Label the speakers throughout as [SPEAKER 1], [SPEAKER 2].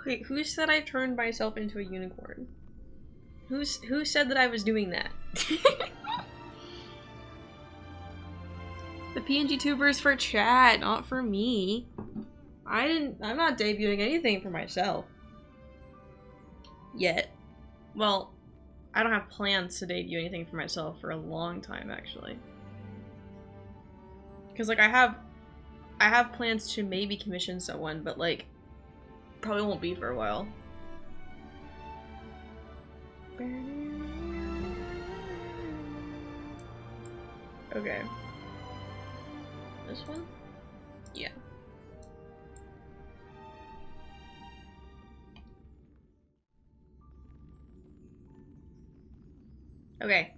[SPEAKER 1] Wait, who said I turned myself into a unicorn? Who said that I was doing that? The PNGtuber is for chat, not for me. I'm not debuting anything for myself. Yet. Well, I don't have plans to debut anything for myself for a long time, actually. Because, like, I have plans to maybe commission someone, but, like, probably won't be for a while. Okay. This one? Yeah. Okay.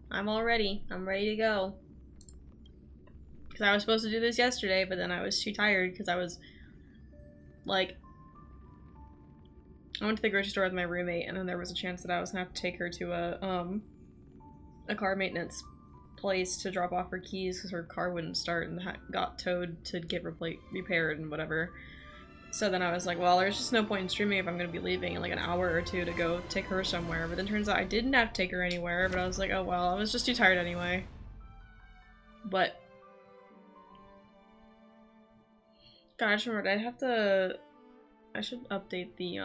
[SPEAKER 1] I'm all ready. I'm ready to go. Because I was supposed to do this yesterday, but then I was too tired because I was, like... I went to the grocery store with my roommate, and then there was a chance that I was gonna have to take her to a car maintenance place to drop off her keys because her car wouldn't start and got towed to get repaired and whatever. So then I was like, well, there's just no point in streaming if I'm going to be leaving in like an hour or two to go take her somewhere. But then turns out I didn't have to take her anywhere, but I was like, oh well, I was just too tired anyway. But... God, I just remembered, I should update the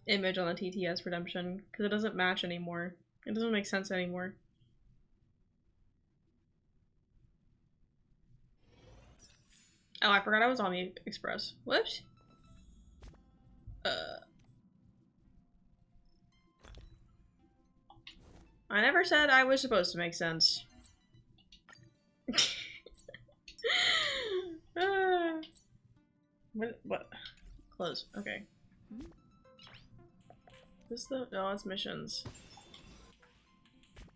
[SPEAKER 1] image on the TTS redemption because it doesn't match anymore. It doesn't make sense anymore. Oh, I forgot I was on the Express. Whoops. I never said I was supposed to make sense. What? Close. Okay. This is the... No, it's missions.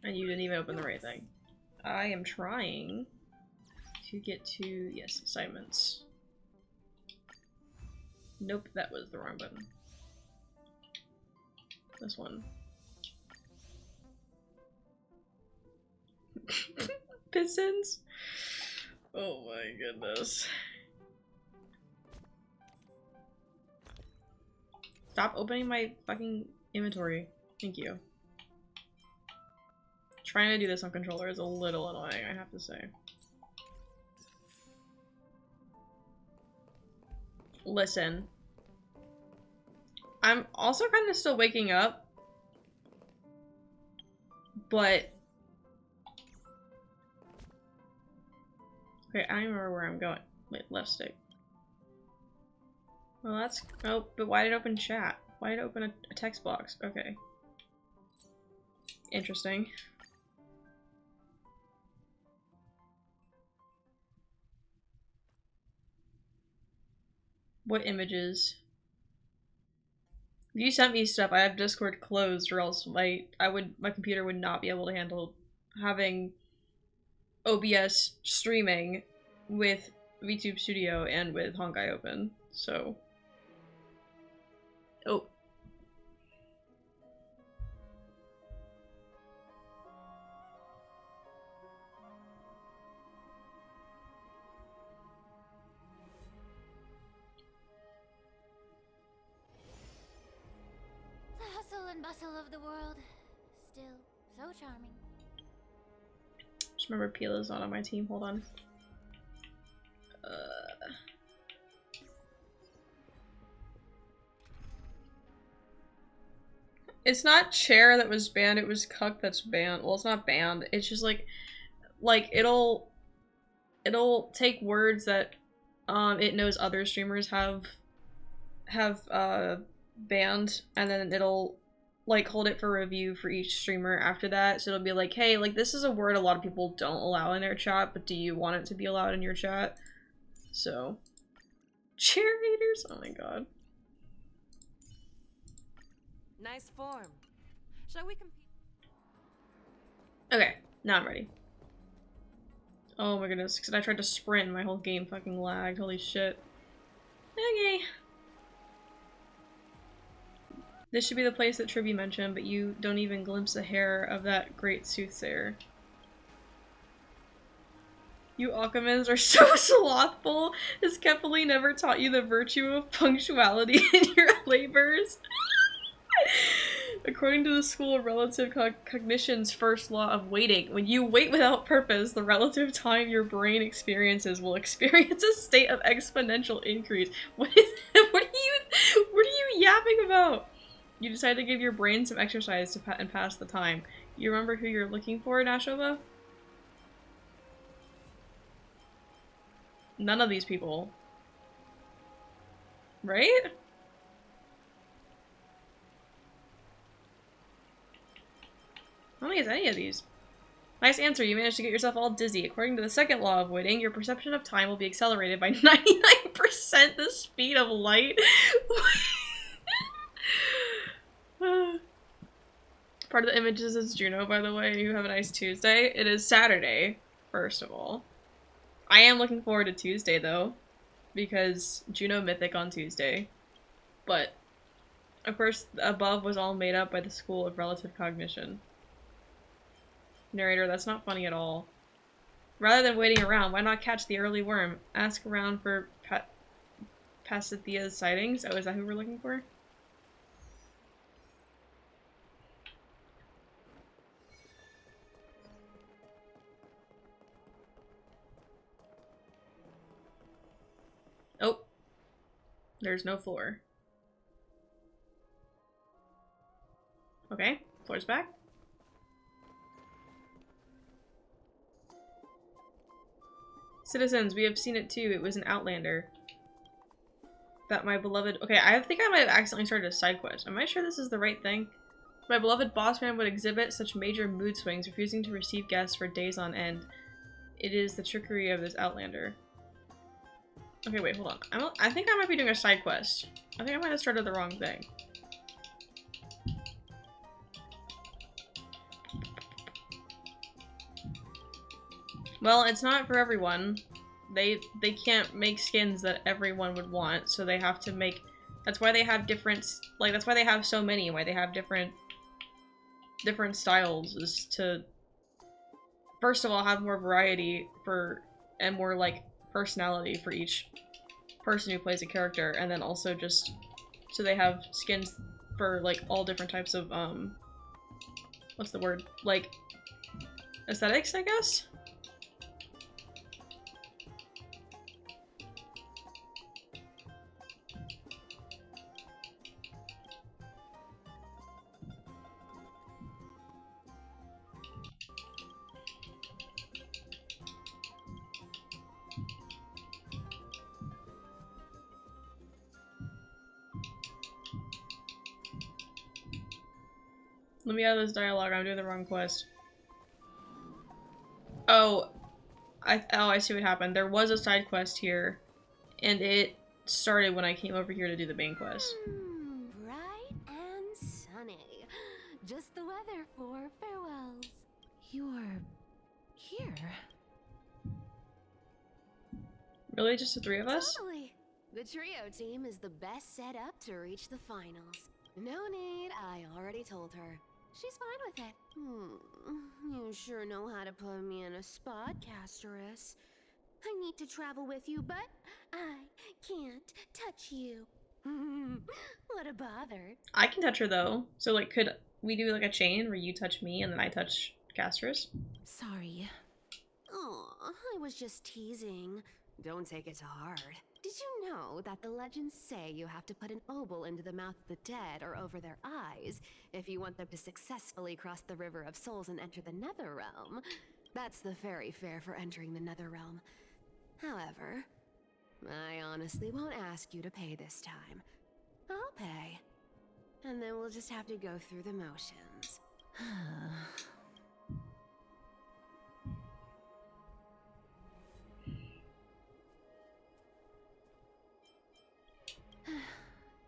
[SPEAKER 1] And you didn't even open the right thing. I am trying to get to... Yes, assignments. Nope, that was the wrong button. This one. Pistons? Oh my goodness. Stop opening my fucking inventory. Thank you. Trying to do this on controller is a little annoying, I have to say. Listen. I'm also kind of still waking up. But... Okay, I don't remember where I'm going. Wait, left stick. Well, that's... Oh, but why did it open chat? Why did it open a text box? Okay. Interesting. What images? If you sent me stuff, I have Discord closed, or else my computer would not be able to handle having OBS streaming with VTube Studio and with Honkai open. So, oh.
[SPEAKER 2] The hustle and bustle of the world, still so charming.
[SPEAKER 1] Just remember Pila's not on my team, hold on. It's not chair that was banned, it was cuck that's banned. Well, it's not banned, it's just like it'll take words that it knows other streamers have banned, and then it'll like hold it for review for each streamer after that. So it'll be like, hey, like this is a word a lot of people don't allow in their chat, but do you want it to be allowed in your chat? So cheerleaders, oh my god.
[SPEAKER 3] Nice form. Shall we compete?
[SPEAKER 1] Okay, now I'm ready. Oh my goodness, because I tried to sprint and my whole game fucking lagged. Holy shit. Okay. This should be the place that Tribby mentioned, but you don't even glimpse a hair of that great soothsayer. You Alchemins are so slothful. Has Kepali never taught you the virtue of punctuality in your labors? According to the school of relative cognition's first law of waiting, when you wait without purpose, the relative time your brain experiences will experience a state of exponential increase. What are you yapping about? You decide to give your brain some exercise to and pass the time. You remember who you're looking for, Nashova? None of these people. Right? I don't think it's any of these. Nice answer, you managed to get yourself all dizzy. According to the second law of waiting, your perception of time will be accelerated by 99% the speed of light. Part of the images is Juno, by the way. You have a nice Tuesday. It is Saturday, first of all. I am looking forward to Tuesday, though, because Juno Mythic on Tuesday. But, of course, the above was all made up by the School of Relative Cognition. Narrator, that's not funny at all. Rather than waiting around, why not catch the early worm? Ask around for Pasithia's sightings. Oh, is that who we're looking for? Oh. There's no floor. Okay, floor's back. Citizens, we have seen it too. It was an outlander. That my beloved... Okay, I think I might have accidentally started a side quest. Am I sure this is the right thing? My beloved boss man would exhibit such major mood swings, refusing to receive guests for days on end. It is the trickery of this outlander. Okay, wait, hold on. I think I might be doing a side quest. I think I might have started the wrong thing. Well, it's not for everyone. They can't make skins that everyone would want, so they have to make... That's why they have different... Like, that's why they have so many, why they have different styles, is to... First of all, have more variety for... And more, like, personality for each person who plays a character, and then also just... So they have skins for, like, all different types of, what's the word? Like, aesthetics, I guess? Let me out of this dialogue, I'm doing the wrong quest. Oh, I see what happened. There was a side quest here, and it started when I came over here to do the main quest.
[SPEAKER 2] Bright and sunny. Just the weather for farewells. You're here.
[SPEAKER 1] Really? Just the three of us?
[SPEAKER 2] Totally. The trio team is the best set up to reach the finals. No need, I already told her. She's fine with it. You sure know how to put me in a spot, Casterus. I need to travel with you, but I can't touch you. What a bother.
[SPEAKER 1] I can touch her though. So like, could we do like a chain where you touch me and then I touch Casterus?
[SPEAKER 2] Sorry. Aw, I was just teasing. Don't take it to heart. Did you know that the legends say you have to put an obol into the mouth of the dead or over their eyes if you want them to successfully cross the River of Souls and enter the Netherrealm? That's the fairy fare for entering the Netherrealm. However, I honestly won't ask you to pay this time. I'll pay. And then we'll just have to go through the motions.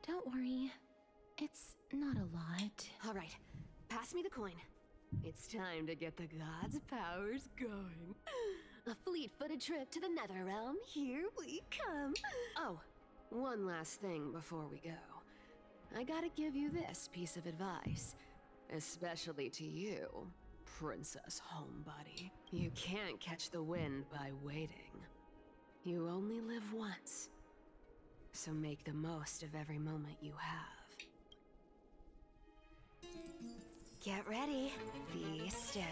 [SPEAKER 2] Don't worry. It's not a lot. All right. Pass me the coin. It's time to get the gods' powers going. A fleet-footed trip to the Netherrealm. Here we come. Oh, one last thing before we go. I gotta give you this piece of advice. Especially to you, princess home, buddy. You can't catch the wind by waiting. You only live once. So make the most of every moment you have. Get ready. Be steady.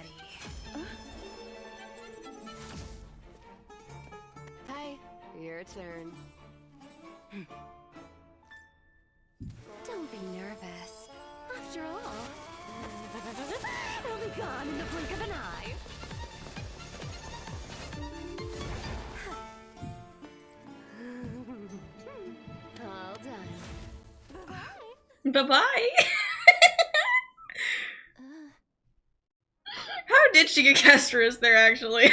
[SPEAKER 2] Hi, your turn. Don't be nervous. After all, it'll be gone in the blink of an eye. All done. Bye-bye.
[SPEAKER 1] Bye-bye. How did she get Casterus there, actually?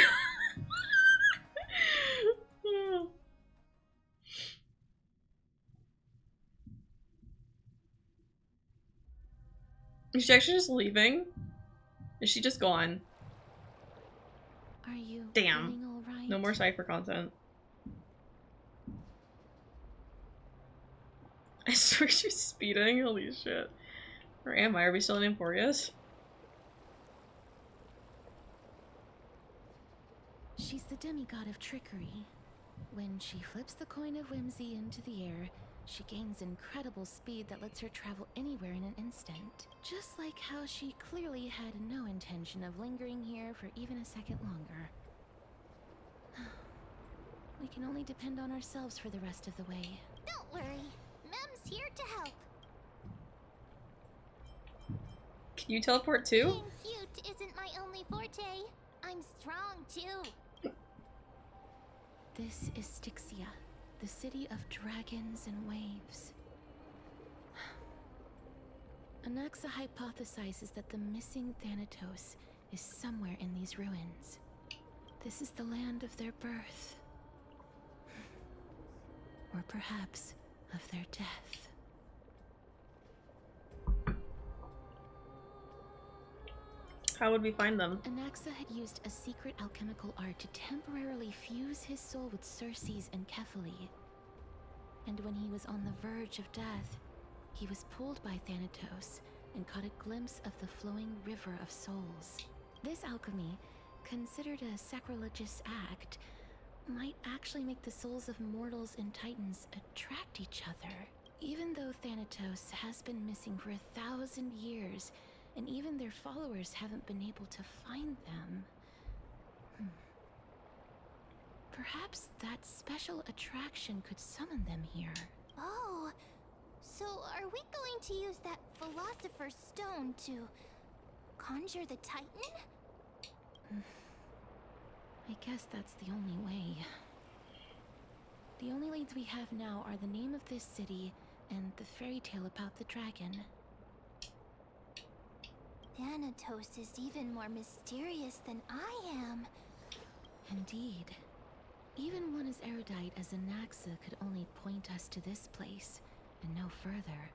[SPEAKER 1] Is she actually just leaving? Is she just gone?
[SPEAKER 2] Are you
[SPEAKER 1] Damn.
[SPEAKER 2] feeling all right?
[SPEAKER 1] No more Cypher content. I swear she's speeding. Holy shit. Or am I? Are we still in Emporius?
[SPEAKER 4] She's the demigod of trickery. When she flips the coin of whimsy into the air, she gains incredible speed that lets her travel anywhere in an instant. Just like how she clearly had no intention of lingering here for even a second longer. We can only depend on ourselves for the rest of the way.
[SPEAKER 5] Don't worry. Mem's here to help.
[SPEAKER 1] Can you teleport too?
[SPEAKER 5] Being cute isn't my only forte. I'm strong too.
[SPEAKER 4] This is Styxia, the city of dragons and waves. Anaxa hypothesizes that the missing Thanatos is somewhere in these ruins. This is the land of their birth. Or perhaps of their death.
[SPEAKER 1] How would we find them?
[SPEAKER 4] Anaxa had used a secret alchemical art to temporarily fuse his soul with Circe's and Kephae. And when he was on the verge of death, he was pulled by Thanatos and caught a glimpse of the flowing river of souls. This alchemy, considered a sacrilegious act, might actually make the souls of mortals and titans attract each other. Even though Thanatos has been missing for 1,000 years, and even their followers haven't been able to find them. Perhaps that special attraction could summon them here.
[SPEAKER 5] Oh, so are we going to use that Philosopher's Stone to conjure the Titan?
[SPEAKER 4] I guess that's the only way. The only leads we have now are the name of this city and the fairy tale about the dragon.
[SPEAKER 5] Thanatos is even more mysterious than I am.
[SPEAKER 4] Indeed. Even one as erudite as Anaxa could only point us to this place, and no further.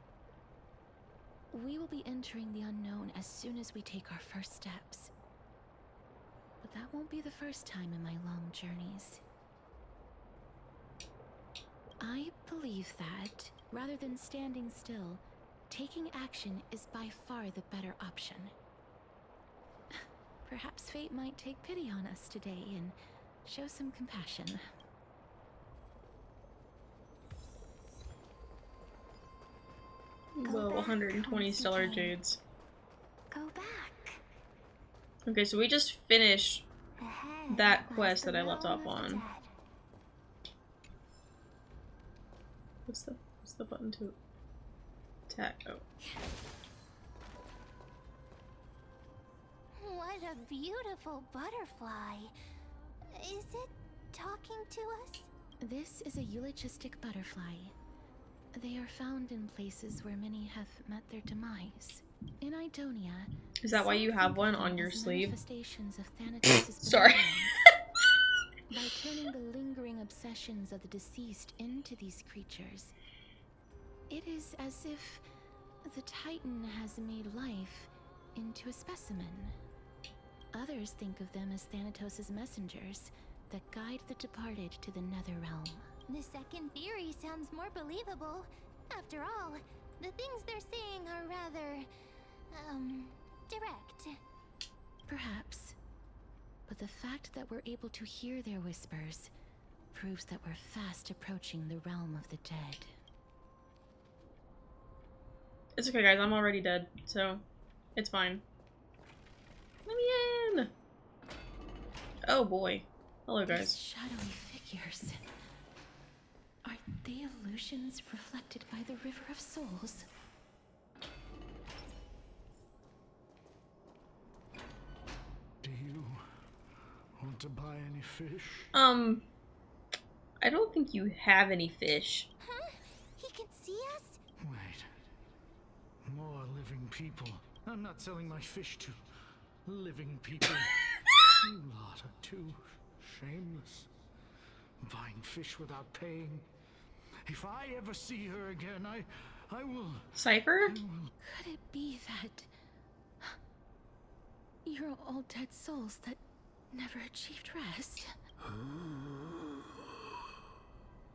[SPEAKER 4] We will be entering the unknown as soon as we take our first steps. But that won't be the first time in my long journeys. I believe that, rather than standing still, taking action is by far the better option. Perhaps fate might take pity on us today and show some compassion.
[SPEAKER 1] Whoa, 120 stellar jades.
[SPEAKER 5] Go back.
[SPEAKER 1] Okay, so we just finished
[SPEAKER 5] Ahead
[SPEAKER 1] that
[SPEAKER 5] lies
[SPEAKER 1] quest
[SPEAKER 5] the
[SPEAKER 1] that I left
[SPEAKER 5] realm
[SPEAKER 1] off
[SPEAKER 5] of the
[SPEAKER 1] on.
[SPEAKER 5] dead.
[SPEAKER 1] What's the button to attack? Oh.
[SPEAKER 5] What a beautiful butterfly. Is it talking to us?
[SPEAKER 4] This is a eulogistic butterfly. They are found in places where many have met their demise. In Idonia,
[SPEAKER 1] Is that why
[SPEAKER 4] some
[SPEAKER 1] you have
[SPEAKER 4] think
[SPEAKER 1] one
[SPEAKER 4] of them
[SPEAKER 1] on your
[SPEAKER 4] as
[SPEAKER 1] sleeve?
[SPEAKER 4] manifestations of Thanatos'
[SPEAKER 1] Sorry.
[SPEAKER 4] benevolence. By turning the lingering obsessions of the deceased into these creatures, it is as if the Titan has made life into a specimen. Others think of them as Thanatos' messengers that guide the departed to the nether realm.
[SPEAKER 5] The second theory sounds more believable. After all, the things they're saying are rather, direct.
[SPEAKER 4] Perhaps. But the fact that we're able to hear their whispers proves that we're fast approaching the realm of the dead.
[SPEAKER 1] It's okay, guys. I'm already dead, so it's fine. Let me in! Oh boy. Hello,
[SPEAKER 4] These
[SPEAKER 1] guys.
[SPEAKER 4] shadowy figures. Are they illusions reflected by the River of Souls?
[SPEAKER 6] Do you want to buy any fish?
[SPEAKER 1] I don't think you have any fish.
[SPEAKER 5] Huh? He can see us?
[SPEAKER 6] Wait. More living people. I'm not selling my fish to living people. You lot are too shameless. Buying fish without paying. If I ever see her again, I will...
[SPEAKER 1] Cypher?
[SPEAKER 4] Could it be that you're all dead souls that never achieved rest?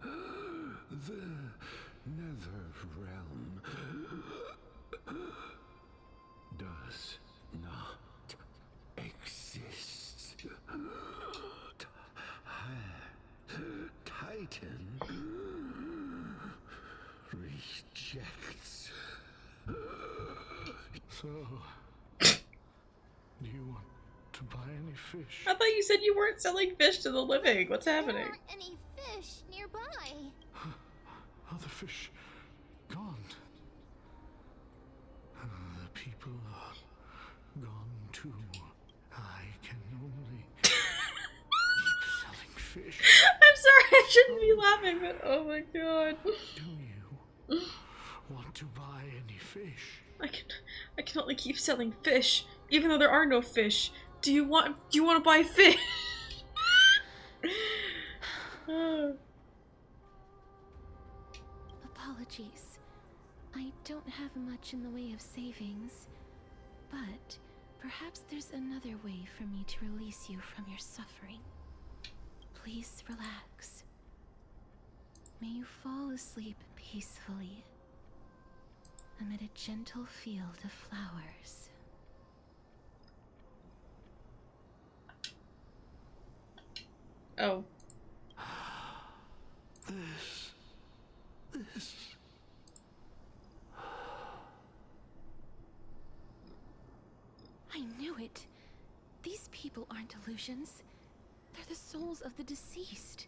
[SPEAKER 7] The nether realm does not exist. Titan rejects.
[SPEAKER 6] So, do you want to buy any fish?
[SPEAKER 1] I thought you said you weren't selling fish to the living. What's
[SPEAKER 5] There
[SPEAKER 1] happening?
[SPEAKER 5] aren't any fish nearby.
[SPEAKER 6] Are the fish gone? The people are gone too. I can only keep selling fish.
[SPEAKER 1] I'm sorry, I shouldn't be laughing, but oh my god.
[SPEAKER 6] Do you want to buy any fish?
[SPEAKER 1] I can only keep selling fish, even though there are no fish. Do you want to buy fish?
[SPEAKER 4] Apologies. I don't have much in the way of savings, but perhaps there's another way for me to release you from your suffering. Please relax. May you fall asleep peacefully amid a gentle field of flowers.
[SPEAKER 1] Oh.
[SPEAKER 6] This.
[SPEAKER 4] I knew it. These people aren't illusions. They're the souls of the deceased.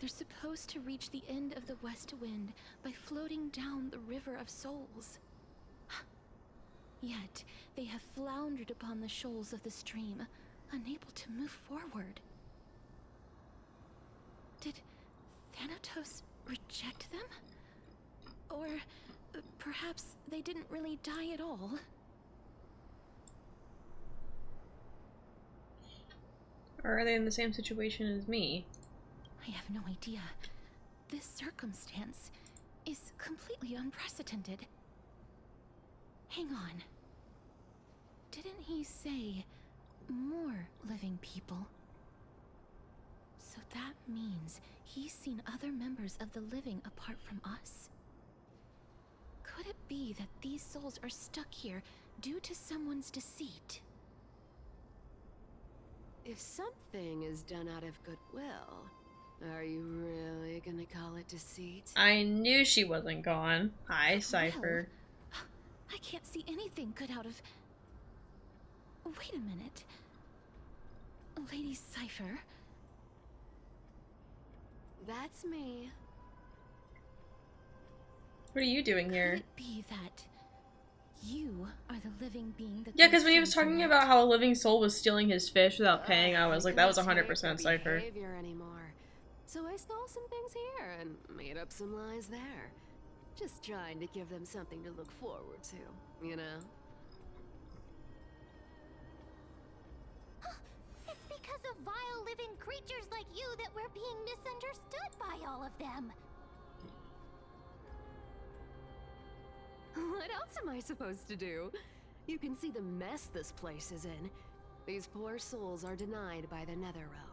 [SPEAKER 4] They're supposed to reach the end of the West Wind by floating down the River of Souls. Yet, they have floundered upon the shoals of the stream, unable to move forward. Did Thanatos reject them? Or perhaps they didn't really die at all?
[SPEAKER 1] Or are they in the same situation as me?
[SPEAKER 4] I have no idea. This circumstance is completely unprecedented. Hang on. Didn't he say more living people? So that means he's seen other members of the living apart from us? Could it be that these souls are stuck here due to someone's deceit?
[SPEAKER 2] If something is done out of goodwill, are you really gonna call it deceit?
[SPEAKER 1] I knew she wasn't gone. Hi, Cypher.
[SPEAKER 4] Well, I can't see anything good out of... Wait a minute. Lady Cypher?
[SPEAKER 2] That's me.
[SPEAKER 1] What are you doing
[SPEAKER 4] Could
[SPEAKER 1] here?
[SPEAKER 4] it be that you are the living being that...
[SPEAKER 1] Yeah,
[SPEAKER 4] these
[SPEAKER 1] because when he was
[SPEAKER 4] souls
[SPEAKER 1] talking
[SPEAKER 4] met?
[SPEAKER 1] about how a living soul was stealing his fish without paying, I was like, that was
[SPEAKER 2] couldn't take
[SPEAKER 1] 100%
[SPEAKER 2] their
[SPEAKER 1] Cypher.
[SPEAKER 2] behavior anymore. So I stole some things here and made up some lies there. Just trying to give them something to look forward to, you know?
[SPEAKER 5] It's because of vile living creatures like you that we're being misunderstood by all of them.
[SPEAKER 2] What else am I supposed to do? You can see the mess this place is in. These poor souls are denied by the Netherrealm.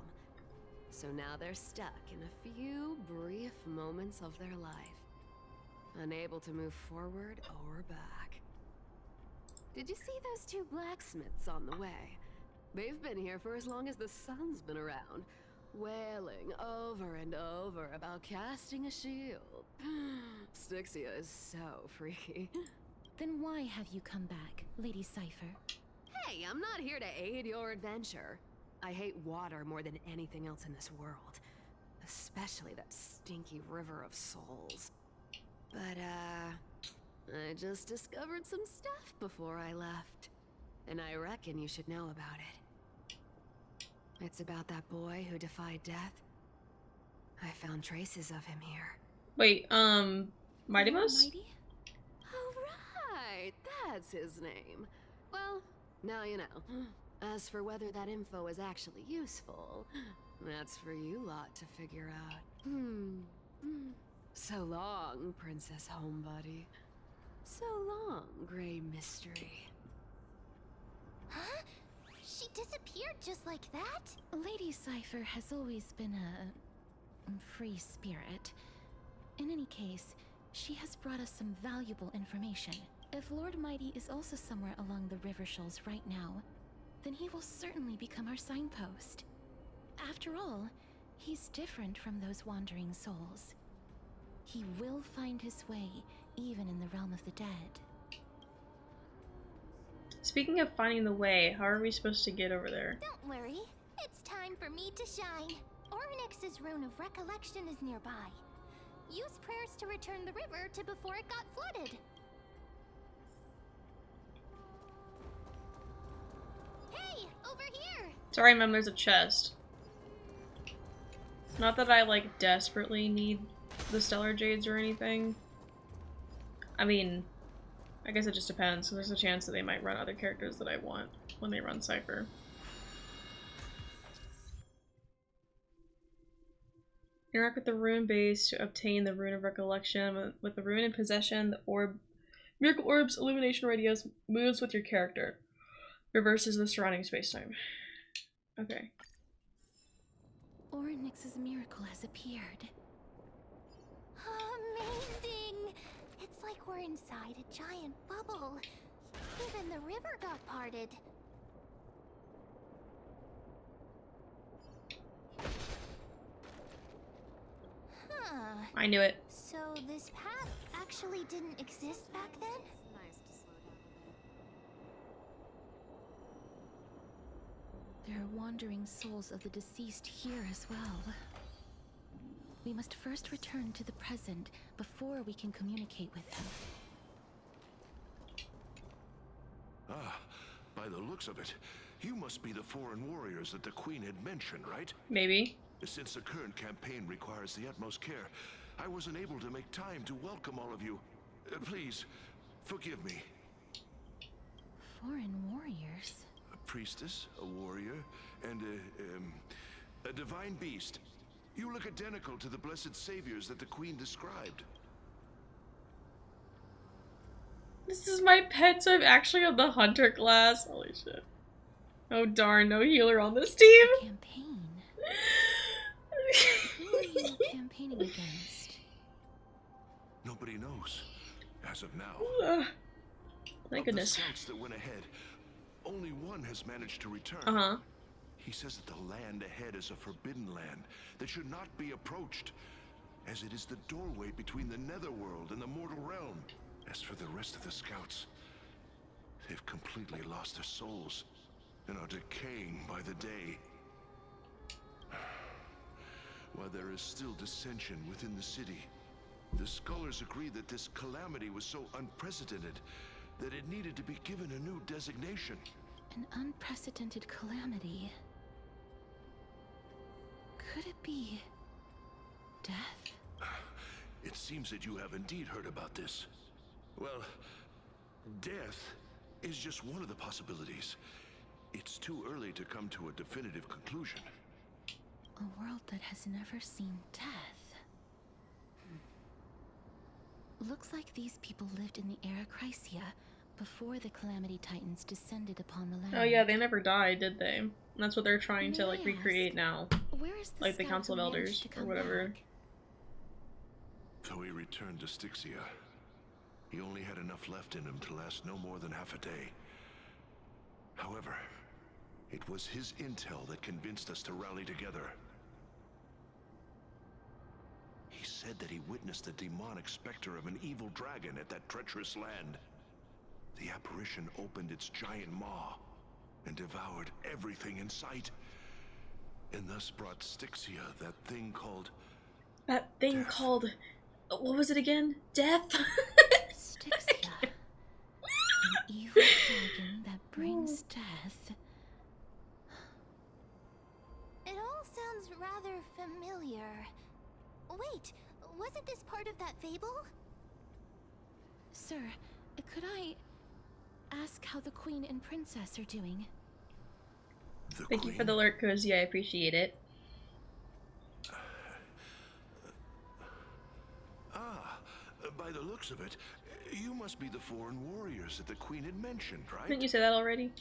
[SPEAKER 2] So now they're stuck in a few brief moments of their life. Unable to move forward or back. Did you see those two blacksmiths on the way? They've been here for as long as the sun's been around, wailing over and over about casting a shield. Styxia is so freaky.
[SPEAKER 4] Then why have you come back, Lady Cypher?
[SPEAKER 2] Hey, I'm not here to aid your adventure. I hate water more than anything else in this world. Especially that stinky river of souls. But, I just discovered some stuff before I left. And I reckon you should know about it. It's about that boy who defied death. I found traces of him here.
[SPEAKER 1] Wait, Mighty Mouse?
[SPEAKER 4] Mighty?
[SPEAKER 2] Oh, right! That's his name. Well, now you know. As for whether that info is actually useful, that's for you lot to figure out. So long, Princess Homebody. So long, Grey Mystery.
[SPEAKER 5] Huh? She disappeared just like that?
[SPEAKER 4] Lady Cypher has always been a free spirit. In any case, she has brought us some valuable information. If Lord Mighty is also somewhere along the river shoals right now, then he will certainly become our signpost. After all, he's different from those wandering souls. He will find his way, even in the realm of the dead.
[SPEAKER 1] Speaking of finding the way, how are we supposed to get over there?
[SPEAKER 5] Don't worry. It's time for me to shine. Ornyx's rune of recollection is nearby. Use prayers to return the river to before it got flooded. Hey, over here!
[SPEAKER 1] Sorry, Mom, there's a chest. Not that I, like, desperately need the Stellar Jades or anything. I mean, I guess it just depends. So there's a chance that they might run other characters that I want when they run Cypher. Interact with the rune base to obtain the rune of recollection. With the rune in possession, the Miracle Orb's illumination radius moves with your character. Reverses the surrounding spacetime. Okay.
[SPEAKER 4] Ornyx's miracle has appeared.
[SPEAKER 5] Amazing! It's like we're inside a giant bubble. Even the river got parted. Huh.
[SPEAKER 1] I knew it.
[SPEAKER 5] So this path actually didn't exist back then?
[SPEAKER 2] Nice to slow down a bit.
[SPEAKER 4] There are wandering souls of the deceased here as well. We must first return to the present before we can communicate with them.
[SPEAKER 7] Ah, by the looks of it, you must be the foreign warriors that the Queen had mentioned, right?
[SPEAKER 1] Maybe.
[SPEAKER 7] Since the current campaign requires the utmost care, I wasn't able to make time to welcome all of you. Please, forgive me.
[SPEAKER 4] Foreign warriors?
[SPEAKER 7] A priestess, a warrior, and a divine beast. You look identical to the blessed saviors that the Queen described.
[SPEAKER 1] This is my pet, so I'm actually on the hunter class. Holy shit. Oh darn, no healer on this team.
[SPEAKER 4] A campaign? Who are you campaigning against?
[SPEAKER 7] Nobody knows, as of now.
[SPEAKER 1] Thank
[SPEAKER 7] Of
[SPEAKER 1] goodness.
[SPEAKER 7] the scouts that went ahead, only one has managed to return.
[SPEAKER 1] Uh-huh.
[SPEAKER 7] He says that the land ahead is a forbidden land that should not be approached, as it is the doorway between the netherworld and the mortal realm. As for the rest of the scouts, they've completely lost their souls and are decaying by the day. While there is still dissension within the city, the scholars agree that this calamity was so unprecedented that it needed to be given a new designation.
[SPEAKER 4] An unprecedented calamity. Could it be death?
[SPEAKER 7] It seems that you have indeed heard about this. Well, death is just one of the possibilities. It's too early to come to a definitive conclusion.
[SPEAKER 4] A world that has never seen death. Looks like these people lived in the era Chrysia before the Calamity Titans descended upon the land.
[SPEAKER 1] Oh yeah, they never died, did they? And that's what they're trying to,
[SPEAKER 4] May
[SPEAKER 1] like,
[SPEAKER 4] I
[SPEAKER 1] recreate
[SPEAKER 4] ask,
[SPEAKER 1] now.
[SPEAKER 4] Where is the
[SPEAKER 1] Like the
[SPEAKER 4] scout
[SPEAKER 1] Council
[SPEAKER 4] who
[SPEAKER 1] of
[SPEAKER 4] managed
[SPEAKER 1] Elders,
[SPEAKER 4] to
[SPEAKER 1] or
[SPEAKER 4] come
[SPEAKER 1] whatever.
[SPEAKER 4] back?
[SPEAKER 7] So he returned to Styxia. He only had enough left in him to last no more than half a day. However, it was his intel that convinced us to rally together. He said that he witnessed the demonic specter of an evil dragon at that treacherous land. The apparition opened its giant maw and devoured everything in sight, and thus brought Styxia, that thing called...
[SPEAKER 1] That thing
[SPEAKER 7] Death.
[SPEAKER 1] called... What was it again? Death?
[SPEAKER 4] Styxia. An evil dragon that brings death.
[SPEAKER 5] It all sounds rather familiar. Wait, wasn't this part of that fable?
[SPEAKER 4] Sir, could I ask how the Queen and Princess are doing?
[SPEAKER 7] The
[SPEAKER 1] Thank you for
[SPEAKER 7] Queen?
[SPEAKER 1] the alert, Cozy. I appreciate it.
[SPEAKER 7] By the looks of it, you must be the foreign warriors that the Queen had mentioned,
[SPEAKER 1] Didn't
[SPEAKER 7] right?
[SPEAKER 1] you say that already?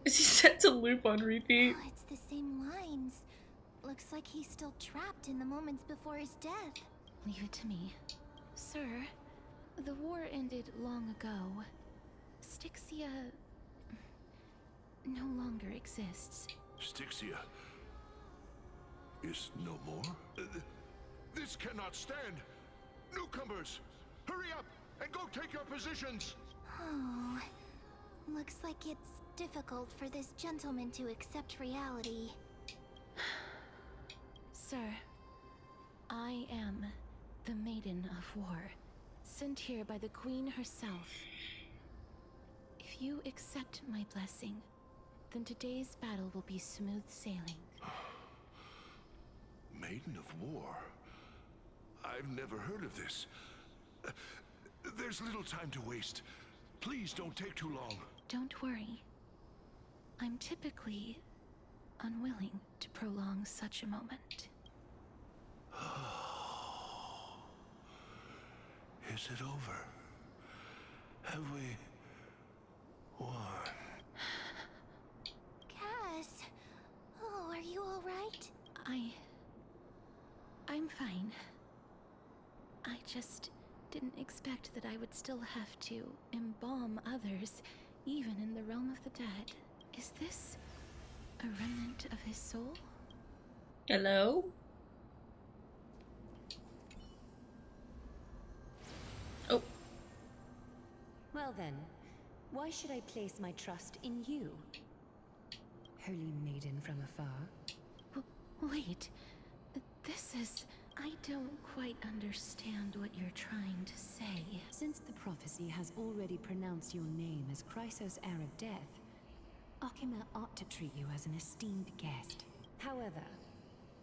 [SPEAKER 1] Is he set to loop on repeat?
[SPEAKER 5] Oh, it's the same lines. Looks like he's still trapped in the moments before his death.
[SPEAKER 4] Leave it to me. Sir, the war ended long ago. Styxia no longer exists.
[SPEAKER 7] Styxia is no more? This cannot stand! Newcomers, hurry up and go take your positions!
[SPEAKER 5] Oh, looks like it's difficult for this gentleman to accept reality.
[SPEAKER 4] Sir, I am the Maiden of War, sent here by the Queen herself. If you accept my blessing, then today's battle will be smooth sailing.
[SPEAKER 7] Maiden of War? I've never heard of this. There's little time to waste. Please don't take too long.
[SPEAKER 4] Don't worry. I'm typically unwilling to prolong such a moment.
[SPEAKER 7] Is it over? Have we won?
[SPEAKER 5] Cass, oh, are you all right?
[SPEAKER 4] I'm fine. I just didn't expect that I would still have to embalm others, even in the realm of the dead. Is this a remnant of his soul?
[SPEAKER 1] Hello? Oh.
[SPEAKER 8] Well then, why should I place my trust in you? Holy maiden from afar.
[SPEAKER 4] Wait. This is... I don't quite understand what you're trying to say.
[SPEAKER 8] Since the prophecy has already pronounced your name as Chrysos' heir of death, Akima ought to treat you as an esteemed guest. However,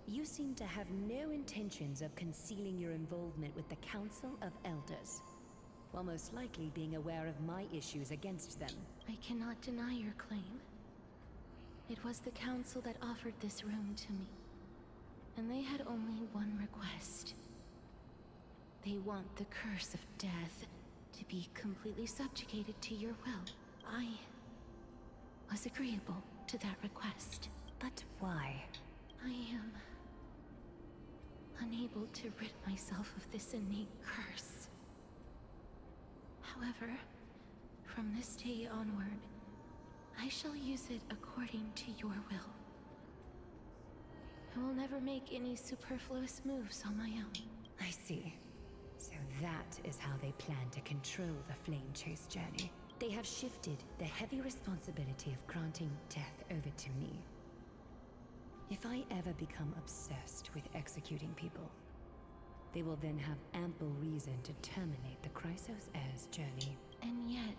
[SPEAKER 8] you seem to have no intentions of concealing your involvement with the Council of Elders, while most likely being aware of my issues against them.
[SPEAKER 4] I cannot deny your claim. It was the council that offered this room to me, and they had only one request. They want the curse of death to be completely subjugated to your will. I was agreeable to that request.
[SPEAKER 8] But why?
[SPEAKER 4] I am unable to rid myself of this innate curse. However, from this day onward, I shall use it according to your will. I will never make any superfluous moves on my own.
[SPEAKER 8] I see. So that is how they plan to control the Flame Chase journey. They have shifted the heavy responsibility of granting death over to me. If I ever become obsessed with executing people, they will then have ample reason to terminate the Chrysos heir's journey.
[SPEAKER 4] And yet,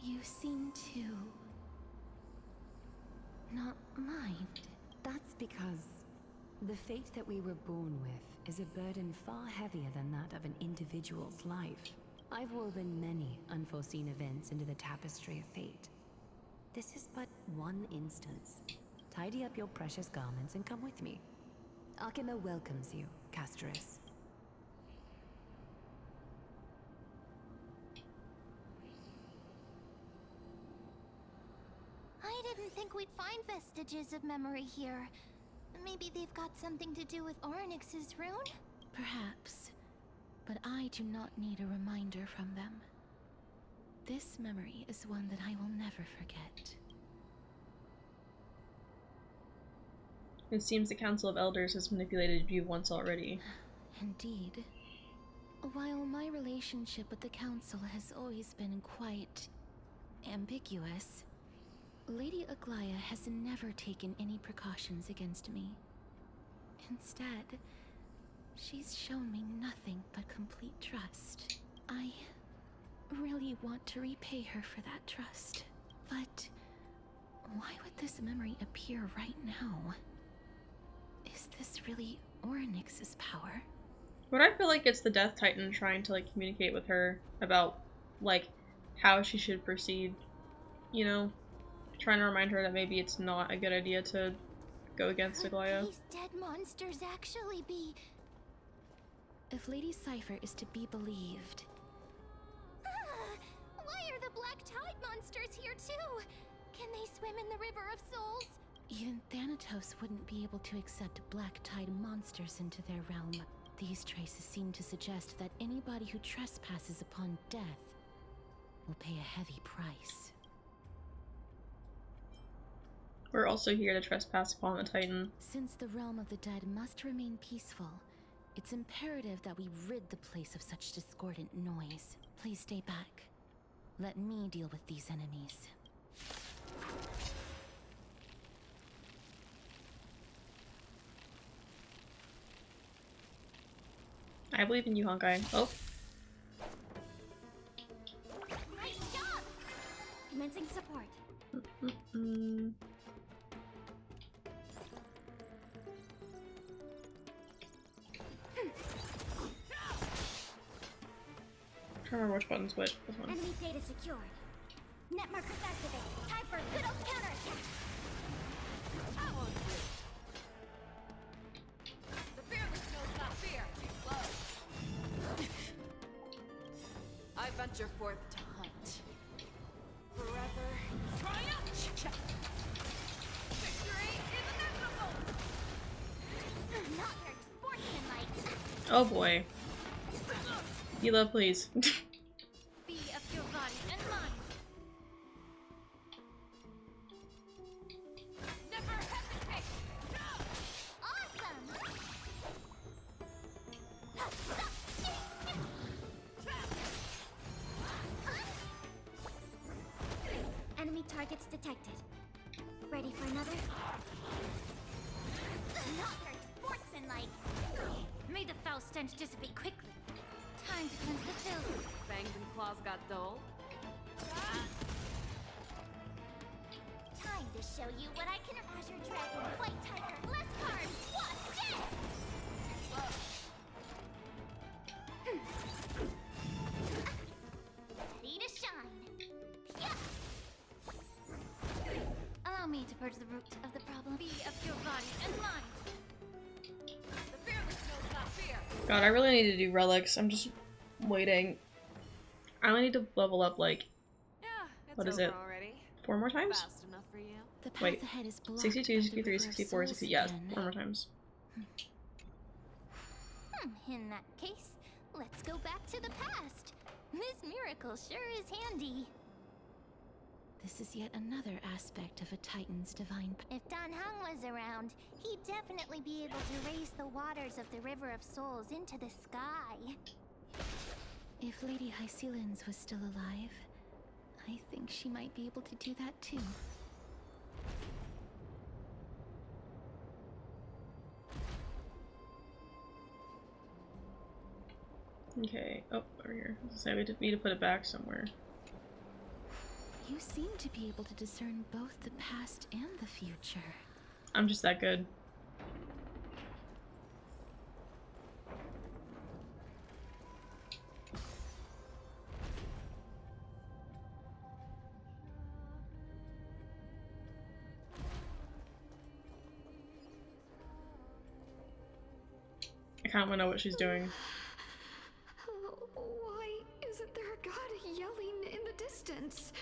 [SPEAKER 4] you seem to not mind.
[SPEAKER 8] That's because the fate that we were born with is a burden far heavier than that of an individual's life. I've woven many unforeseen events into the tapestry of fate. This is but one instance. Tidy up your precious garments and come with me. Akima welcomes you, Castoris.
[SPEAKER 5] I didn't think we'd find vestiges of memory here. Maybe they've got something to do with Oryx's rune?
[SPEAKER 4] Perhaps, but I do not need a reminder from them. This memory is one that I will never forget.
[SPEAKER 1] It seems the Council of Elders has manipulated you once already.
[SPEAKER 4] Indeed. While my relationship with the Council has always been quite ambiguous, Lady Aglaya has never taken any precautions against me. Instead, she's shown me nothing but complete trust. I really want to repay her for that trust. But why would this memory appear right now? Is this really Orynyx's power?
[SPEAKER 1] But I feel like it's the Death Titan trying to like communicate with her about like how she should proceed. You know? Trying to remind her that maybe it's not a good idea to go against Aglaya.
[SPEAKER 5] Could these dead monsters actually be...
[SPEAKER 4] If Lady Cypher is to be believed...
[SPEAKER 5] Why are the Black Tide monsters here too? Can they swim in the River of Souls?
[SPEAKER 4] Even Thanatos wouldn't be able to accept Black Tide monsters into their realm. These traces seem to suggest that anybody who trespasses upon death will pay a heavy price.
[SPEAKER 1] We're also here to trespass upon the Titan.
[SPEAKER 4] Since the realm of the dead must remain peaceful, it's imperative that we rid the place of such discordant noise. Please stay back. Let me deal with these enemies.
[SPEAKER 1] I believe in you, Honkai. Oh.
[SPEAKER 5] Nice job! Commencing support.
[SPEAKER 1] I can't remember which button's which. This one.
[SPEAKER 5] Enemy data secured. Net markers activated. Time for a good old counterattack.
[SPEAKER 3] That won't do. The fearless knows not fear. Slow. I venture forth to hunt. Forever. Triumph! Victory is inevitable!
[SPEAKER 5] Not very sportsmanlike.
[SPEAKER 1] Oh boy. Hila, please.
[SPEAKER 5] Be of your body and mind.
[SPEAKER 3] Never hesitate!
[SPEAKER 5] Awesome! Enemy targets detected. Ready for another? Not very sportsmanlike. May the foul stench dissipate quickly. Time to cleanse the filth.
[SPEAKER 3] Fangs and claws got dull.
[SPEAKER 5] Time to show you what I can... Azure Dragon, White Tiger, less cards, what's dead? Ready to shine. Yeah. Allow me to purge the root of the problem. Be of your body and mind.
[SPEAKER 3] The fearless knows not fear.
[SPEAKER 1] God, I really need to do relics. I'm just waiting. I only need to level up like
[SPEAKER 3] Yeah, it's
[SPEAKER 1] what is
[SPEAKER 3] over
[SPEAKER 1] it?
[SPEAKER 3] already.
[SPEAKER 1] 4 more times?
[SPEAKER 3] Fast enough for you.
[SPEAKER 4] The path
[SPEAKER 1] Wait.
[SPEAKER 4] ahead is blocked
[SPEAKER 1] 62,
[SPEAKER 4] by the
[SPEAKER 1] 63,
[SPEAKER 4] river of
[SPEAKER 1] 64,
[SPEAKER 4] souls
[SPEAKER 1] 60. Yes,
[SPEAKER 4] again.
[SPEAKER 1] 4 more times.
[SPEAKER 5] In that case, let's go back to the past. This miracle sure is handy.
[SPEAKER 4] This is yet another aspect of a Titan's divine
[SPEAKER 5] If Dan Heng was around, he'd definitely be able to raise the waters of the River of Souls into the sky.
[SPEAKER 4] If Lady Hycelins was still alive, I think she might be able to do that too.
[SPEAKER 1] Okay. Oh, over here. So we need to put it back somewhere.
[SPEAKER 4] You seem to be able to discern both the past and the future.
[SPEAKER 1] I'm just that good. I kind of want to know what she's doing.
[SPEAKER 8] Why isn't there a god yelling in the distance?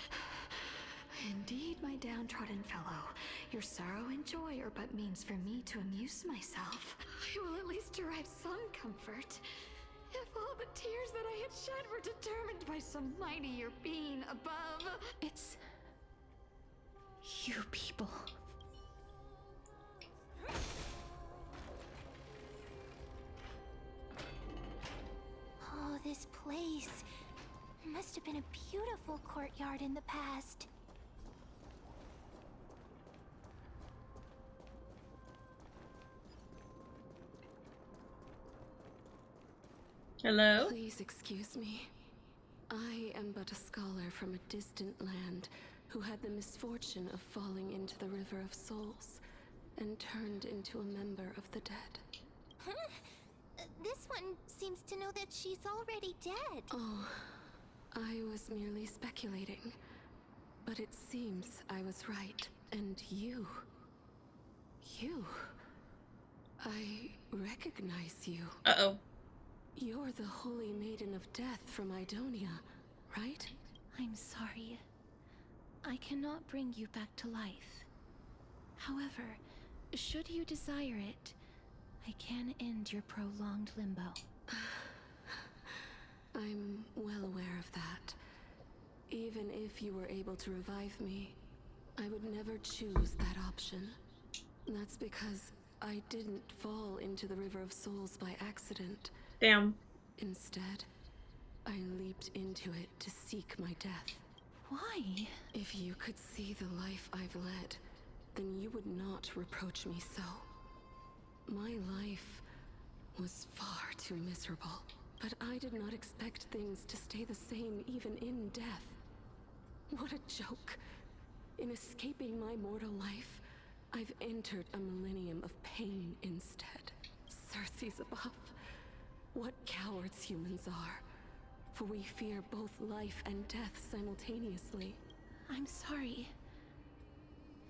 [SPEAKER 8] Indeed, my downtrodden fellow, your sorrow and joy are but means for me to amuse myself. I will at least derive some comfort If all the tears that I had shed were determined by some mightier being above.
[SPEAKER 4] It's you people.
[SPEAKER 5] Oh, this place must have been a beautiful courtyard in the past.
[SPEAKER 1] Hello?
[SPEAKER 8] Please excuse me. I am but a scholar from a distant land who had the misfortune of falling into the River of Souls and turned into a member of the dead.
[SPEAKER 5] Huh? This one seems to know that she's already dead.
[SPEAKER 8] Oh, I was merely speculating. But it seems I was right. And you... I recognize you.
[SPEAKER 1] Uh-oh.
[SPEAKER 8] You're the Holy Maiden of Death from Idonia, right?
[SPEAKER 4] I'm sorry. I cannot bring you back to life. However, should you desire it, I can end your prolonged limbo.
[SPEAKER 8] I'm well aware of that. Even if you were able to revive me, I would never choose that option. That's because I didn't fall into the River of Souls by accident.
[SPEAKER 1] Damn.
[SPEAKER 8] Instead, I leaped into it to seek my death.
[SPEAKER 4] Why?
[SPEAKER 8] If you could see the life I've led, then you would not reproach me so. My life was far too miserable, but I did not expect things to stay the same even in death. What a joke. In escaping my mortal life, I've entered a millennium of pain instead. Circe's above. What cowards humans are. For we fear both life and death simultaneously.
[SPEAKER 4] I'm sorry.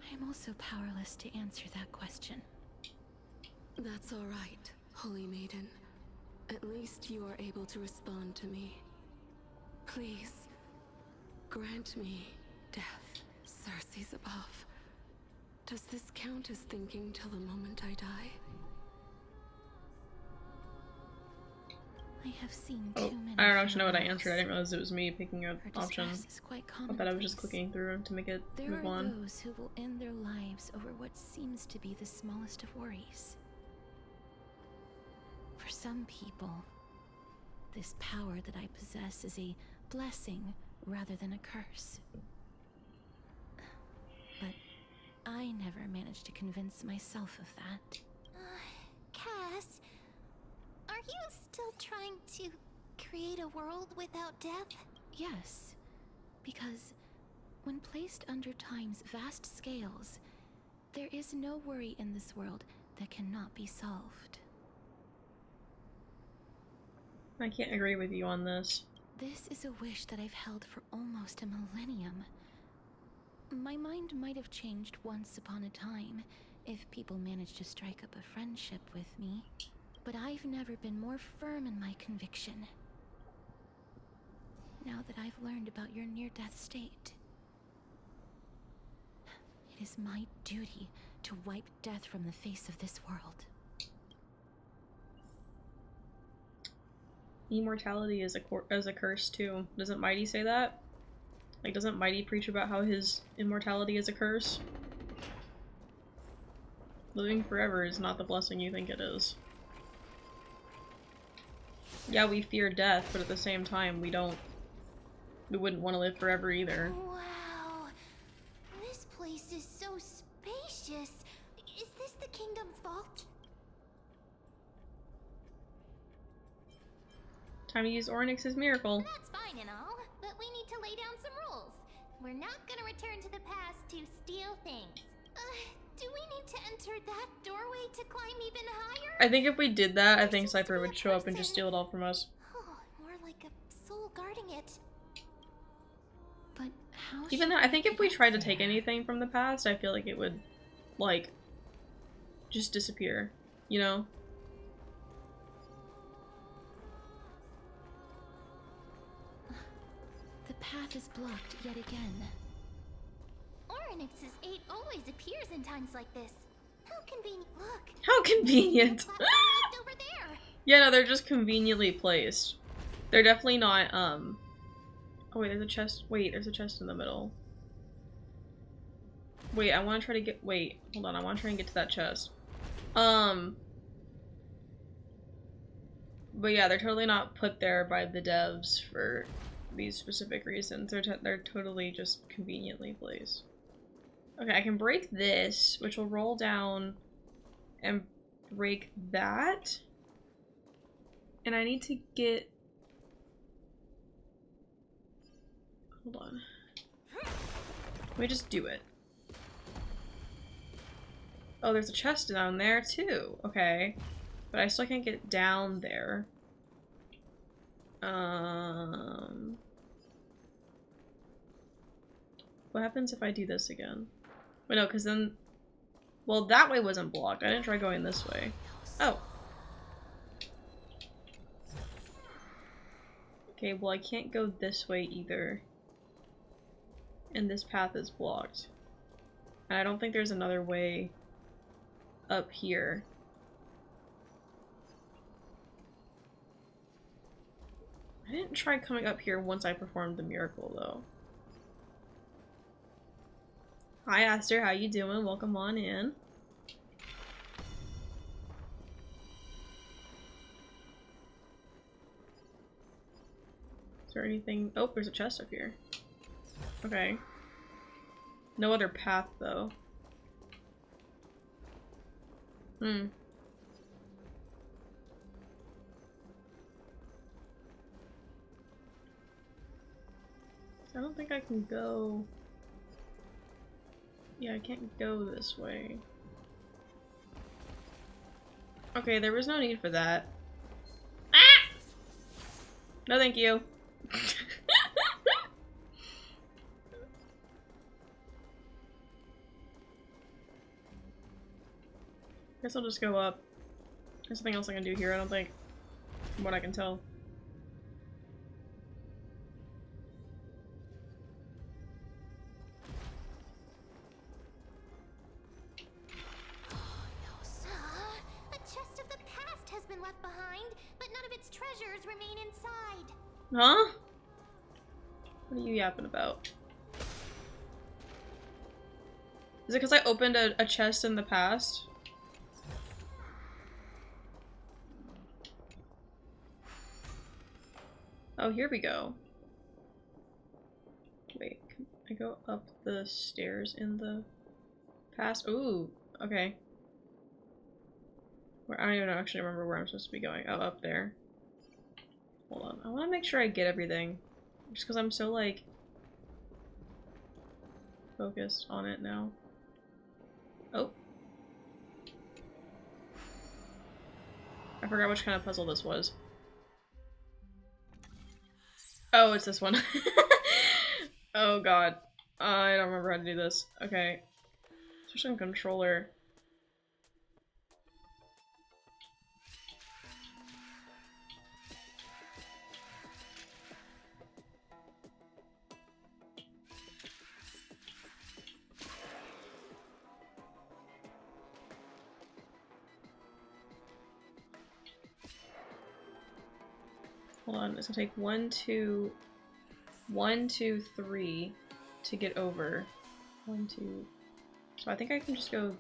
[SPEAKER 4] I am also powerless to answer that question.
[SPEAKER 8] That's all right, Holy Maiden. At least you are able to respond to me. Please, grant me death. Circe's above. Does this count as thinking till the moment I die?
[SPEAKER 4] I have seen
[SPEAKER 1] Oh,
[SPEAKER 4] too many.
[SPEAKER 1] I don't actually know what I
[SPEAKER 4] farewells.
[SPEAKER 1] answered. I didn't realize it was me picking an
[SPEAKER 4] Her
[SPEAKER 1] option.
[SPEAKER 4] distress is quite
[SPEAKER 1] I thought I was just
[SPEAKER 4] commonplace.
[SPEAKER 1] clicking through to make it
[SPEAKER 4] There
[SPEAKER 1] move
[SPEAKER 4] are
[SPEAKER 1] on.
[SPEAKER 4] those who will end their lives over what seems to be the smallest of worries. For some people, this power that I possess is a blessing rather than a curse. But I never managed to convince myself of that.
[SPEAKER 5] Cass, are you still trying to create a world without death?
[SPEAKER 4] Yes, because when placed under time's vast scales, there is no worry in this world that cannot be solved.
[SPEAKER 1] I can't agree with you on this.
[SPEAKER 4] This is a wish that I've held for almost a millennium. My mind might have changed once upon a time if people managed to strike up a friendship with me, but I've never been more firm in my conviction. Now that I've learned about your near-death state, it is my duty to wipe death from the face of this world.
[SPEAKER 1] Immortality is a curse too. Doesn't Mighty say that? Like, doesn't Mighty preach about how his immortality is a curse? Living forever is not the blessing you think it is. Yeah, we fear death, but at the same time, we wouldn't want to live forever either.
[SPEAKER 5] Wow, this place is so spacious. Is this the kingdom's vault?
[SPEAKER 1] Time to use Ornyx's miracle.
[SPEAKER 5] That's fine and all, but we need to lay down some rules. We're not gonna return to the past to steal things. Do we need to enter that doorway to climb even higher?
[SPEAKER 1] I think if we did that, I think Cypher would show up and just steal it all from us.
[SPEAKER 5] Oh, more like a soul guarding it.
[SPEAKER 4] But how
[SPEAKER 1] Even though, I think if we tried to take anything from the past, I feel like it would, like, just disappear, you know?
[SPEAKER 4] The path is blocked yet again.
[SPEAKER 5] Ornyx's 8 always appears in times like this. How convenient. Look.
[SPEAKER 1] How convenient!
[SPEAKER 5] Platform left over there.
[SPEAKER 1] Yeah, no, they're just conveniently placed. They're definitely not, oh wait, there's a chest. Wait, there's a chest in the middle. Wait, I want to try to get, wait, hold on, I want to try and get to that chest. But yeah, they're totally not put there by the devs for these specific reasons. They're totally just conveniently placed. Okay, I can break this, which will roll down and break that. And I need to get... Hold on. Let me just do it. Oh, there's a chest down there too. Okay. But I still can't get down there. What happens if I do this again? Wait, no, because then... Well, that way wasn't blocked. I didn't try going this way. Oh. Okay, well I can't go this way either. And this path is blocked. And I don't think there's another way up here. I didn't try coming up here once I performed the miracle though. Hi Aster, how you doing? Welcome on in. Is there anything? Oh, there's a chest up here. Okay. No other path though. Hmm. I don't think I can go... Yeah, I can't go this way. Okay, there was no need for that. Ah! No thank you. Guess I'll just go up. There's nothing else I can do here, I don't think. From what I can tell.
[SPEAKER 5] A chest of the past has been left behind, but none of its treasures remain inside.
[SPEAKER 1] Huh? What are you yapping about? Is it because I opened a chest in the past? Oh, here we go. Wait, can I go up the stairs in the past? Ooh, okay. I don't even actually remember where I'm supposed to be going. Oh, up there. Hold on. I want to make sure I get everything. Just because I'm so, like, focused on it now. Oh. I forgot which kind of puzzle this was. Oh, it's this one. Oh god. I don't remember how to do this. Okay. Switch on controller. Hold on, it's gonna take 1, 2, 3 to get over. 1, 2. So I think I can just go.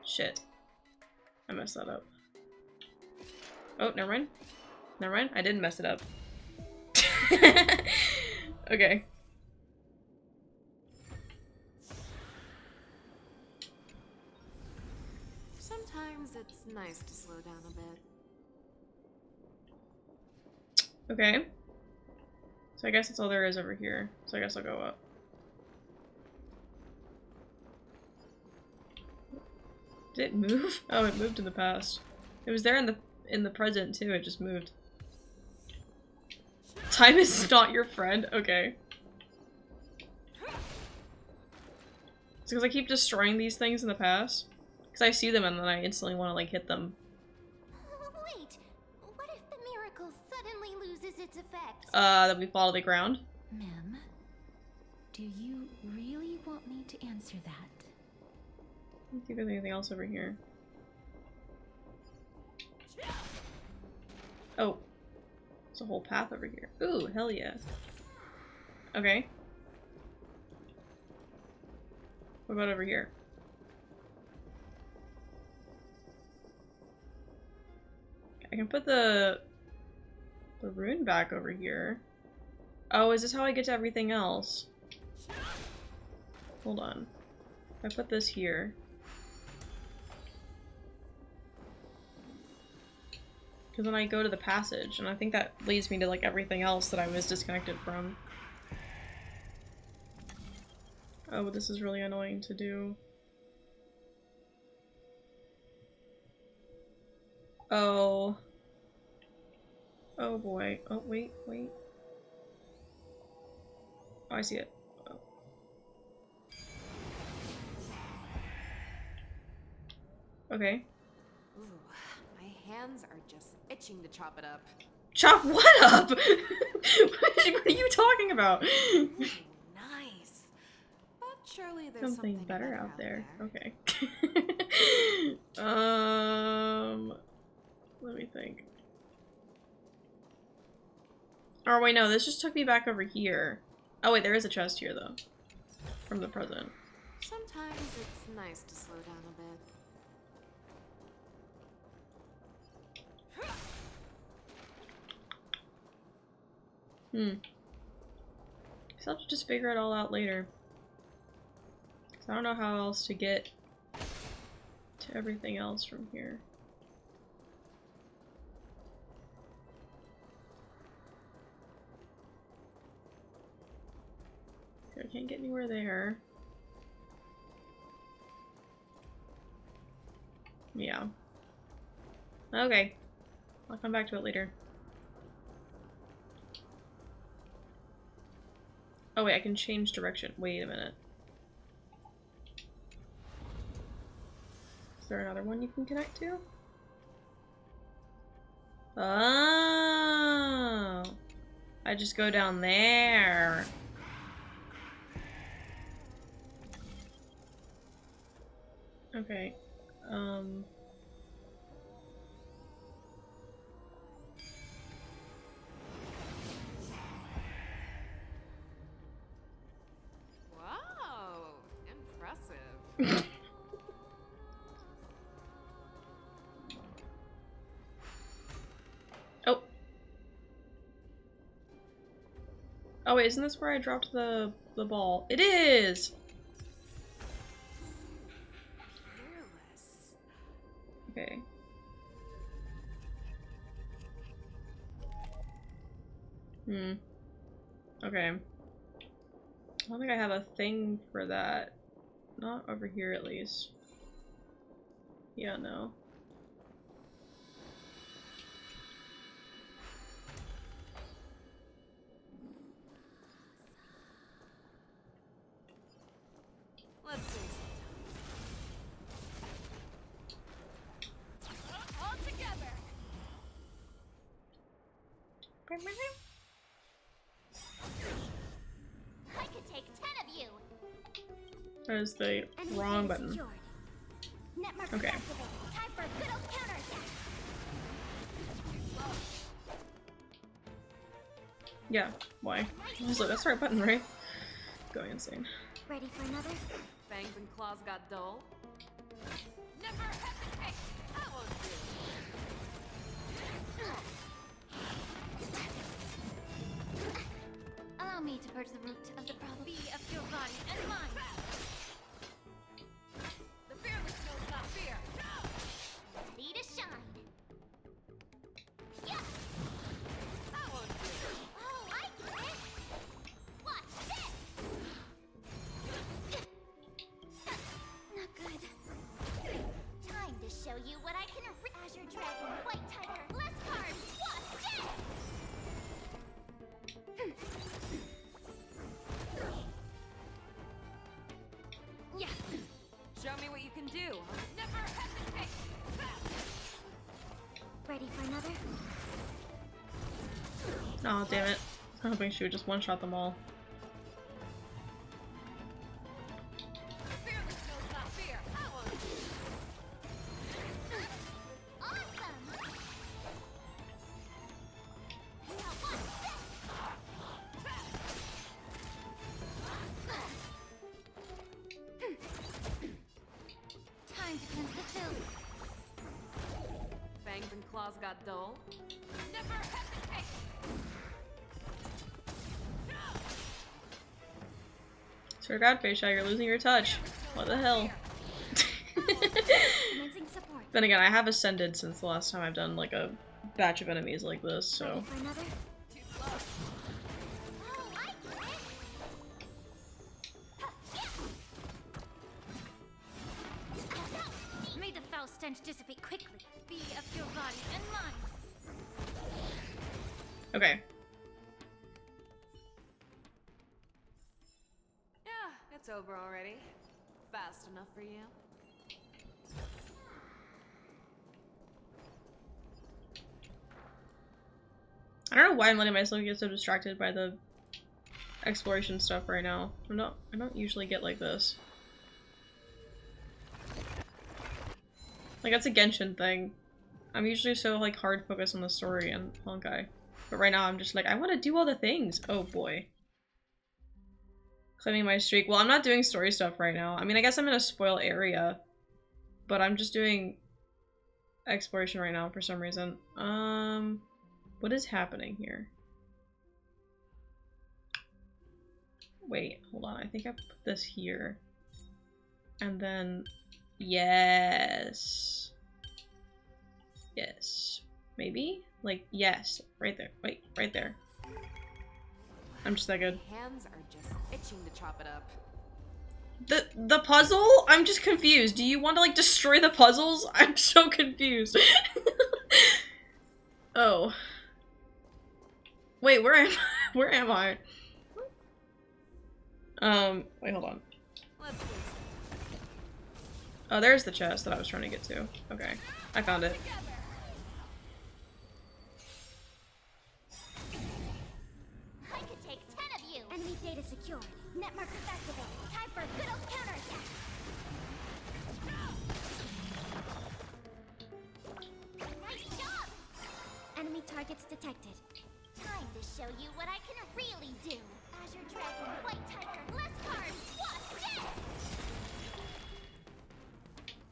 [SPEAKER 1] Shit. I messed that up. Oh, never mind. Never mind. I didn't mess it up. Okay.
[SPEAKER 2] Sometimes it's nice to slow down a bit.
[SPEAKER 1] Okay. So I guess that's all there is over here. So I guess I'll go up. Did it move? Oh, it moved in the past. It was there in the present too. It just moved. Time is not your friend. Okay. It's because I keep destroying these things in the past. Because I see them and then I instantly want to like hit them.
[SPEAKER 5] Wait, what if the miracle suddenly loses its effect?
[SPEAKER 1] That we fall to the ground.
[SPEAKER 4] Mem, do you really want me to answer that?
[SPEAKER 1] I don't think there's anything else over here. There's a whole path over here. Ooh, hell yeah. Okay. What about over here? I can put the rune back over here. Oh, is this how I get to everything else? Hold on. I put this here. Because then I go to the passage, and I think that leads me to like everything else that I was disconnected from. Oh, this is really annoying to do. Oh. Oh boy. Oh, wait, wait. Oh, I see it. Oh. Okay.
[SPEAKER 2] Ooh, my hands are just itching to chop it up.
[SPEAKER 1] Chop what up? What are you talking about?
[SPEAKER 2] Ooh, nice. But surely there's
[SPEAKER 1] Something
[SPEAKER 2] something
[SPEAKER 1] better out there.
[SPEAKER 2] there.
[SPEAKER 1] Okay. Let me think. Oh wait, no, this just took me back over here. Oh wait, there is a chest here though. From the present.
[SPEAKER 2] Sometimes it's nice to slow down a bit.
[SPEAKER 1] Guess I'll have to just figure it all out later. 'Cause I don't know how else to get to everything else from here. I can't get anywhere there. Yeah. Okay. I'll come back to it later. Oh wait, I can change direction. Wait a minute. Is there another one you can connect to? Oh. I just go down there. Okay.
[SPEAKER 2] Wow, impressive.
[SPEAKER 1] Oh. Oh wait, isn't this where I dropped the ball? It is!
[SPEAKER 2] Fearless.
[SPEAKER 1] Okay. Okay. I don't think I have a thing for that. Not over here at least. Yeah, no.
[SPEAKER 2] Let's see. All together.
[SPEAKER 5] I could take 10 of you.
[SPEAKER 1] That is the wrong button.
[SPEAKER 5] Netmark
[SPEAKER 1] Okay.
[SPEAKER 5] activated. Time for a good old counterattack.
[SPEAKER 1] Yeah, why? Also, that's the right button, right? Going insane.
[SPEAKER 5] Ready for another?
[SPEAKER 2] Fangs and claws got dull. Never hesitate. I won't do.
[SPEAKER 5] Allow me to purge the root of the problem. Be of your body and mind.
[SPEAKER 2] The fearless knows not fear.
[SPEAKER 5] Ready to shine. Yeah.
[SPEAKER 2] I won't do.
[SPEAKER 5] Oh, I get it. Watch this. Not good. Time to show you what I can. Azure Dragon, White Tiger, less cards. Watch this.
[SPEAKER 2] Yeah. Show me what you can do. Never hesitate.
[SPEAKER 5] Ready for another?
[SPEAKER 1] Oh, damn it. I was hoping she would just one-shot them all.
[SPEAKER 2] The fearless knows not fear. I won't do.
[SPEAKER 5] Awesome! Help
[SPEAKER 3] claws got dull? Never hesitate!
[SPEAKER 1] Swear to God, Facia, you're losing your touch. What the hell?
[SPEAKER 5] Commencing support.
[SPEAKER 1] Then again, I have ascended since the last time I've done like a batch of enemies like this, so.
[SPEAKER 5] Ready for another?
[SPEAKER 3] Too slow.
[SPEAKER 5] Oh, I get it. May the foul stench dissipate quickly. Be of your body and mind.
[SPEAKER 1] Okay.
[SPEAKER 3] Yeah, it's over already. Fast enough for you?
[SPEAKER 1] I don't know why I'm letting myself get so distracted by the exploration stuff right now. I don't usually get like this. Like, that's a Genshin thing. I'm usually so, like, hard focused on the story and Honkai. But right now I'm just like, I want to do all the things. Oh boy. Claiming my streak. Well, I'm not doing story stuff right now. I mean, I guess I'm in a spoil area. But I'm just doing exploration right now for some reason. What is happening here? Wait, hold on. I think I put this here. And then... Yes. Yes. Maybe? Like, yes. Right there. Wait, right there. I'm just that good.
[SPEAKER 3] Hands are just itching to chop it up.
[SPEAKER 1] The puzzle? I'm just confused. Do you want to, like, destroy the puzzles? I'm so confused. Oh. Wait, where am I? Where am I? Wait, hold on.
[SPEAKER 3] Let's see.
[SPEAKER 1] Oh, there's the chest that I was trying to get to. Okay. I found it.
[SPEAKER 5] I could take 10 of you. Enemy data secured. Net markers activated. Time for a good old counterattack. Nice job. Enemy targets detected. Time to show you what I can really do. Azure Dragon, White Tiger, less cards. What's dead?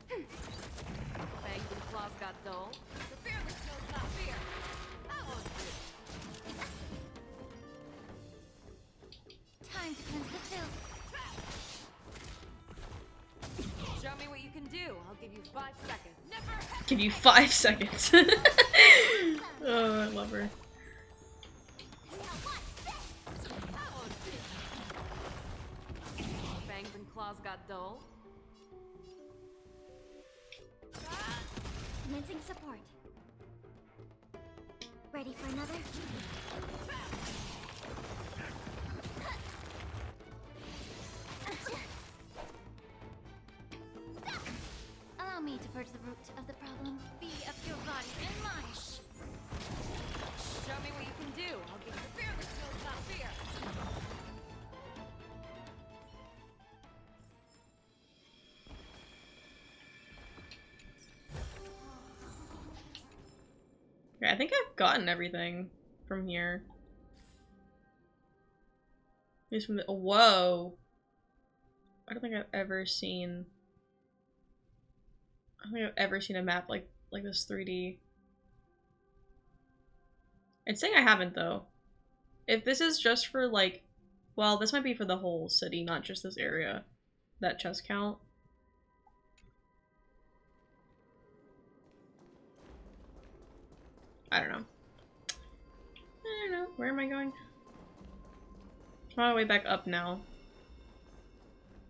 [SPEAKER 3] Fangs and claws got dull. The fearless knows not fear. I won't do.
[SPEAKER 5] Time to cleanse the filth.
[SPEAKER 3] Show me what you can do. I'll give you 5 seconds. Never hesitate.
[SPEAKER 1] Give you 5 seconds. Oh, I love her.
[SPEAKER 5] Now what's this?
[SPEAKER 3] I won't do. Fangs and claws got dull.
[SPEAKER 5] Commencing support. Ready for another? Allow me to purge the root of the problem. Be of your body and mind.
[SPEAKER 3] Show me what you can do. I'll give you the fearless knows not fear.
[SPEAKER 1] Okay, I think I've gotten everything from here. Just from the— whoa! I don't think I've ever seen— I don't think I've ever seen a map like this 3D. It's saying I haven't though. If this is just for like— well, this might be for the whole city, not just this area. That chest count. I don't know. I don't know. Where am I going? I'm on my way back up now.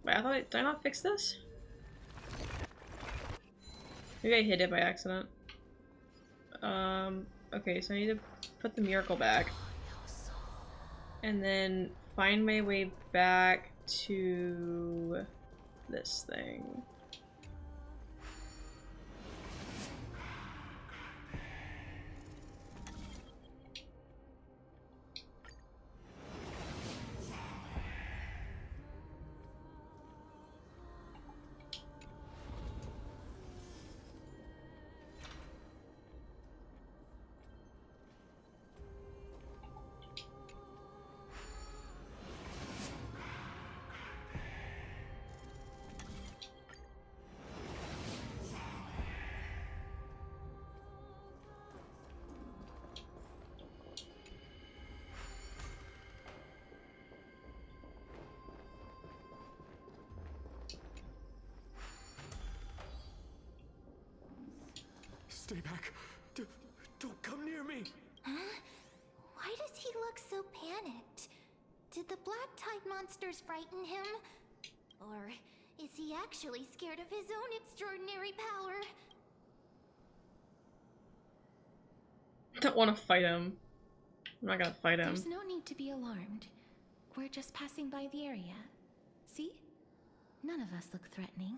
[SPEAKER 1] Wait, I thought did I not fix this? Maybe I hit it by accident. Okay, so I need to put the miracle back. And then find my way back to this thing.
[SPEAKER 9] Stay back. Don't come near me.
[SPEAKER 5] Huh? Why does he look so panicked? Did the black tide monsters frighten him? Or is he actually scared of his own extraordinary power?
[SPEAKER 1] Don't want to fight him. I'm not gonna fight him.
[SPEAKER 4] There's no need to be alarmed. We're just passing by the area. See? None of us look threatening.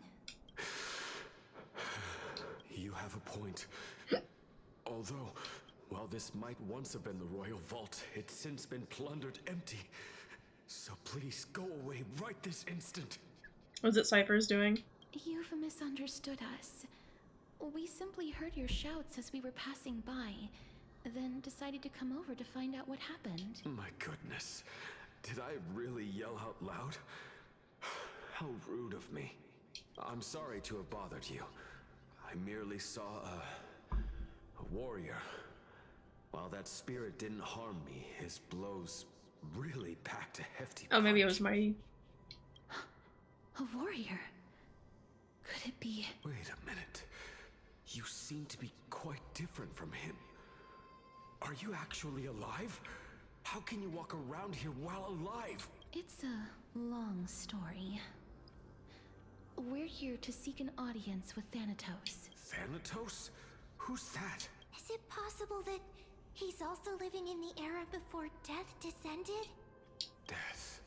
[SPEAKER 9] You have a point. Although, while this might once have been the royal vault, it's since been plundered empty. So please go away right this instant.
[SPEAKER 1] What's it Cypher's doing?
[SPEAKER 4] You've misunderstood us. We simply heard your shouts as we were passing by, then decided to come over to find out what happened.
[SPEAKER 9] My goodness. Did I really yell out loud? How rude of me. I'm sorry to have bothered you. I merely saw a warrior. While that spirit didn't harm me, his blows really packed a hefty punch.
[SPEAKER 1] Oh, maybe it was my...
[SPEAKER 4] A warrior? Could it be?
[SPEAKER 9] Wait a minute. You seem to be quite different from him. Are you actually alive? How can you walk around here while alive?
[SPEAKER 4] It's a long story. We're here to seek an audience with Thanatos.
[SPEAKER 9] Thanatos? Who's that?
[SPEAKER 5] Is it possible that he's also living in the era before death descended?
[SPEAKER 9] Death.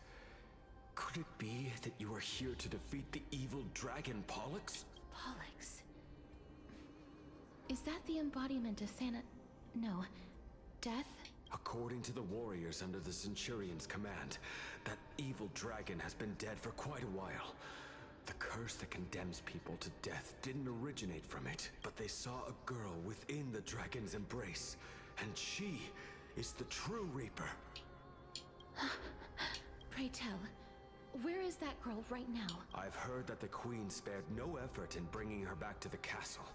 [SPEAKER 9] Could it be that you are here to defeat the evil dragon Pollux?
[SPEAKER 4] Pollux? Is that the embodiment of No. Death?
[SPEAKER 9] According to the warriors under the Centurion's command, that evil dragon has been dead for quite a while. The curse that condemns people to death didn't originate from it, but they saw a girl within the dragon's embrace, and she is the true Reaper.
[SPEAKER 4] Pray tell, where is that girl right now?
[SPEAKER 9] I've heard that the Queen spared no effort in bringing her back to the castle.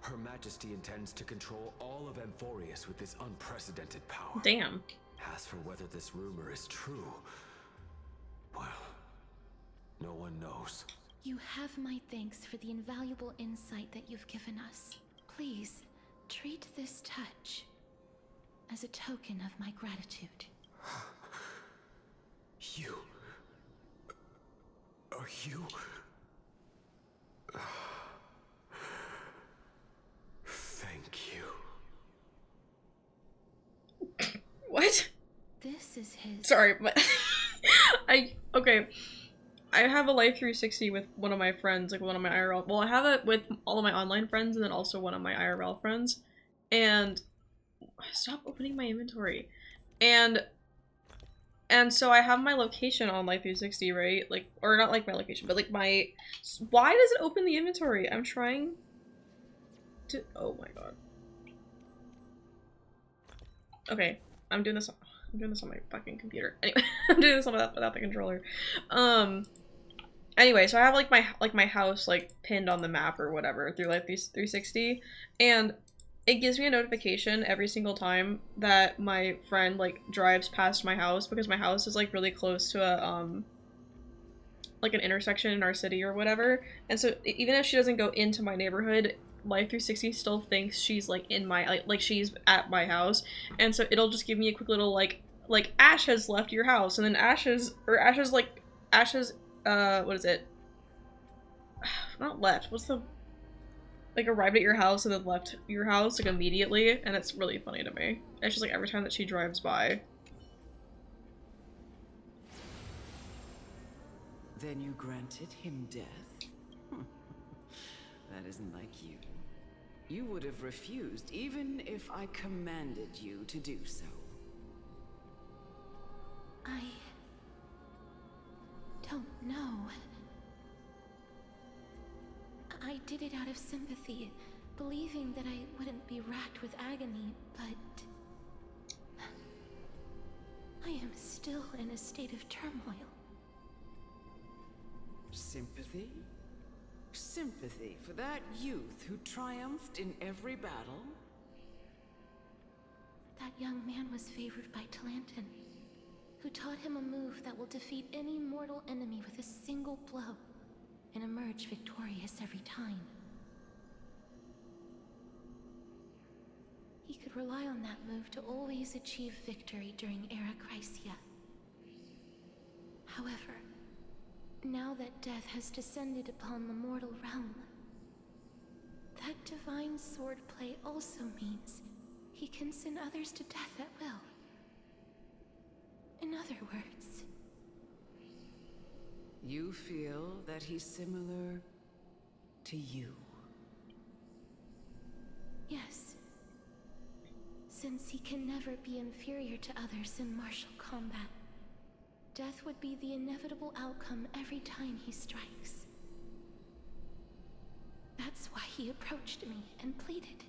[SPEAKER 9] Her Majesty intends to control all of Amphorius with this unprecedented power.
[SPEAKER 1] Damn.
[SPEAKER 9] As for whether this rumor is true, well, no one knows.
[SPEAKER 4] You have my thanks for the invaluable insight that you've given us. Please, treat this touch as a token of my gratitude.
[SPEAKER 9] You... Are you... Thank you.
[SPEAKER 1] What?
[SPEAKER 4] This is his...
[SPEAKER 1] Sorry, but... Okay. I have a Life 360 with one of my friends, like one of my IRL... Well, I have it with all of my online friends and then also one of my IRL friends. And... Stop opening my inventory. And so I have my location on Life 360, right? Like, or not like my location, but like my... Why does it open the inventory? I'm trying to... Oh my god. Okay, I'm doing this on my fucking computer. Anyway, I'm doing this without the controller. Anyway, so I have like my house like pinned on the map or whatever through Life 360, and it gives me a notification every single time that my friend like drives past my house, because my house is like really close to a like an intersection in our city or whatever. And so even if she doesn't go into my neighborhood, Life 360 still thinks she's like in my like she's at my house, and so it'll just give me a quick little like Ash has left your house, and then Ash's what is it? Not left. What's the... Like, arrived at your house and then left your house, like, immediately. And it's really funny to me. It's just, like, every time that she drives by.
[SPEAKER 10] Then you granted him death? That isn't like you. You would have refused even if I commanded you to do so.
[SPEAKER 4] I... don't know. I did it out of sympathy, believing that I wouldn't be racked with agony, but... I am still in a state of turmoil.
[SPEAKER 10] Sympathy? Sympathy for that youth who triumphed in every battle?
[SPEAKER 4] That young man was favored by Talantin, who taught him a move that will defeat any mortal enemy with a single blow, and emerge victorious every time. he could rely on that move to always achieve victory during Era Chrysia. However, now that death has descended upon the mortal realm, that divine swordplay also means he can send others to death at will. In other words,
[SPEAKER 10] You feel that he's similar to you?
[SPEAKER 4] yes. Since he can never be inferior to others in martial combat, death would be the inevitable outcome every time he strikes. That's why he approached me and pleaded.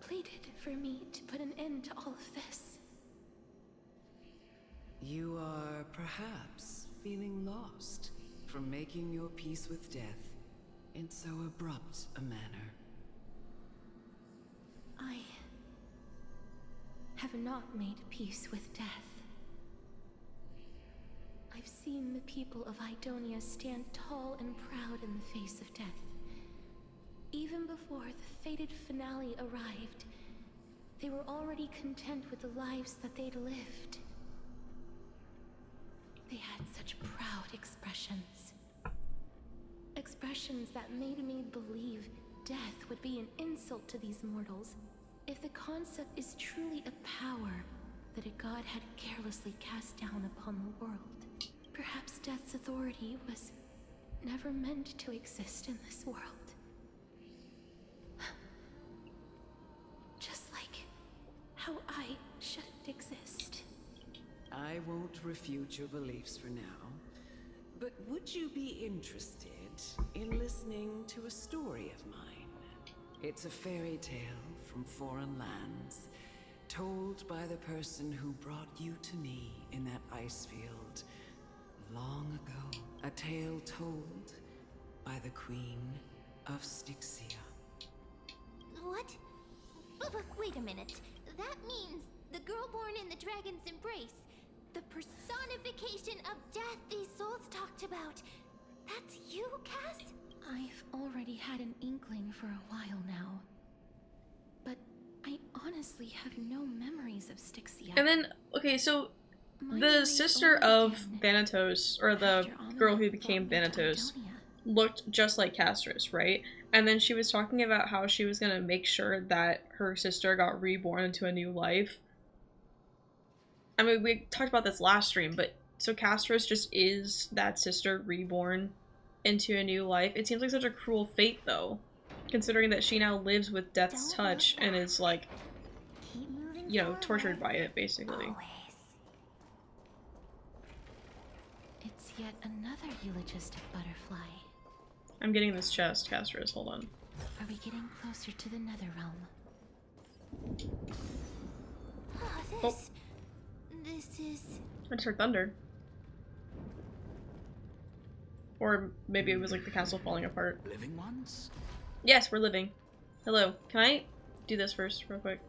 [SPEAKER 4] Pleaded for me to put an end to all of this.
[SPEAKER 10] You are perhaps feeling lost from making your peace with death in so abrupt a manner.
[SPEAKER 4] I have not made peace with death. I've seen the people of Idonia stand tall and proud in the face of death. Even before the fated finale arrived, they were already content with the lives that they'd lived. They had such proud expressions. Expressions that made me believe death would be an insult to these mortals if the concept is truly a power that a god had carelessly cast down upon the world. Perhaps death's authority was never meant to exist in this world. Just like how I shouldn't exist.
[SPEAKER 10] I won't refute your beliefs for now, but would you be interested in listening to a story of mine? It's a fairy tale from foreign lands, told by the person who brought you to me in that ice field long ago. A tale told by the Queen of Styxia.
[SPEAKER 5] What? But wait a minute. That means the girl born in the dragon's embrace, the personification of death these souls talked about. That's you, Cass?
[SPEAKER 4] I've already had an inkling for a while now. But I honestly have no memories of Styxia.
[SPEAKER 1] And then, okay, so
[SPEAKER 4] My
[SPEAKER 1] the
[SPEAKER 4] memories
[SPEAKER 1] sister
[SPEAKER 4] only
[SPEAKER 1] of
[SPEAKER 4] begin
[SPEAKER 1] Thanatos, or the
[SPEAKER 4] after Amina
[SPEAKER 1] girl who
[SPEAKER 4] brought
[SPEAKER 1] became
[SPEAKER 4] me to
[SPEAKER 1] Thanatos,
[SPEAKER 4] Idonia.
[SPEAKER 1] looked just like Castris, right? And then she was talking about how she was gonna make sure that her sister got reborn into a new life. I mean, we talked about this last stream, but so Castris just is that sister reborn into a new life. It seems like such a cruel fate, though, considering that she now lives with death's touch and is, like,
[SPEAKER 5] Keep moving
[SPEAKER 1] you know,
[SPEAKER 5] forward.
[SPEAKER 1] tortured by it, basically.
[SPEAKER 5] Always.
[SPEAKER 4] It's yet another eulogistic butterfly.
[SPEAKER 1] I'm getting this chest, Castris, hold on.
[SPEAKER 4] Are we getting closer to the nether realm?
[SPEAKER 5] Oh, this is...
[SPEAKER 1] I just heard thunder. Or maybe it was like the castle falling apart.
[SPEAKER 6] Living ones?
[SPEAKER 1] Yes, we're living. Hello. Can I do this first, real quick?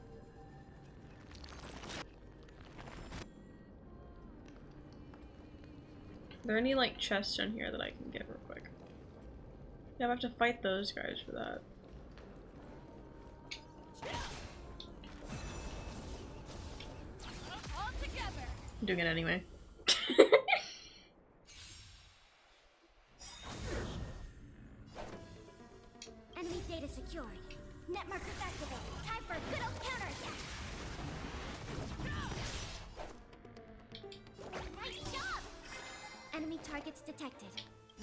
[SPEAKER 1] Are there any, like, chests in here that I can get real quick? Yeah, I have to fight those guys for that.
[SPEAKER 3] All together.
[SPEAKER 1] I'm doing it anyway.
[SPEAKER 5] Enemy data secured. Net markers activated. Time for a good old counterattack. Nice job! Enemy targets detected.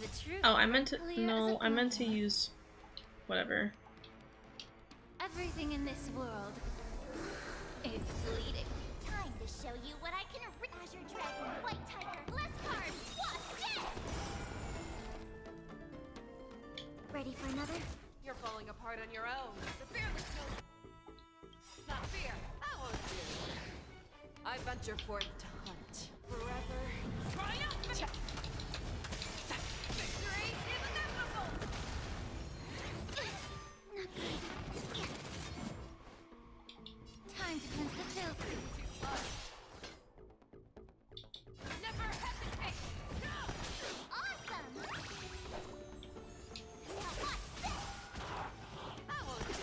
[SPEAKER 3] The truth.
[SPEAKER 1] Oh, I meant to-
[SPEAKER 3] clear
[SPEAKER 1] no,
[SPEAKER 3] as a
[SPEAKER 1] I meant to
[SPEAKER 3] bell.
[SPEAKER 1] use... whatever.
[SPEAKER 5] Everything in this world is bleeding. Time to show you what I can Azure Dragon, White Tiger, Bless Card, Wasp, dead! Ready for another?
[SPEAKER 3] You're falling apart on your own. The fearless no. Not fear. I won't do. I venture forth to hunt. Forever. Triumphant. Victory is inevitable.
[SPEAKER 5] Time to cleanse the filth.
[SPEAKER 3] Never hesitate.
[SPEAKER 5] Awesome! Now watch this!
[SPEAKER 3] I won't do.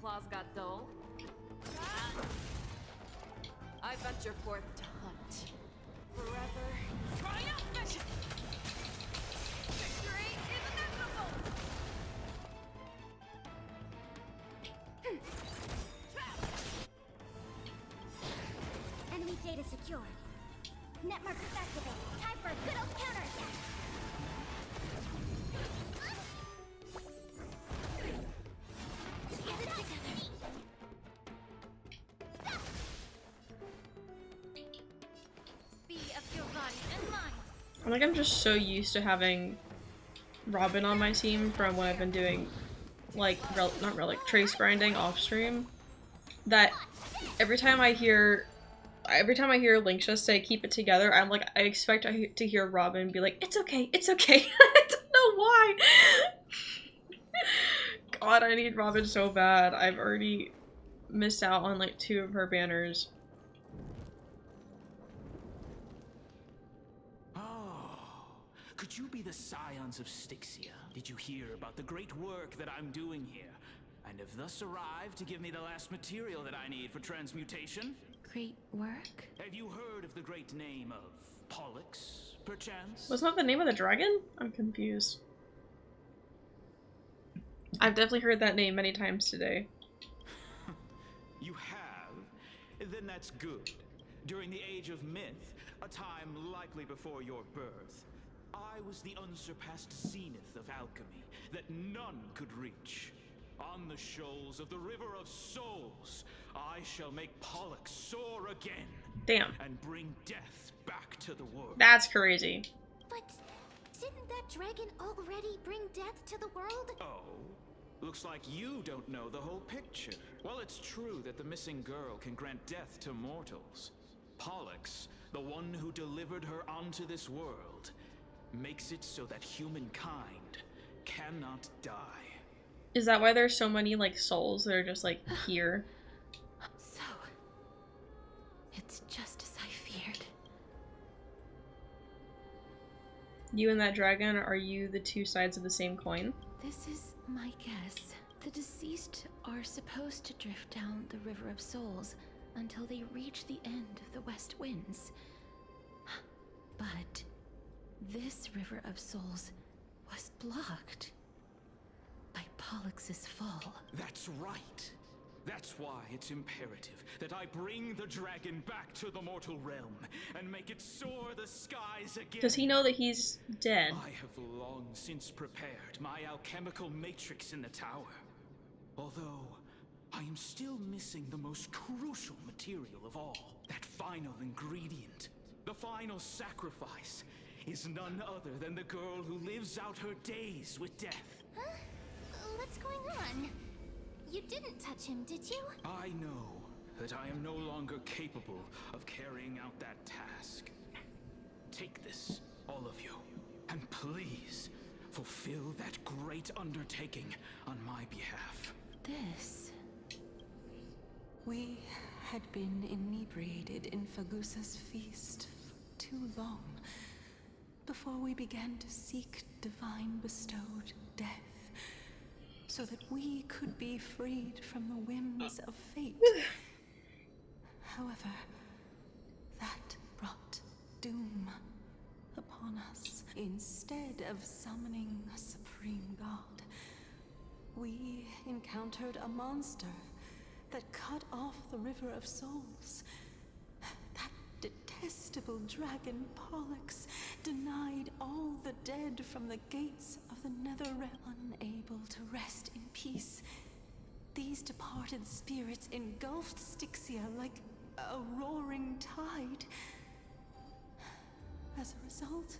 [SPEAKER 3] claws got dull. I venture forth to hunt. Forever. Triumphant! Victory is inevitable!
[SPEAKER 5] Enemy data secure. Net markers activated. Time for a good old counterattack. Get it together. Be of your body and mind.
[SPEAKER 1] I think I'm just so used to having Robin on my team from when I've been doing, like, not relic, trace grinding off stream, that every time I hear Link just say keep it together, I'm like, I expect to hear Robin be like, it's okay, it's okay. I don't know why. God, I need Robin so bad. I've already missed out on like 2 of her banners.
[SPEAKER 11] Could you be the scions of Styxia? Did you hear about the great work that I'm doing here? And have thus arrived to give me the last material that I need for transmutation?
[SPEAKER 4] Great work?
[SPEAKER 11] Have you heard of the great name of Pollux, perchance?
[SPEAKER 1] Wasn't that the name of the dragon? I'm confused. I've definitely heard that name many times today.
[SPEAKER 11] You have? Then that's good. During the age of myth, a time likely before your birth, I was the unsurpassed zenith of alchemy that none could reach. On the shoals of the River of Souls, I shall make Pollux soar again.
[SPEAKER 1] Damn.
[SPEAKER 11] And bring death back to the world.
[SPEAKER 1] That's crazy.
[SPEAKER 5] But didn't that dragon already bring death to the world?
[SPEAKER 11] Oh? Looks like you don't know the whole picture. Well, it's true that the missing girl can grant death to mortals. Pollux, the one who delivered her onto this world, makes it so that humankind cannot die.
[SPEAKER 1] Is that why there's so many like souls that are just like here?
[SPEAKER 4] So, it's just as I feared.
[SPEAKER 1] You and that dragon, are you the 2 sides of the same coin?
[SPEAKER 4] This is my guess. The deceased are supposed to drift down the River of Souls until they reach the end of the West Winds. But this River of Souls was blocked by Pollux's fall.
[SPEAKER 11] That's right. That's why it's imperative that I bring the dragon back to the mortal realm and make it soar the skies again.
[SPEAKER 1] Does he know that he's dead?
[SPEAKER 11] I have long since prepared my alchemical matrix in the tower. Although, I am still missing the most crucial material of all. That final ingredient, the final sacrifice, is none other than the girl who lives out her days with death.
[SPEAKER 5] Huh? What's going on? You didn't touch him, did you?
[SPEAKER 11] I know that I am no longer capable of carrying out that task. Take this, all of you, and please fulfill that great undertaking on my behalf.
[SPEAKER 4] This...
[SPEAKER 8] We had been inebriated in Fagusa's feast for too long before we began to seek divine bestowed death, so that we could be freed from the whims of fate. However, that brought doom upon us. Instead of summoning a supreme god, we encountered a monster that cut off the River of Souls. That detestable dragon Pollux denied all the dead from the gates of the Netherrealm. Unable to rest in peace, these departed spirits engulfed Styxia like a roaring tide. As a result,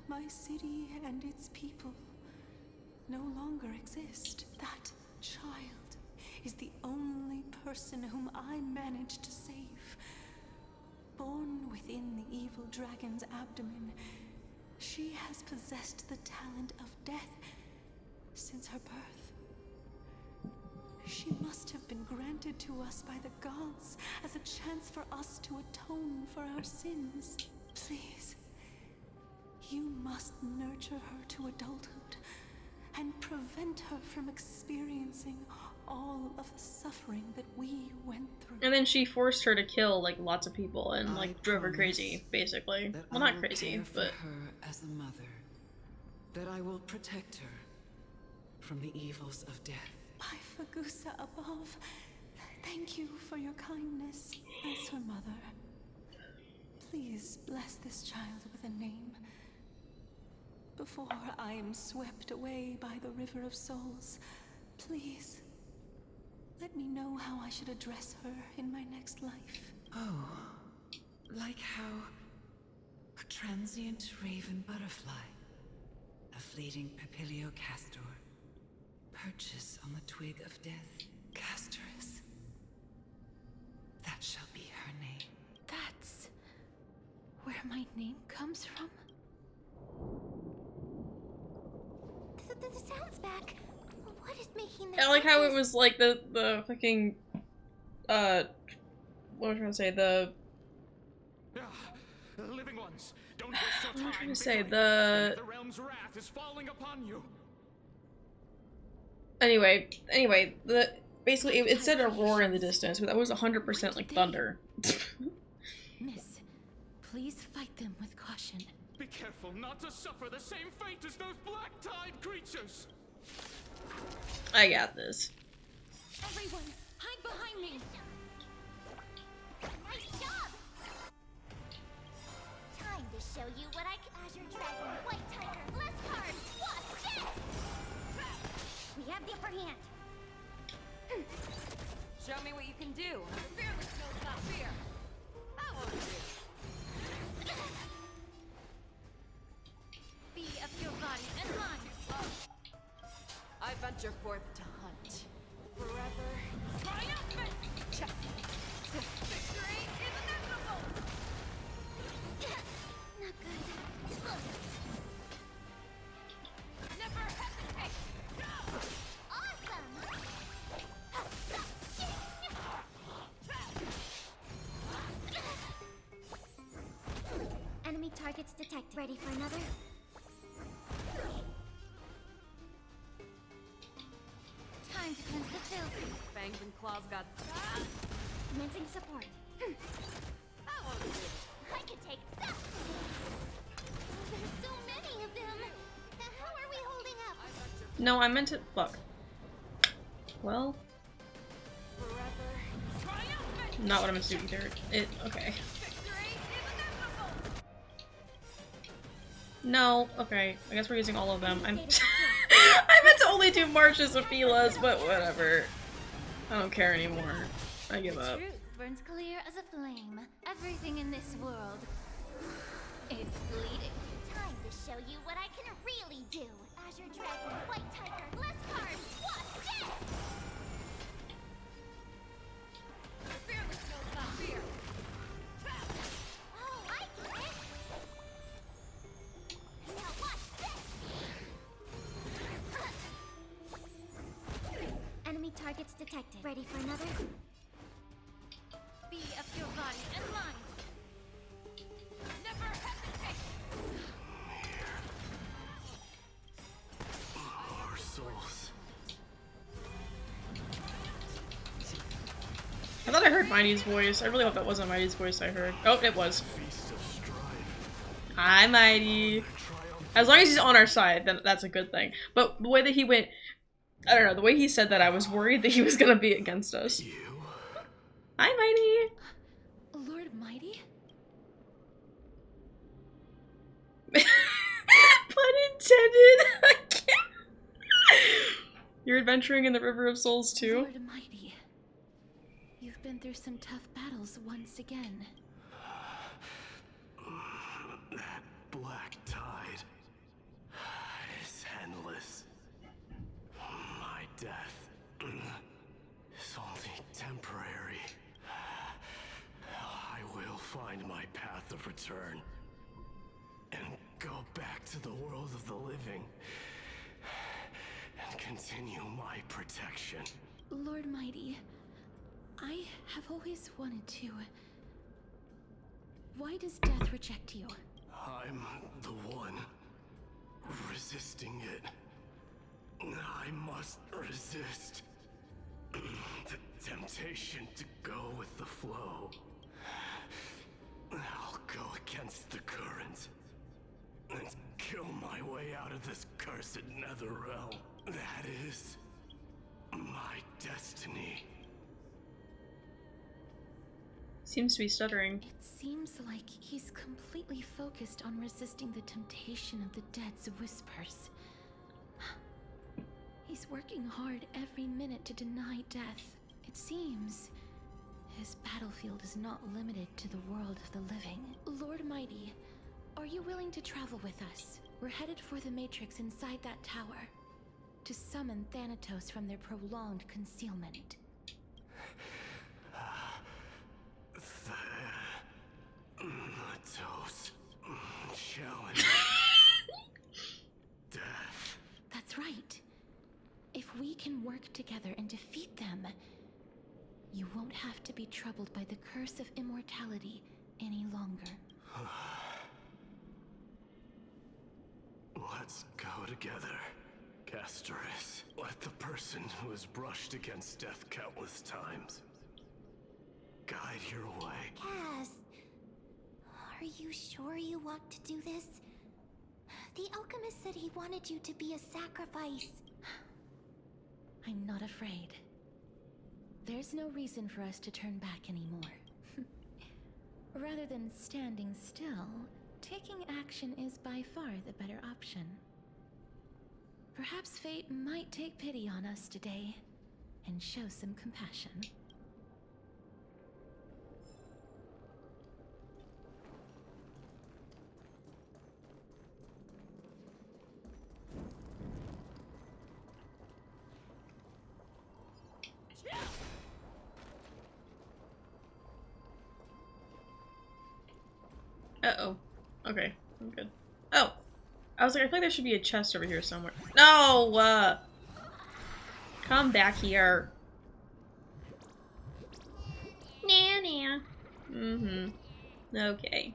[SPEAKER 8] my city and its people no longer exist. That child is the only person whom I managed to save. Born within the evil dragon's abdomen, she has possessed the talent of death since her birth. She must have been granted to us by the gods as a chance for us to atone for our sins. Please, you must nurture her to adulthood and prevent her from experiencing
[SPEAKER 12] all of the suffering that we went through.
[SPEAKER 1] And then she forced her to kill like lots of people and like
[SPEAKER 10] I
[SPEAKER 1] drove her
[SPEAKER 10] promise
[SPEAKER 1] crazy, basically.
[SPEAKER 10] that
[SPEAKER 1] Well,
[SPEAKER 10] I
[SPEAKER 1] not
[SPEAKER 10] will
[SPEAKER 1] crazy,
[SPEAKER 10] care for
[SPEAKER 1] but
[SPEAKER 10] her as a mother. That I will protect her from the evils of death.
[SPEAKER 12] By Fagusa above, thank you for your kindness as her mother. Please bless this child with a name before I am swept away by the River of Souls. Please, let me know how I should address her in my next life.
[SPEAKER 10] Oh, like how a transient raven butterfly, a fleeting papilio castor, perches on the twig of death. Castorus. That shall be her name.
[SPEAKER 4] That's where my name comes from?
[SPEAKER 5] The sound's back. What is making that?
[SPEAKER 1] I like how it
[SPEAKER 5] noise?
[SPEAKER 1] was like the fucking what was I trying to say? The
[SPEAKER 11] Living ones, don't waste your
[SPEAKER 1] what was I trying
[SPEAKER 11] time.
[SPEAKER 1] to say?
[SPEAKER 11] The realm's wrath is falling upon you.
[SPEAKER 1] Anyway, the basically it said a roar in the distance, but that was 100% like thunder.
[SPEAKER 4] Miss, please fight them with caution.
[SPEAKER 11] Be careful not to suffer the same fate as those black-tide creatures.
[SPEAKER 1] I got this.
[SPEAKER 5] Everyone, hide behind me. Nice job. Time to show you what I can. Azure Dragon, White Tiger, less cards. Watch this. We have the upper hand.
[SPEAKER 3] Show me what you can do. The fearless knows not fear. I won't do.
[SPEAKER 5] Be of your body and mind.
[SPEAKER 3] I venture forth to hunt. Forever. Triumphant! Victory is inevitable!
[SPEAKER 5] Not good.
[SPEAKER 3] Never hesitate!
[SPEAKER 5] Awesome. Enemy targets detected. Ready for another? Time to cleanse the filth.
[SPEAKER 3] Fangs and claws got...
[SPEAKER 5] Commencing support.
[SPEAKER 3] I won't do.
[SPEAKER 5] I could take that. There's so many of them. How are we holding up?
[SPEAKER 3] I venture
[SPEAKER 1] No, I meant to fuck. Well,
[SPEAKER 3] forever. Triumphant!
[SPEAKER 1] not what I meant to do either. Okay.
[SPEAKER 3] Victory is inevitable!
[SPEAKER 1] No, okay. I guess we're using all of them. I meant to only do March's Ophilas, but whatever. I don't care anymore. I give up.
[SPEAKER 5] Truth burns clear as a flame. Everything in this world is bleeding. Time to show you what I can really do. Azure Dragon, White Tiger, less cards. Watch this!
[SPEAKER 3] The fearless knows not fear.
[SPEAKER 5] Oh, I get it. Now watch this. Enemy targets detected. Ready for another? Be of your body and mind.
[SPEAKER 3] Never hesitate!
[SPEAKER 9] Our souls.
[SPEAKER 1] I thought I heard Mighty's voice. I really hope that wasn't Mighty's voice I heard. Oh, it was.
[SPEAKER 9] Feast of strife.
[SPEAKER 1] Hi, Mighty. As long as he's on our side, then that's a good thing. But the way that he went, I don't know, the way he said that, I was worried that he was gonna be against us.
[SPEAKER 9] You.
[SPEAKER 1] Hi, Mighty.
[SPEAKER 4] Lord Mighty?
[SPEAKER 1] Pun intended. I can't. You're adventuring in the River of Souls too?
[SPEAKER 4] Lord Mighty. You've been through some tough battles once again.
[SPEAKER 9] That black tide is endless. My death is only temporary. I will find my path of return and go back to the world of the living and continue my protection.
[SPEAKER 4] Lord Mighty, I have always wanted to. Why does death reject you?
[SPEAKER 9] I'm the one resisting it. I must resist.
[SPEAKER 6] The temptation to go with the flow. I'll go against the current and kill my way out of this cursed nether realm. That is my destiny.
[SPEAKER 1] Seems to be stuttering.
[SPEAKER 4] It seems like he's completely focused on resisting the temptation of the dead's whispers. He's working hard every minute to deny death. It seems his battlefield is not limited to the world of the living. Lord Mighty, are you willing to travel with us? We're headed for the Matrix inside that tower to summon Thanatos from their prolonged concealment.
[SPEAKER 6] Thanatos. Challenge. Death.
[SPEAKER 4] That's right. If we can work together and defeat them, you won't have to be troubled by the curse of immortality any longer.
[SPEAKER 6] Let's go together, Castoris. Let the person who has brushed against death countless times guide your way.
[SPEAKER 5] Cass, are you sure you want to do this? The alchemist said he wanted you to be a sacrifice.
[SPEAKER 4] I'm not afraid. There's no reason for us to turn back anymore. Rather than standing still, taking action is by far the better option. Perhaps fate might take pity on us today and show some compassion.
[SPEAKER 1] Uh-oh. Okay, I'm good. Oh! I was like, I feel like there should be a chest over here somewhere. No! Come back here. Nah, nah. Mm-hmm. Okay.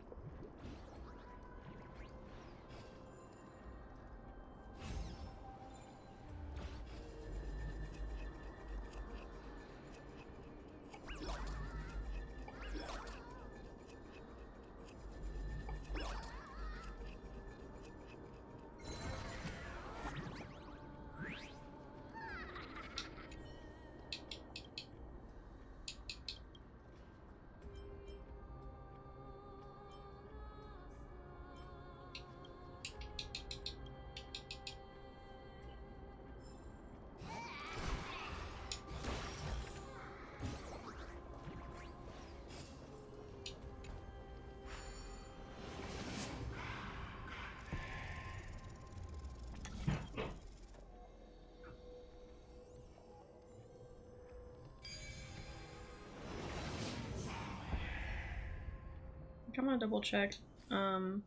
[SPEAKER 1] I'm gonna double check. Okay,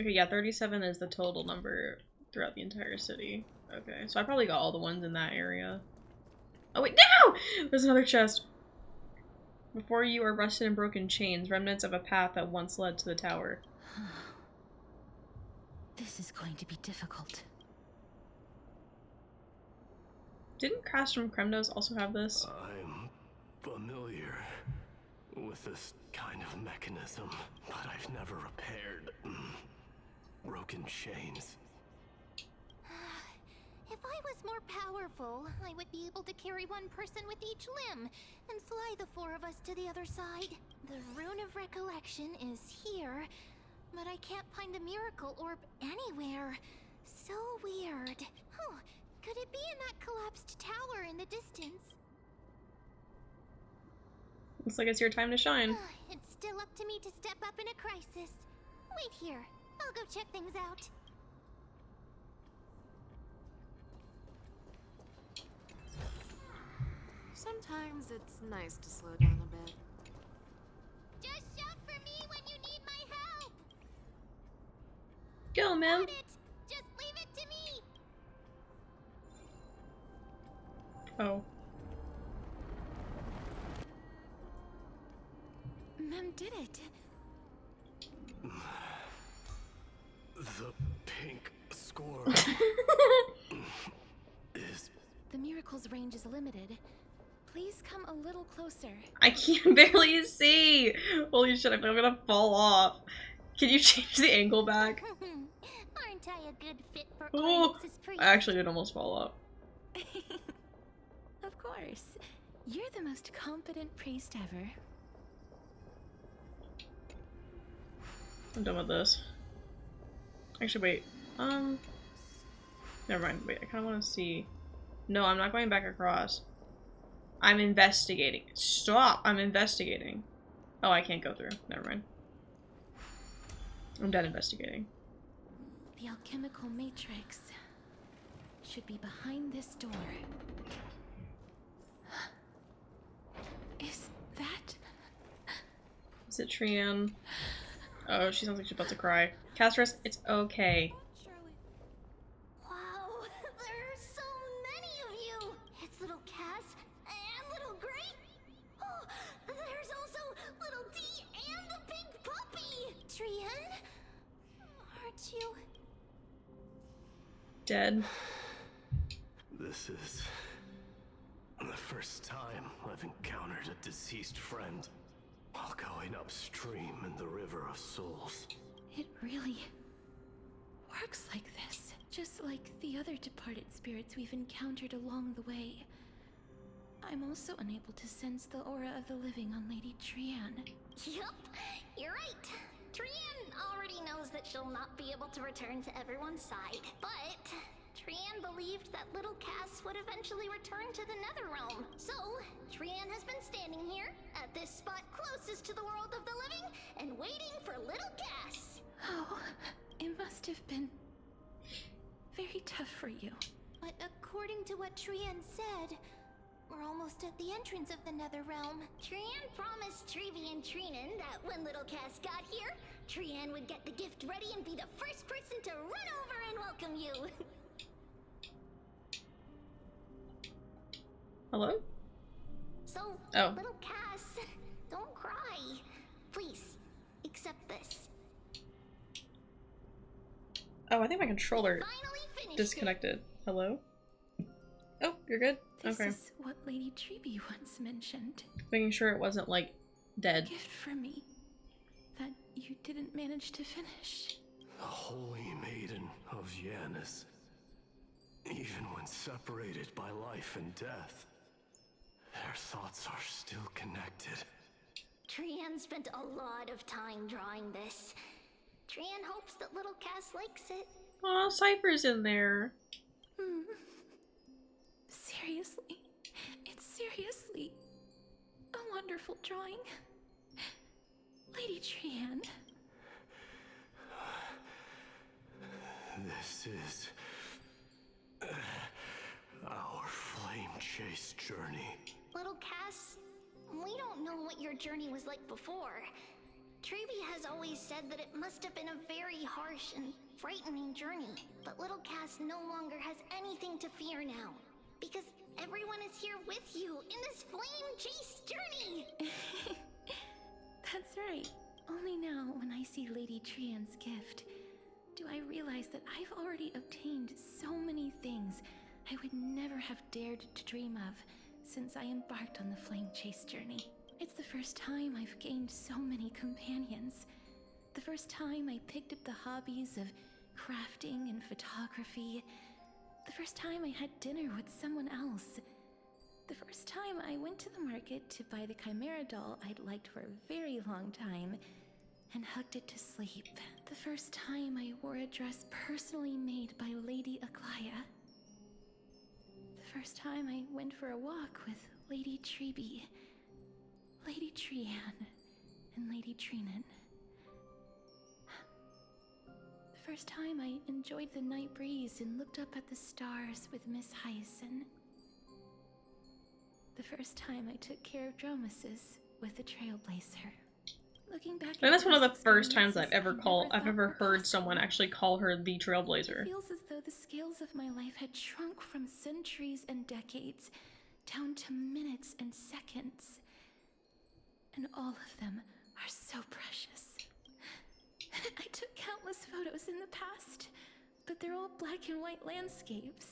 [SPEAKER 1] yeah, 37 is the total number throughout the entire city. Okay, so I probably got all the ones in that area. Oh wait, no! There's another chest. Before you are rusted and broken chains, remnants of a path that once led to the tower.
[SPEAKER 4] This is going to be difficult.
[SPEAKER 1] Didn't Crash from Kremnos also have this?
[SPEAKER 6] I'm familiar with this kind of mechanism, but I've never repaired broken chains.
[SPEAKER 5] If I was more powerful, I would be able to carry one person with each limb and fly the four of us to the other side. The Rune of Recollection is here, but I can't find a miracle orb anywhere. So weird. Oh, could it be in that collapsed tower in the distance?
[SPEAKER 1] Looks like it's your time to shine.
[SPEAKER 5] It's still up to me to step up in a crisis. Wait here. I'll go check things out.
[SPEAKER 2] Sometimes it's nice to slow down a bit.
[SPEAKER 5] Just shout for me when you need my help.
[SPEAKER 1] Go, man.
[SPEAKER 5] Got it. Just leave it to me.
[SPEAKER 1] Oh.
[SPEAKER 4] Mem did it.
[SPEAKER 6] The pink score is...
[SPEAKER 4] The miracle's range is limited. Please come a little closer.
[SPEAKER 1] I can barely see! Holy shit, I feel like I'm gonna fall off. Can you change the angle back?
[SPEAKER 5] Aren't I a good fit for
[SPEAKER 1] Oh,
[SPEAKER 5] Onyx's priest?
[SPEAKER 1] I actually did almost fall off.
[SPEAKER 4] Of course. You're the most competent priest ever.
[SPEAKER 1] I'm done with this. Actually, wait. Never mind. Wait, I kind of want to see. No, I'm not going back across. I'm investigating. Stop! I'm investigating. Oh, I can't go through. Never mind. I'm done investigating.
[SPEAKER 4] The alchemical matrix should be behind this door. Is that...
[SPEAKER 1] Is it Trian? Oh, she sounds like she's about to cry. Castris, it's okay.
[SPEAKER 5] Wow, there are so many of you! It's little Cass and little Gray. Oh, there's also little D and the big puppy! Trian? Aren't you...
[SPEAKER 1] Dead?
[SPEAKER 9] This is the first time I've encountered a deceased friend while going upstream in the River of Souls.
[SPEAKER 4] It really works like this. Just like the other departed spirits we've encountered along the way. I'm also unable to sense the aura of the living on Lady Trian.
[SPEAKER 5] Yup, you're right. Trian already knows that she'll not be able to return to everyone's side. But Trian believed that little Cass would eventually return to the Netherrealm. So, Trian has been standing here, at this spot closest to the world of the living, and waiting for little Cass.
[SPEAKER 4] Oh, it must have been very tough for you.
[SPEAKER 5] But according to what Trian said, we're almost at the entrance of the Netherrealm. Trian promised Trevi and Trinan that when little Cass got here, Trian would get the gift ready and be the first person to run over and welcome you.
[SPEAKER 1] Hello?
[SPEAKER 5] So,
[SPEAKER 1] Oh.
[SPEAKER 5] little Cass, don't cry. Please, accept this.
[SPEAKER 1] Oh, I think my controller
[SPEAKER 5] Finally finished
[SPEAKER 1] disconnected. Hello? Oh, you're good?
[SPEAKER 4] This
[SPEAKER 1] Okay.
[SPEAKER 4] is what Lady Treeby once mentioned.
[SPEAKER 1] Making sure it wasn't, like, dead.
[SPEAKER 4] A gift for me that you didn't manage to finish.
[SPEAKER 9] The Holy Maiden of Yanis. Even when separated by life and death, their thoughts are still connected.
[SPEAKER 5] Trian spent a lot of time drawing this. Trian hopes that little Cass likes it.
[SPEAKER 1] Aw, Cypher's in there.
[SPEAKER 4] Seriously, it's seriously a wonderful drawing. Lady Trian.
[SPEAKER 9] This is our flame chase journey.
[SPEAKER 5] Little Cass, we don't know what your journey was like before. Trevi has always said that it must have been a very harsh and frightening journey. But little Cass no longer has anything to fear now. Because everyone is here with you in this flame chase journey!
[SPEAKER 4] That's right. Only now, when I see Lady Trian's gift, do I realize that I've already obtained so many things I would never have dared to dream of since I embarked on the flame chase journey. It's the first time I've gained so many companions. The first time I picked up the hobbies of crafting and photography. The first time I had dinner with someone else. The first time I went to the market to buy the Chimera doll I'd liked for a very long time and hugged it to sleep. The first time I wore a dress personally made by Lady Aglaya. The first time I went for a walk with Lady Treeby, Lady Trian, and Lady Trinan. The first time I enjoyed the night breeze and looked up at the stars with Miss Hyacinth. The first time I took care of Dromasis with the Trailblazer. Looking back,
[SPEAKER 1] And that's one of the first times
[SPEAKER 4] experiences
[SPEAKER 1] I've ever heard someone actually call her the
[SPEAKER 4] It
[SPEAKER 1] Trailblazer.
[SPEAKER 4] feels as though the scales of my life had shrunk from centuries and decades down to minutes and seconds. And all of them are so precious. I took countless photos in the past, but they're all black and white landscapes.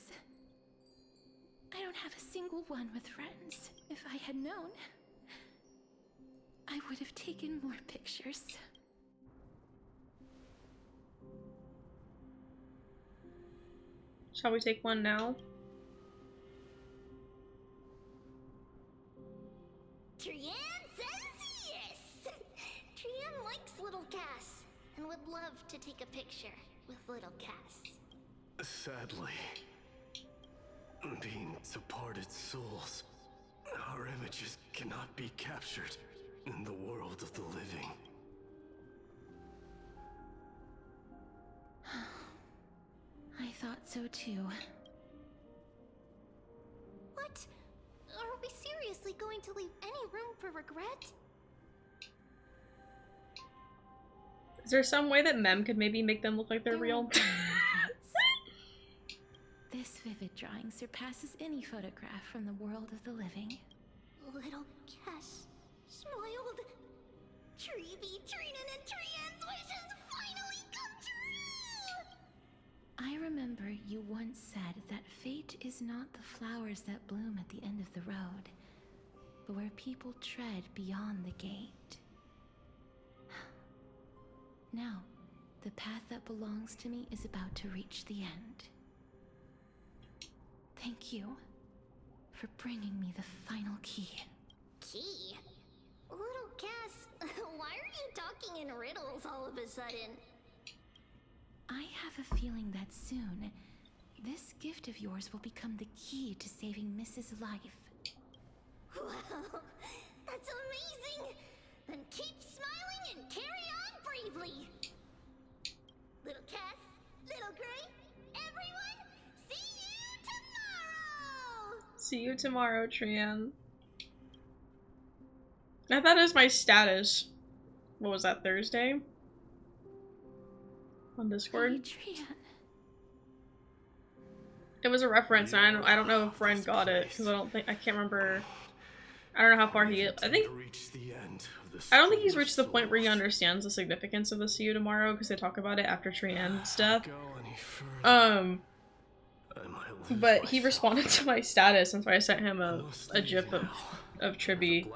[SPEAKER 4] I don't have a single one with friends. If I had known, I would have taken more pictures.
[SPEAKER 1] Shall we take one now?
[SPEAKER 5] Trianne says yes! Trianne likes little Cass and would love to take a picture with little Cass.
[SPEAKER 9] Sadly, being departed souls, our images cannot be captured in the world of the living.
[SPEAKER 4] I thought so too.
[SPEAKER 5] What? Are we seriously going to leave any room for regret?
[SPEAKER 1] Is there some way that Mem could maybe make them look like they're real?
[SPEAKER 4] This vivid drawing surpasses any photograph from the world of the living.
[SPEAKER 5] Little Cass smiled. Treevee, Trinan, and Trianne's wishes finally come true!
[SPEAKER 4] I remember you once said that fate is not the flowers that bloom at the end of the road, but where people tread beyond the gate. Now, the path that belongs to me is about to reach the end. Thank you for bringing me the final key.
[SPEAKER 5] Key? Little Cass, why are you talking in riddles all of a sudden?
[SPEAKER 4] I have a feeling that soon, this gift of yours will become the key to saving Mrs. Life.
[SPEAKER 5] Wow, that's amazing! Then keep smiling and carry on bravely! Little Cass, Little Gray, everyone, see you tomorrow!
[SPEAKER 1] See you tomorrow, Trianne. I thought it was my status. What was that, Thursday? On Discord?
[SPEAKER 4] Hey, Trianne.
[SPEAKER 1] It was a reference, and I don't know if Ren got it, because I can't remember. I don't know how far he is. I don't think he's reached the point where he understands the significance of the see you tomorrow, because they talk about it after Trianne's death. But he responded to my status, and so I sent him a gif of Tribby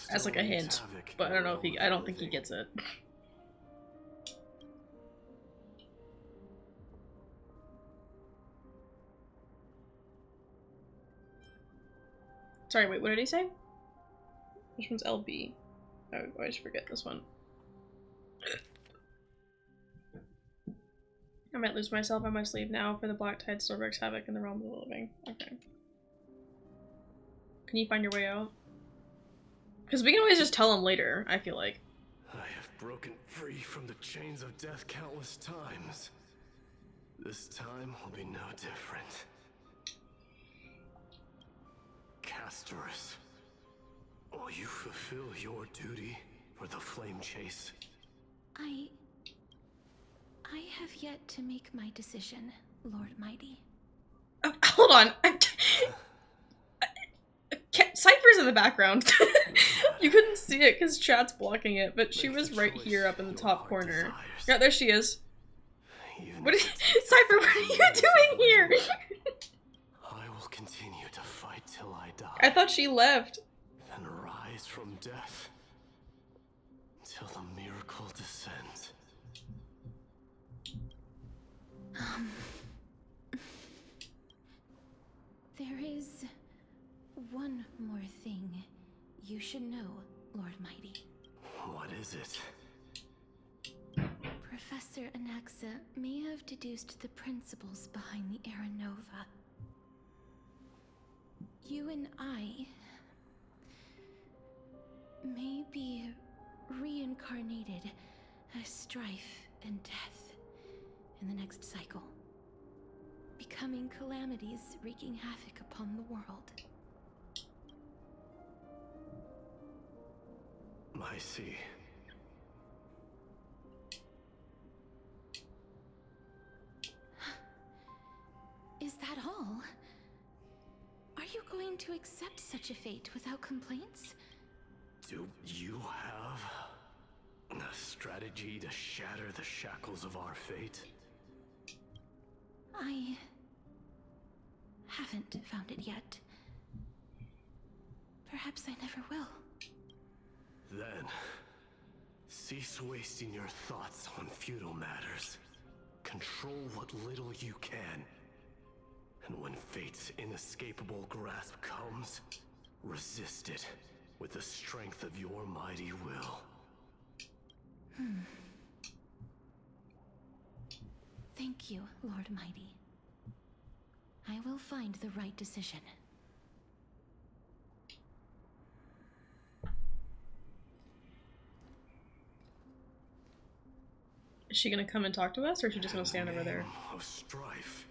[SPEAKER 1] as like a hint. But I don't know if I don't think he gets it. Sorry, wait, what did he say? Which one's LB? I always forget this one. I might lose myself. I must leave now, for the black tide still wreaks havoc in the realm of the living. Okay. Can you find your way out? Because we can always just tell him later, I feel like.
[SPEAKER 9] I have broken free from the chains of death countless times. This time will be no different. Castorus, will you fulfill your duty for the flame chase?
[SPEAKER 4] I have yet to make my decision, Lord Mighty.
[SPEAKER 1] Hold on. Cypher's in the background. You couldn't see it because chat's blocking it, but she was right here up in the top corner. Yeah, there she is. Cypher, what are you doing here?
[SPEAKER 9] I will continue to fight till I die.
[SPEAKER 1] I thought she left.
[SPEAKER 9] Then rise from death till the miracle descends.
[SPEAKER 4] There is one more thing you should know, Lord Mighty.
[SPEAKER 9] What is it?
[SPEAKER 4] Professor Anaxa may have deduced the principles behind the Era Nova. You and I may be reincarnated as strife and death in the next cycle, becoming calamities wreaking havoc upon the world.
[SPEAKER 9] I see.
[SPEAKER 4] Is that all? Are you going to accept such a fate without complaints?
[SPEAKER 9] Do you have a strategy to shatter the shackles of our fate?
[SPEAKER 4] I haven't found it yet. Perhaps I never will.
[SPEAKER 13] Then, cease wasting your thoughts on futile matters. Control what little you can. And when fate's inescapable grasp comes, resist it with the strength of your mighty will.
[SPEAKER 4] Thank you, Lord Mighty. I will find the right decision.
[SPEAKER 1] Is she gonna come and talk to us, or is she just gonna stand over there?
[SPEAKER 13] Of strife,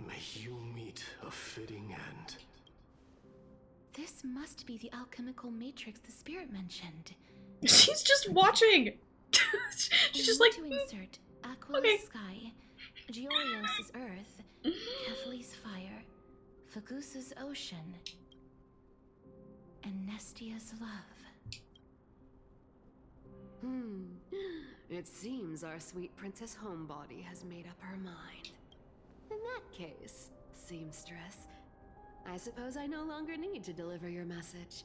[SPEAKER 13] may you meet a fitting end.
[SPEAKER 4] This must be the alchemical matrix the spirit mentioned.
[SPEAKER 1] She's just watching! She's just like,
[SPEAKER 4] to insert Aquila's
[SPEAKER 1] okay.
[SPEAKER 4] sky, Giorios' earth, Kephali's fire, Fagusa's ocean, and Nestia's love.
[SPEAKER 2] It seems our sweet Princess Homebody has made up her mind. In that case, seamstress, I suppose I no longer need to deliver your message.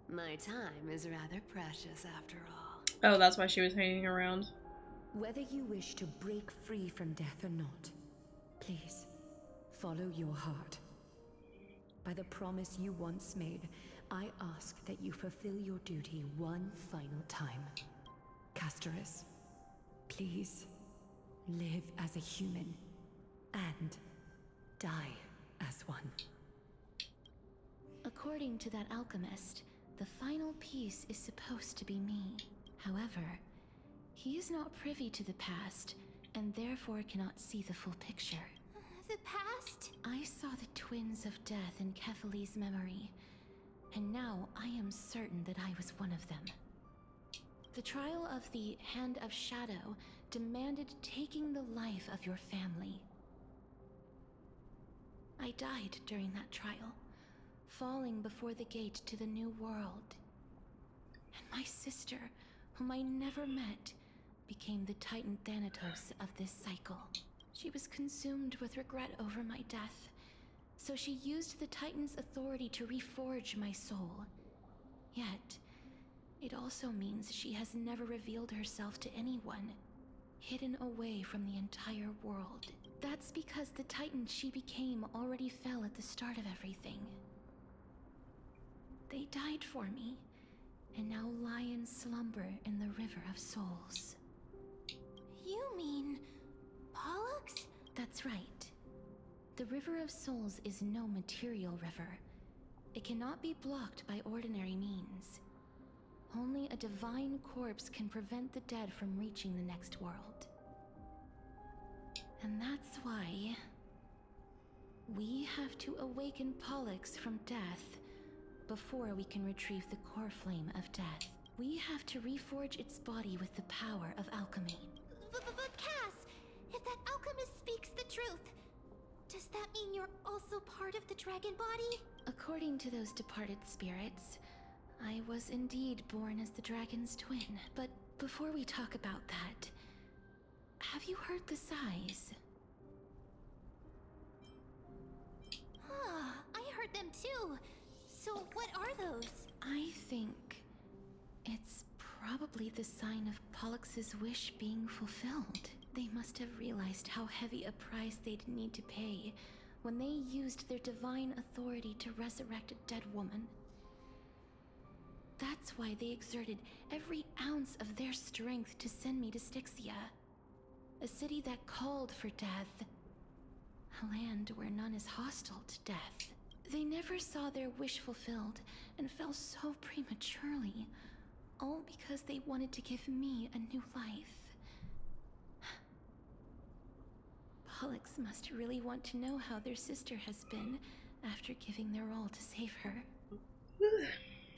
[SPEAKER 2] My time is rather precious after all.
[SPEAKER 1] Oh, that's why she was hanging around.
[SPEAKER 8] Whether you wish to break free from death or not, please, follow your heart. By the promise you once made, I ask that you fulfill your duty one final time. Castorus, please, live as a human, and die as one.
[SPEAKER 4] According to that alchemist, the final piece is supposed to be me. However, he is not privy to the past, and therefore cannot see the full picture.
[SPEAKER 5] The past?
[SPEAKER 4] I saw the twins of death in Kephali's memory, and now I am certain that I was one of them. The trial of the Hand of Shadow demanded taking the life of your family. I died during that trial, falling before the gate to the new world. And my sister, whom I never met, became the Titan Thanatos of this cycle. She was consumed with regret over my death, so she used the Titan's authority to reforge my soul. Yet, it also means she has never revealed herself to anyone, hidden away from the entire world. That's because the Titan she became already fell at the start of everything. They died for me, and now lie in slumber in the River of Souls.
[SPEAKER 5] You mean Pollux?
[SPEAKER 4] That's right. The River of Souls is no material river. It cannot be blocked by ordinary means. Only a divine corpse can prevent the dead from reaching the next world. And that's why we have to awaken Pollux from death before we can retrieve the core flame of death. We have to reforge its body with the power of alchemy.
[SPEAKER 5] But Cass, if that alchemist speaks the truth, does that mean you're also part of the dragon body?
[SPEAKER 4] According to those departed spirits, I was indeed born as the dragon's twin. But before we talk about that, have you heard the sighs?
[SPEAKER 5] I heard them too. So what are those?
[SPEAKER 4] I think it's probably the sign of Pollux's wish being fulfilled. They must have realized how heavy a price they'd need to pay when they used their divine authority to resurrect a dead woman. That's why they exerted every ounce of their strength to send me to Styxia, a city that called for death, a land where none is hostile to death. They never saw their wish fulfilled and fell so prematurely, all because they wanted to give me a new life. Pollux must really want to know how their sister has been after giving their all to save her.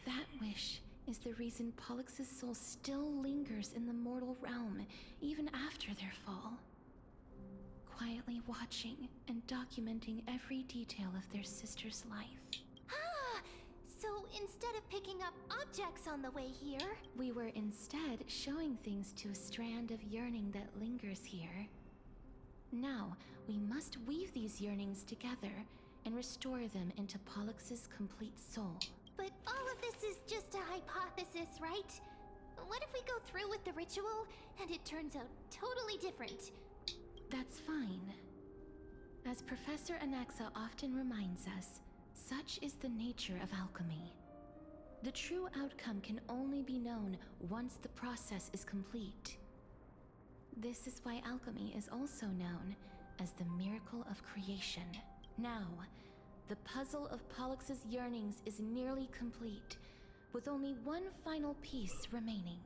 [SPEAKER 4] That wish is the reason Pollux's soul still lingers in the mortal realm even after their fall, quietly watching and documenting every detail of their sister's life.
[SPEAKER 5] So instead of picking up objects on the way here,
[SPEAKER 4] we were instead showing things to a strand of yearning that lingers here. Now, we must weave these yearnings together and restore them into Pollux's complete soul.
[SPEAKER 5] But all of this is just a hypothesis, right? What if we go through with the ritual and it turns out totally different?
[SPEAKER 4] That's fine. As Professor Anaxa often reminds us, such is the nature of alchemy. The true outcome can only be known once the process is complete. This is why alchemy is also known as the miracle of creation. Now, the puzzle of Pollux's yearnings is nearly complete, with only one final piece remaining.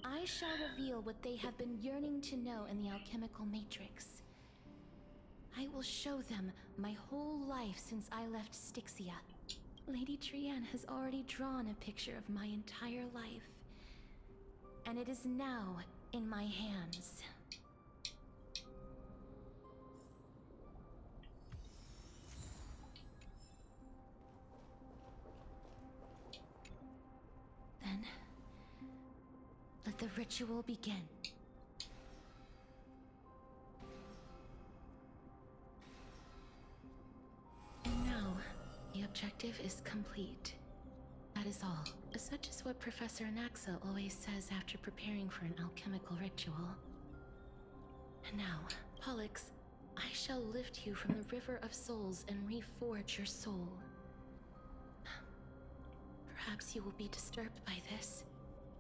[SPEAKER 4] I shall reveal what they have been yearning to know in the alchemical matrix. I will show them my whole life since I left Styxia. Lady Trianne has already drawn a picture of my entire life, and it is now in my hands. Then, let the ritual begin. And now, the objective is complete. That is all. Such is what Professor Anaxa always says after preparing for an alchemical ritual. And now, Pollux, I shall lift you from the river of souls and reforge your soul. Perhaps you will be disturbed by this,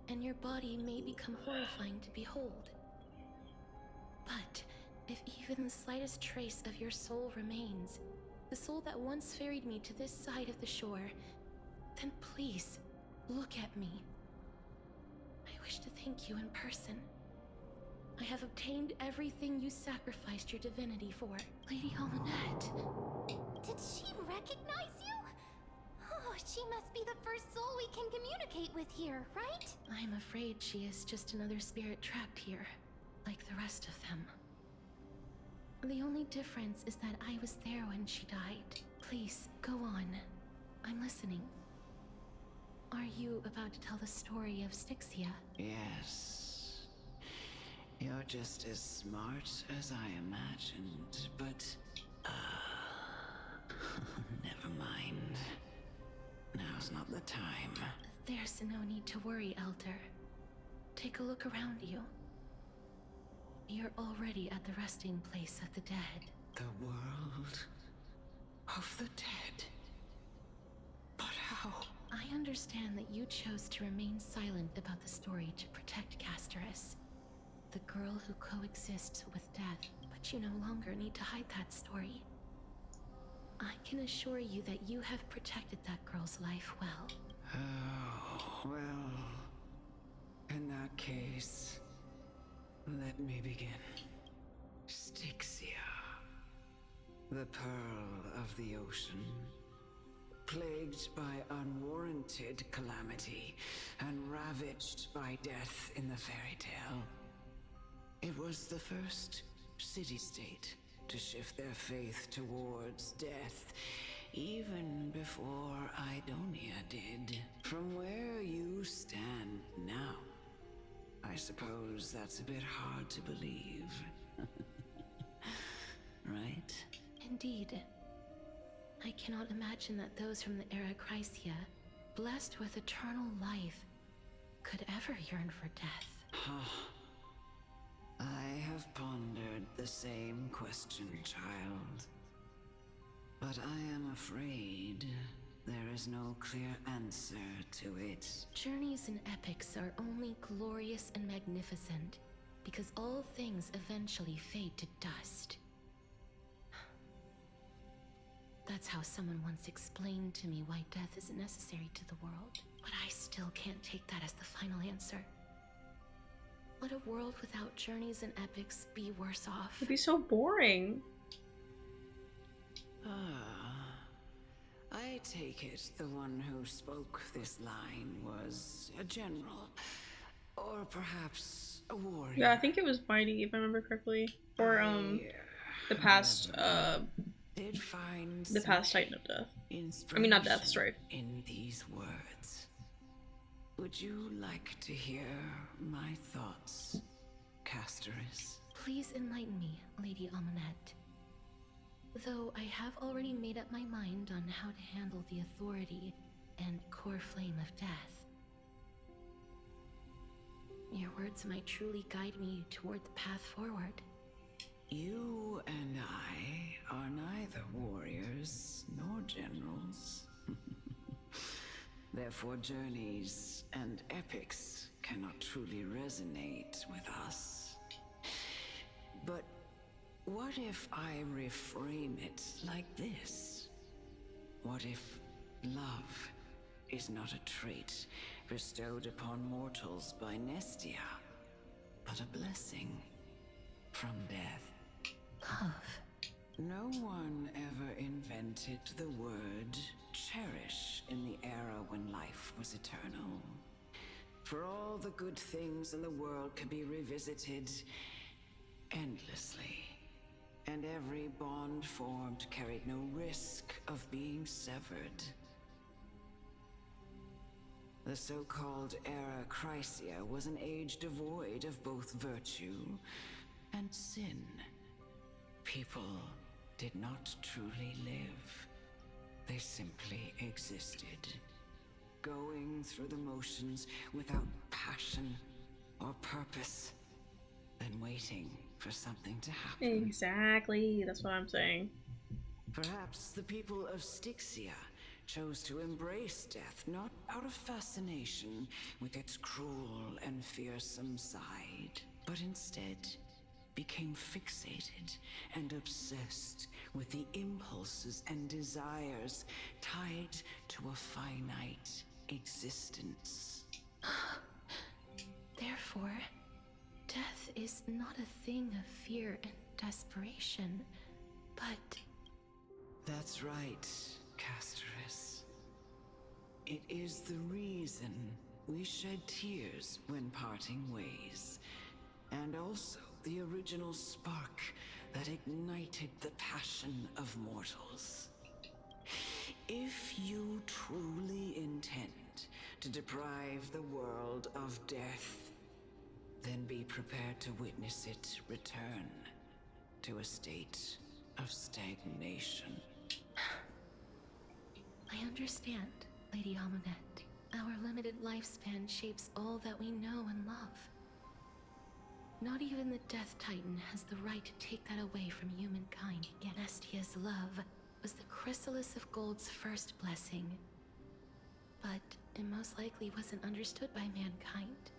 [SPEAKER 4] and your body may become horrifying to behold. But if even the slightest trace of your soul remains, the soul that once ferried me to this side of the shore, then please, look at me. I wish to thank you in person. I have obtained everything you sacrificed your divinity for. Lady Almanette.
[SPEAKER 5] Did she recognize you? Oh, she must be the first soul we can communicate with here, right?
[SPEAKER 4] I'm afraid she is just another spirit trapped here, like the rest of them. The only difference is that I was there when she died. Please, go on. I'm listening. Are you about to tell the story of Styxia?
[SPEAKER 10] Yes. You're just as smart as I imagined, but... never mind. Now's not the time.
[SPEAKER 4] There's no need to worry, Elder. Take a look around you. You're already at the resting place of the dead.
[SPEAKER 10] The world of the dead? But how?
[SPEAKER 4] I understand that you chose to remain silent about the story to protect Casterus, the girl who coexists with death, but you no longer need to hide that story. I can assure you that you have protected that girl's life well.
[SPEAKER 10] Oh, well, in that case, let me begin. Styxia, the pearl of the ocean, plagued by unwarranted calamity and ravaged by death in the fairy tale. It was the first city-state to shift their faith towards death, even before Idonia did. From where you stand now, I suppose that's a bit hard to believe. Right?
[SPEAKER 4] Indeed. I cannot imagine that those from the era Chrysia, blessed with eternal life, could ever yearn for death.
[SPEAKER 10] I have pondered the same question, child. But I am afraid there is no clear answer to it.
[SPEAKER 4] Journeys and epics are only glorious and magnificent because all things eventually fade to dust. That's how someone once explained to me why death is necessary to the world. But I still can't take that as the final answer. Would a world without journeys and epics be worse off?
[SPEAKER 1] It'd be so boring.
[SPEAKER 10] I take it the one who spoke this line was a general, or perhaps a warrior.
[SPEAKER 1] Yeah, I think it was Mighty, if I remember correctly. Or, the past, the past Titan of Death. I mean, not Death, Strife.
[SPEAKER 10] In these words, would you like to hear my thoughts, Casterus?
[SPEAKER 4] Please enlighten me, Lady Almanette. Though I have already made up my mind on how to handle the authority and core flame of death. Your words might truly guide me toward the path forward.
[SPEAKER 10] You and I are neither warriors nor generals. Therefore, journeys and epics cannot truly resonate with us. But what if I reframe it like this? What if love is not a trait bestowed upon mortals by Nestia, but a blessing from death?
[SPEAKER 4] Love.
[SPEAKER 10] No one ever invented the word cherish in the era when life was eternal. For all the good things in the world can be revisited endlessly, and every bond formed carried no risk of being severed. The so-called Era Chrysia was an age devoid of both virtue and sin. People did not truly live. They simply existed, going through the motions without passion or purpose, then waiting for something to happen.
[SPEAKER 1] Exactly, that's what I'm saying.
[SPEAKER 10] Perhaps the people of Styxia chose to embrace death not out of fascination with its cruel and fearsome side, but instead became fixated and obsessed with the impulses and desires tied to a finite existence.
[SPEAKER 4] Therefore, death is not a thing of fear and desperation, but...
[SPEAKER 10] That's right, Casterus. It is the reason we shed tears when parting ways, and also the original spark that ignited the passion of mortals. If you truly intend to deprive the world of death, then be prepared to witness it return to a state of stagnation.
[SPEAKER 4] I understand, Lady Amunet. Our limited lifespan shapes all that we know and love. Not even the Death Titan has the right to take that away from humankind. Yet Nestia's love was the chrysalis of Gold's first blessing. But it most likely wasn't understood by mankind.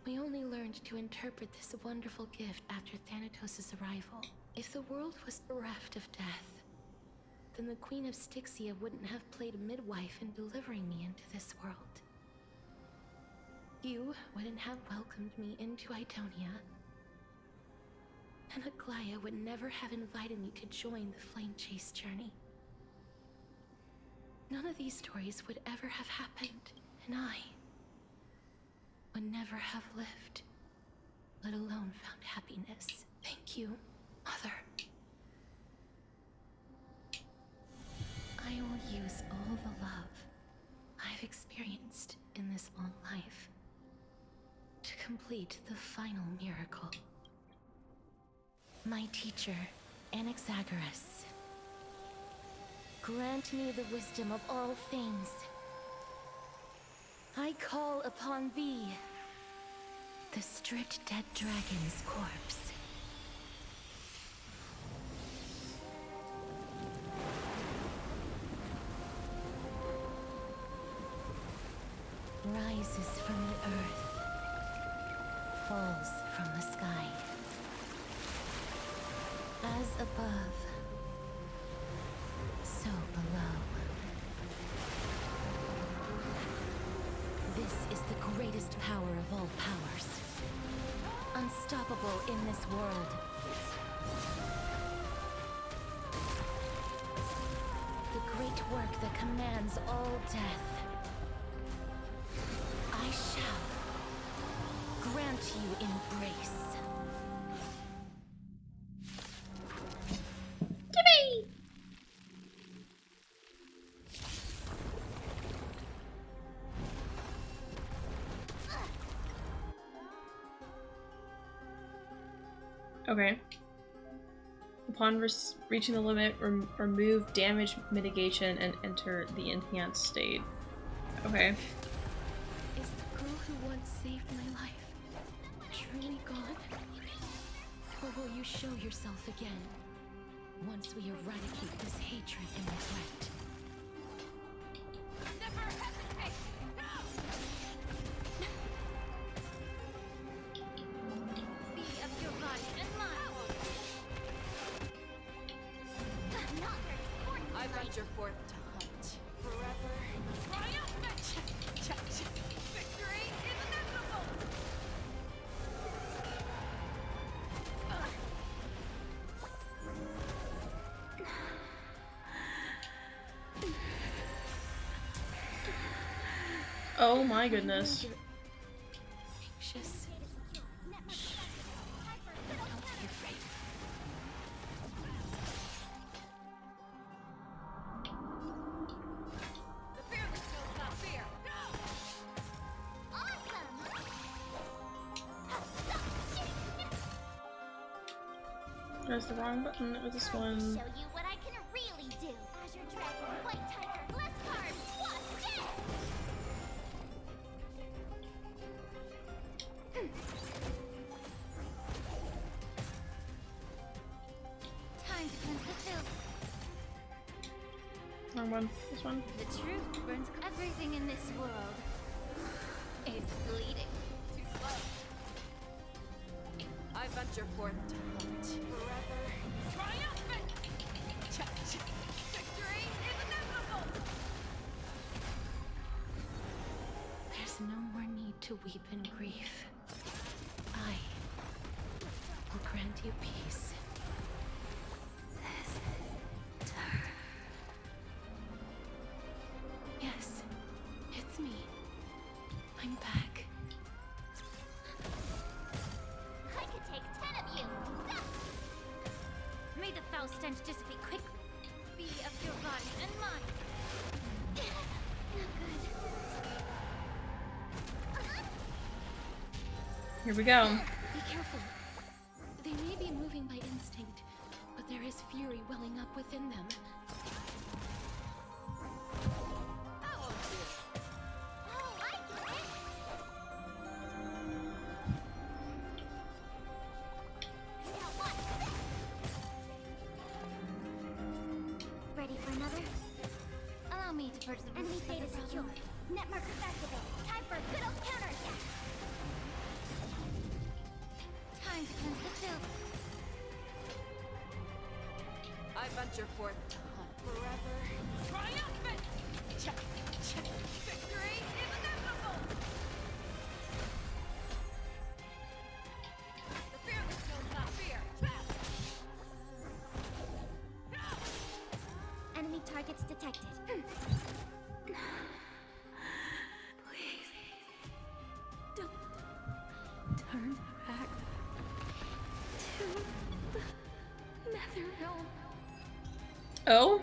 [SPEAKER 4] We only learned to interpret this wonderful gift after Thanatos' arrival. If the world was bereft of death, then the Queen of Styxia wouldn't have played midwife in delivering me into this world. You wouldn't have welcomed me into Idonia, and Aglaya would never have invited me to join the Flame Chase journey. None of these stories would ever have happened, and I would never have lived, let alone found happiness. Thank you, Mother. I will use all the love I've experienced in this long life to complete the final miracle. My teacher, Anaxagoras, grant me the wisdom of all things. I call upon thee, the stripped dead dragon's corpse. Rises from the earth, falls from the sky. As above, so below. This is the greatest power of all powers. Unstoppable in this world. The great work that commands all death. I shall grant you embrace.
[SPEAKER 1] Yippee! Okay. Upon reaching the limit, remove damage mitigation and enter the enhanced state. Okay.
[SPEAKER 4] Is the girl who once saved my life truly gone? Or will you show yourself again once we eradicate this hatred and neglect?
[SPEAKER 3] Never hesitate!
[SPEAKER 5] Be of your body and mind. Not very sportsmanlike.
[SPEAKER 3] I venture forth to hunt. Forever. Triumphant! Victory is inevitable!
[SPEAKER 1] Oh my goodness.
[SPEAKER 4] Anxious. Shh. Don't be afraid.
[SPEAKER 3] The fearless knows not fear.
[SPEAKER 1] There's the wrong button. It was this one.
[SPEAKER 5] Show you what I can really do. Azure Dragon, White Tiger, less cards, what's dead? Time to cleanse the filth.
[SPEAKER 1] Wrong one. This one.
[SPEAKER 5] The truth burns everything in this world. It's bleeding.
[SPEAKER 3] Too slow. I venture forth to hunt. Forever. Triumphant! Victory is inevitable!
[SPEAKER 4] There's no more need to weep in grief. I will grant you peace. Yes, it's me. I'm back.
[SPEAKER 5] I could take 10 of you. May the foul stench dissipate quickly. Be of your body and mind. Not good.
[SPEAKER 1] Here we go.
[SPEAKER 4] Be careful. They may be moving by instinct, but there is fury welling up within them.
[SPEAKER 5] Oh, I get it. Now watch this. Ready for another? Allow me to purge the enemy data secure. Net markers activated. Time for a good old counterattack. Time to cleanse the filth.
[SPEAKER 3] I venture forth to hunt. Forever. Triumphant! Victory is inevitable! The fearless knows not fear.
[SPEAKER 5] Enemy targets detected.
[SPEAKER 12] Please. Don't turn back to the nether realm.
[SPEAKER 1] Oh?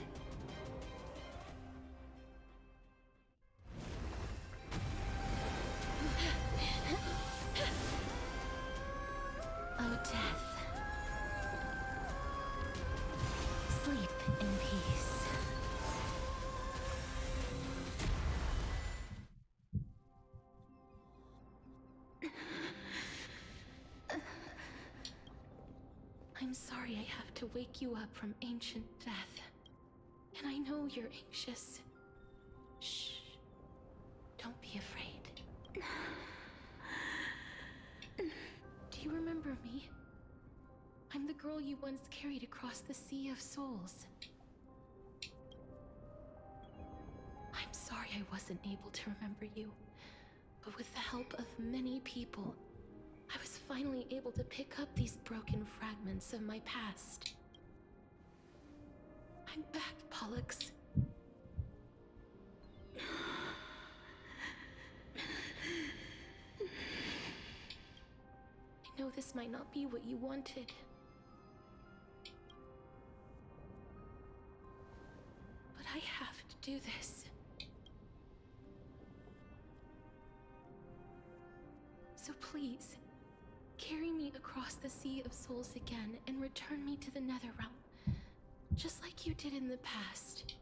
[SPEAKER 4] Oh, death. Sleep in peace. I'm sorry I have to wake you up from ancient death. And I know you're anxious. Shh. Don't be afraid. Do you remember me? I'm the girl you once carried across the Sea of Souls. I'm sorry I wasn't able to remember you, but with the help of many people, I was finally able to pick up these broken fragments of my past. I'm back, Pollux. I know this might not be what you wanted. But I have to do this. So please, carry me across the Sea of Souls again and return me to the Netherrealm, just like you did in the past.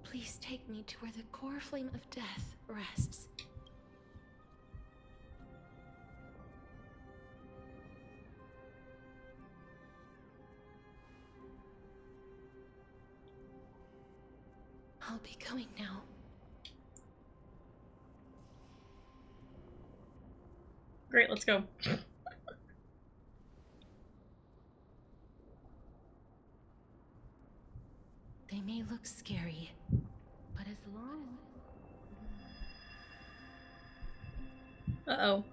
[SPEAKER 4] Please take me to where the core flame of death rests. I'll be going now.
[SPEAKER 1] Great, let's go.
[SPEAKER 4] They may look scary, but as long as...
[SPEAKER 1] Uh-oh.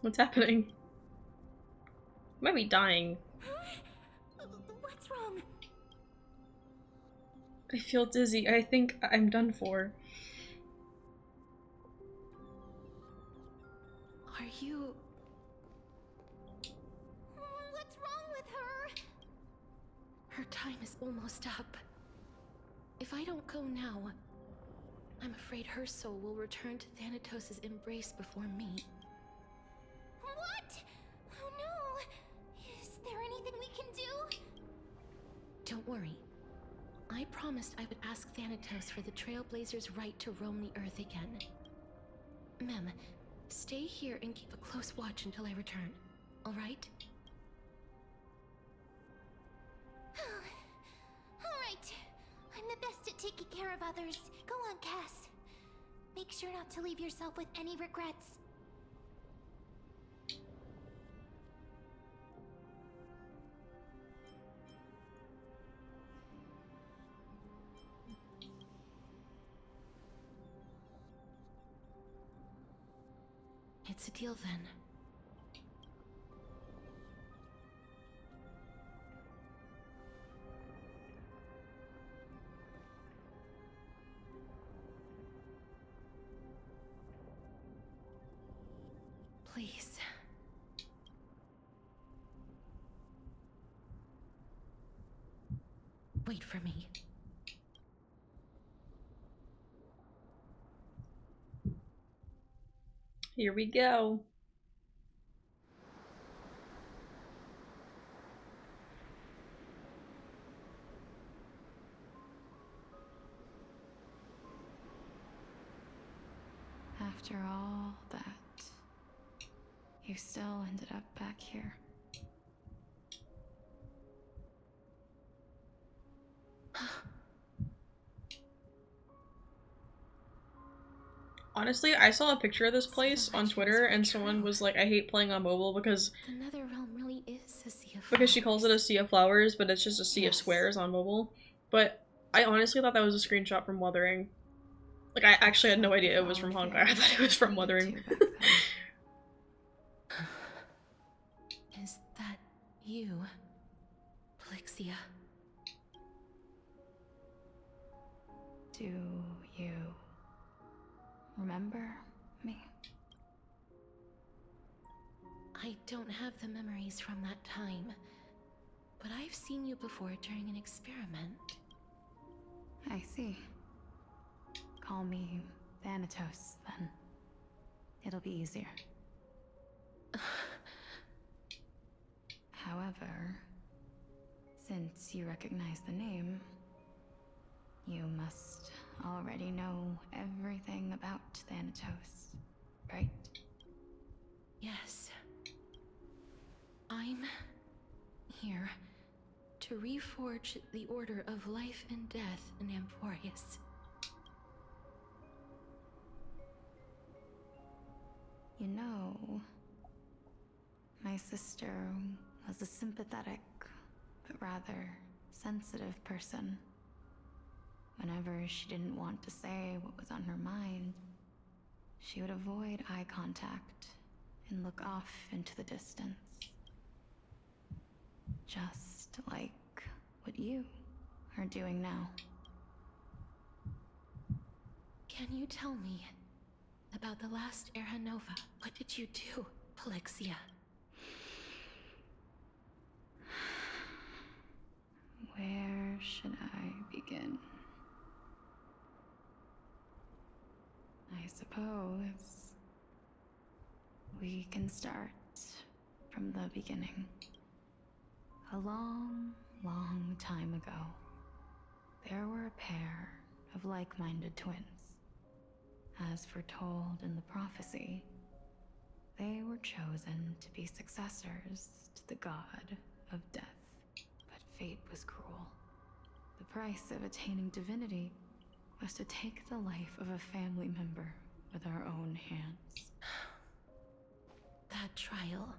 [SPEAKER 1] What's happening? I might be dying.
[SPEAKER 5] What's wrong?
[SPEAKER 1] I feel dizzy. I think I'm done for.
[SPEAKER 4] Are you...
[SPEAKER 5] What's wrong with her?
[SPEAKER 4] Her time is almost up. If I don't go now, I'm afraid her soul will return to Thanatos' embrace before me.
[SPEAKER 5] What? Oh no! Is there anything we can do?
[SPEAKER 4] Don't worry. I promised I would ask Thanatos for the Trailblazers' right to roam the Earth again. Mem, stay here and keep a close watch until I return, alright?
[SPEAKER 5] Alright. I'm the best at taking care of others. Go on, Cass. Make sure not to leave yourself with any regrets.
[SPEAKER 4] It's a deal then. Please. Wait for me.
[SPEAKER 1] Here we go.
[SPEAKER 14] After all that, you still ended up back here.
[SPEAKER 1] Honestly, I saw a picture of this place on Twitter and someone was like, I hate playing on mobile because
[SPEAKER 4] The Netherrealm really is a sea of
[SPEAKER 1] she calls it a sea of flowers, but it's just a sea of squares on mobile. But I honestly thought that was a screenshot from Wuthering. Like, I actually had no idea it was from Honkai. I thought it was from Wuthering.
[SPEAKER 4] Is that you, Plixia?
[SPEAKER 14] Do you remember me?
[SPEAKER 4] I don't have the memories from that time, but I've seen you before during an experiment.
[SPEAKER 14] I see. Call me Thanatos, then. It'll be easier. However, since you recognize the name, you must already know everything about Thanatos, right?
[SPEAKER 4] Yes. I'm here to reforge the order of life and death in Amphorius.
[SPEAKER 14] You know, my sister was a sympathetic, but rather sensitive person. Whenever she didn't want to say what was on her mind, she would avoid eye contact and look off into the distance. Just like what you are doing now.
[SPEAKER 4] Can you tell me about the last Era Nova? What did you do, Plixia?
[SPEAKER 14] Where should I begin? I suppose we can start from the beginning. A long, long time ago, there were a pair of like-minded twins. As foretold in the prophecy, they were chosen to be successors to the god of death. But fate was cruel. The price of attaining divinity was to take the life of a family member with our own hands.
[SPEAKER 4] That trial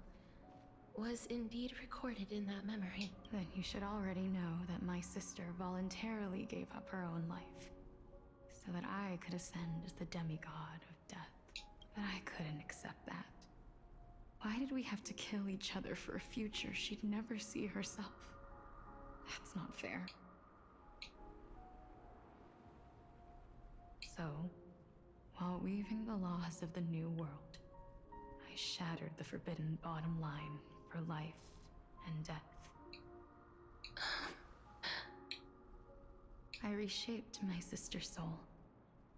[SPEAKER 4] was indeed recorded in that memory.
[SPEAKER 14] Then you should already know that my sister voluntarily gave up her own life so that I could ascend as the demigod of death. But I couldn't accept that. Why did we have to kill each other for a future she'd never see herself? That's not fair. So, while weaving the laws of the new world, I shattered the forbidden bottom line for life and death. I reshaped my sister's soul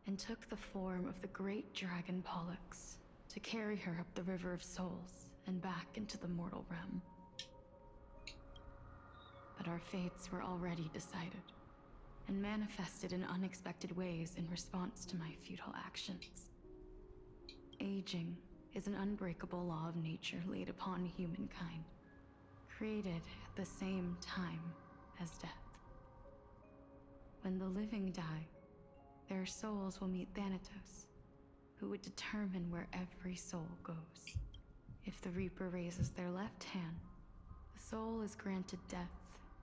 [SPEAKER 14] and took the form of the great dragon Pollux to carry her up the River of Souls and back into the mortal realm. But our fates were already decided and manifested in unexpected ways in response to my futile actions. Aging is an unbreakable law of nature laid upon humankind, created at the same time as death. When the living die, their souls will meet Thanatos, who would determine where every soul goes. If the Reaper raises their left hand, the soul is granted death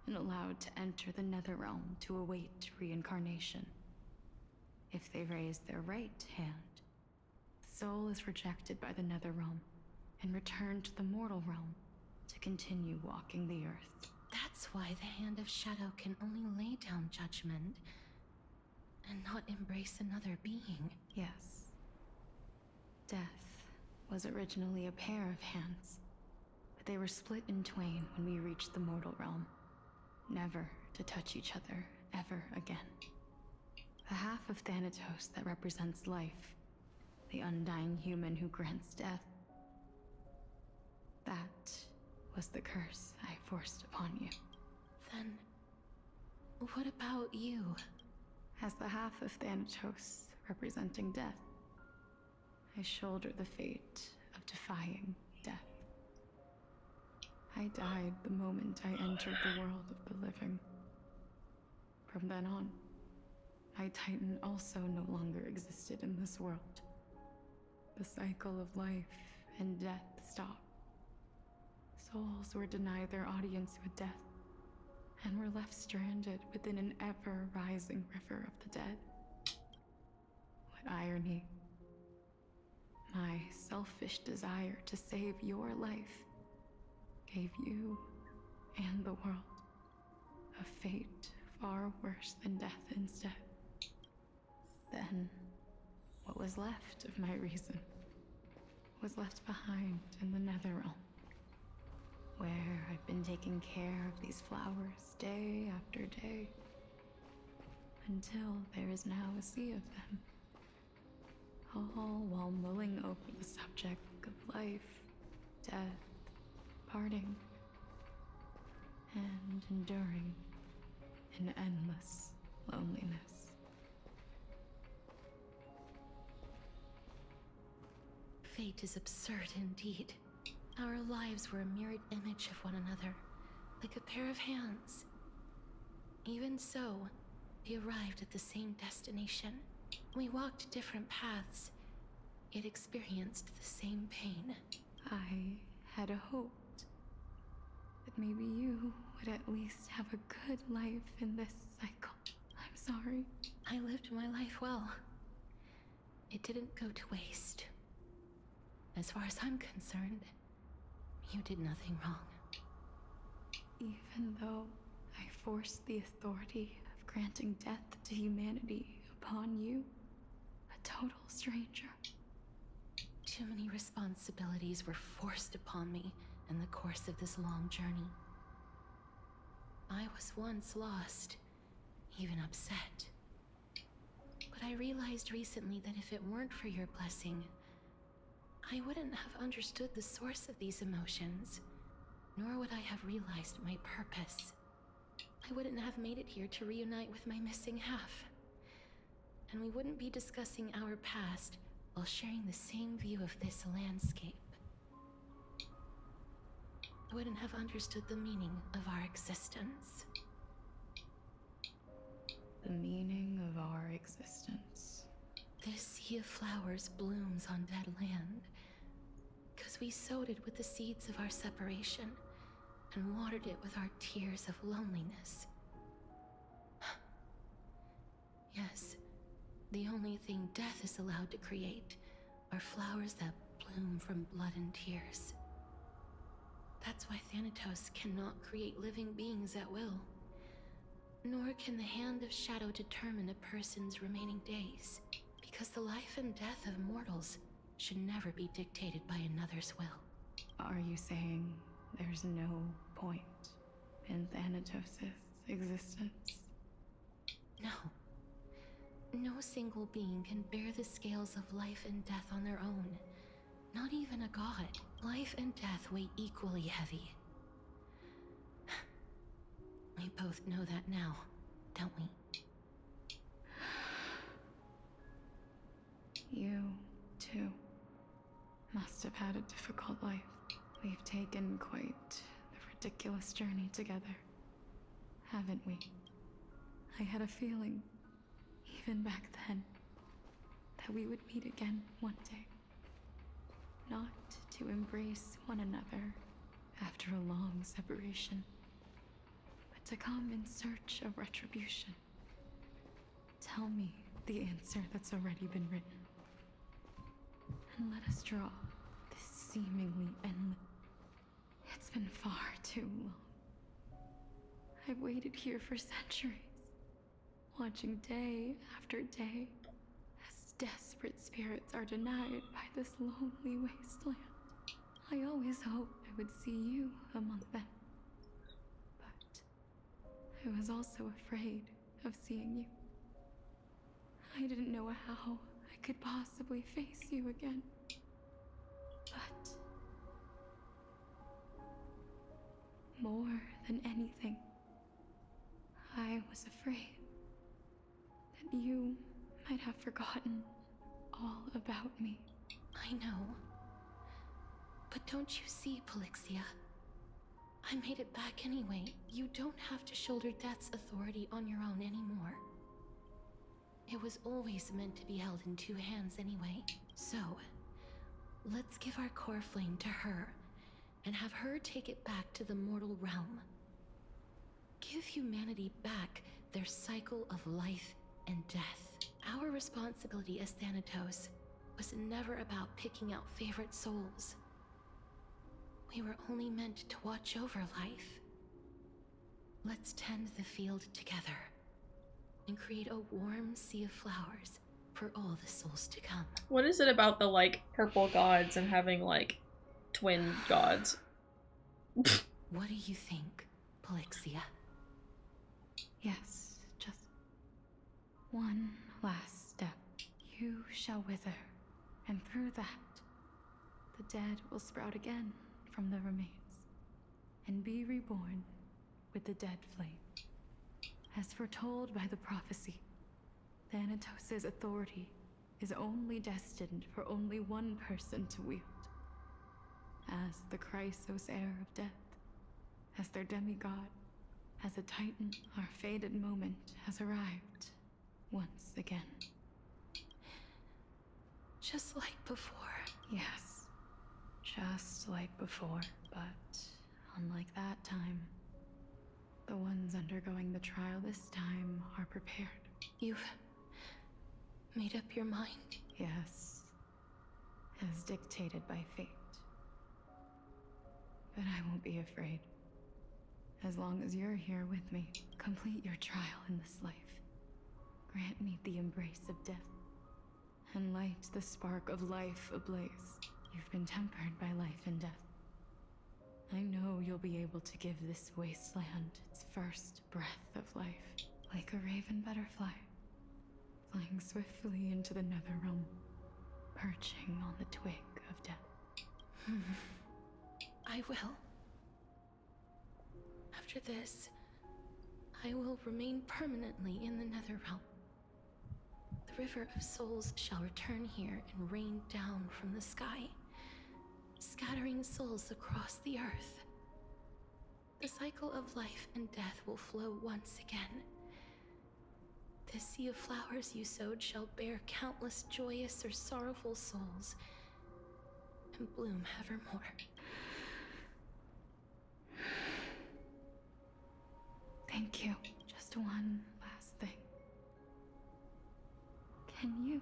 [SPEAKER 14] and allowed to enter the Netherrealm to await reincarnation. If they raise their right hand, the soul is rejected by the Netherrealm and returned to the mortal realm to continue walking the earth.
[SPEAKER 4] That's why the Hand of Shadow can only lay down judgment and not embrace another being.
[SPEAKER 14] Yes. Death was originally a pair of hands, but they were split in twain when we reached the mortal realm, never to touch each other ever again. The half of Thanatos that represents life, the undying human who grants death, that was the curse I forced upon you.
[SPEAKER 4] Then, what about you?
[SPEAKER 14] As the half of Thanatos representing death, I shoulder the fate of defying death. I died the moment I entered the world of the living. From then on, my Titan also no longer existed in this world. The cycle of life and death stopped. Souls were denied their audience with death, and were left stranded within an ever-rising river of the dead. What irony. My selfish desire to save your life gave you and the world a fate far worse than death instead. Then, what was left of my reason was left behind in the Netherrealm, where I've been taking care of these flowers day after day, until there is now a sea of them, all while mulling over the subject of life, death, parting, and enduring an endless loneliness.
[SPEAKER 4] Fate is absurd indeed. Our lives were a mirrored image of one another, like a pair of hands. Even so, we arrived at the same destination. We walked different paths, yet experienced the same pain.
[SPEAKER 14] I had hoped that maybe you would at least have a good life in this cycle. I'm sorry.
[SPEAKER 4] I lived my life well. It didn't go to waste. As far as I'm concerned, you did nothing wrong.
[SPEAKER 14] Even though I forced the authority of granting death to humanity upon you, a total stranger.
[SPEAKER 4] Too many responsibilities were forced upon me in the course of this long journey. I was once lost, even upset. But I realized recently that if it weren't for your blessing, I wouldn't have understood the source of these emotions. nor would I have realized my purpose. I wouldn't have made it here to reunite with my missing half. And we wouldn't be discussing our past while sharing the same view of this landscape. I wouldn't have understood the meaning of our existence.
[SPEAKER 14] The meaning of our existence.
[SPEAKER 4] This sea of flowers blooms on dead land, because we sowed it with the seeds of our separation and watered it with our tears of loneliness. Yes, the only thing death is allowed to create are flowers that bloom from blood and tears. That's why Thanatos cannot create living beings at will. Nor can the hand of shadow determine a person's remaining days, because the life and death of mortals should never be dictated by another's will.
[SPEAKER 14] Are you saying there's no point in Thanatos' existence?
[SPEAKER 4] No. No single being can bear the scales of life and death on their own. Not even a god. Life and death weigh equally heavy. We both know that now, don't we?
[SPEAKER 14] You, too, must have had a difficult life. We've taken quite the ridiculous journey together, haven't we? I had a feeling, even back then, that we would meet again one day. Not to embrace one another after a long separation, but to come in search of retribution. Tell me the answer that's already been written, and let us draw this seemingly endless. It's been far too long. I've waited here for centuries, watching day after day as desperate spirits are denied by this lonely wasteland. I always hoped I would see you among them, but I was also afraid of seeing you. I didn't know how I could possibly face you again, but more than anything, I was afraid that you might have forgotten all about me.
[SPEAKER 4] I know. But don't you see, Polixia? I made it back anyway. You don't have to shoulder death's authority on your own anymore. It was always meant to be held in two hands anyway. So, let's give our core flame to her and have her take it back to the mortal realm. Give humanity back their cycle of life and death. Our responsibility as Thanatos was never about picking out favorite souls. We were only meant to watch over life. Let's tend the field together and create a warm sea of flowers for all the souls to come.
[SPEAKER 1] What is it about the, like, purple gods and having, like, twin gods?
[SPEAKER 4] What do you think, Polixia?
[SPEAKER 14] Yes, just one last step. You shall wither, and through that, the dead will sprout again from the remains, and be reborn with the dead flame. As foretold by the prophecy, Thanatos' authority is only destined for only one person to wield. As the Chrysos heir of death, as their demigod, as a titan, our fated moment has arrived once again.
[SPEAKER 4] Just like before.
[SPEAKER 14] Yes, just like before, but unlike that time, the ones undergoing the trial this time are prepared.
[SPEAKER 4] You've made up your mind?
[SPEAKER 14] Yes, as dictated by fate. But I won't be afraid. As long as you're here with me, complete your trial in this life. Grant me the embrace of death, and light the spark of life ablaze. You've been tempered by life and death. I know you'll be able to give this wasteland its first breath of life, like a raven butterfly, flying swiftly into the netherrealm, perching on the twig of death.
[SPEAKER 4] I will. After this, I will remain permanently in the Netherrealm. The River of Souls shall return here and rain down from the sky, scattering souls across the earth. The cycle of life and death will flow once again. The sea of flowers you sowed shall bear countless joyous or sorrowful souls, and bloom evermore.
[SPEAKER 14] Thank you. Just one last thing. Can you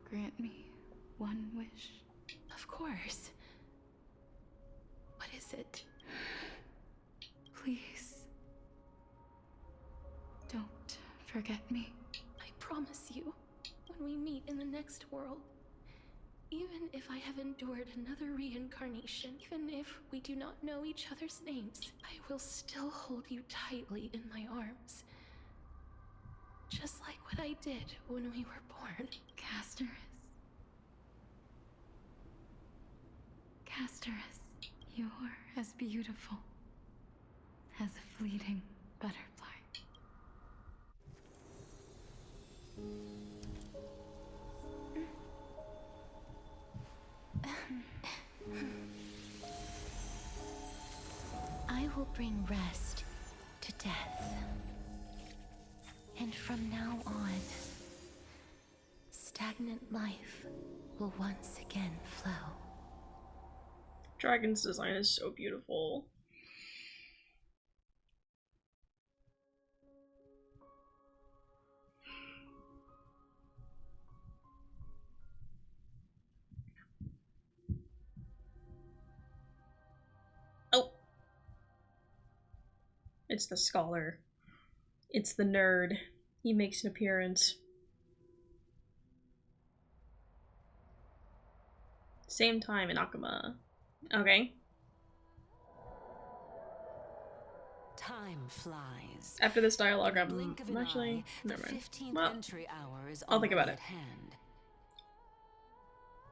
[SPEAKER 14] grant me one wish?
[SPEAKER 4] Of course. What is it?
[SPEAKER 14] Please. Don't forget me.
[SPEAKER 4] I promise you, when we meet in the next world, even if I have endured another reincarnation, even if we do not know each other's names, I will still hold you tightly in my arms. Just like what I did when we were born.
[SPEAKER 14] Casterus. Casterus, you're as beautiful as a fleeting butterfly.
[SPEAKER 4] I will bring rest to death. And from now on, stagnant life will once again flow.
[SPEAKER 1] Dragon's design is so beautiful. Oh! It's the scholar. It's the nerd. He makes an appearance. Same time in Akuma. Okay.
[SPEAKER 2] Time flies.
[SPEAKER 1] After this dialogue, I'm
[SPEAKER 2] Blink of an
[SPEAKER 1] actually...
[SPEAKER 2] eye,
[SPEAKER 1] never
[SPEAKER 2] the
[SPEAKER 1] mind.
[SPEAKER 2] 15th
[SPEAKER 1] Well,
[SPEAKER 2] entry hour is
[SPEAKER 1] I'll think about
[SPEAKER 2] already
[SPEAKER 1] it.
[SPEAKER 2] at hand.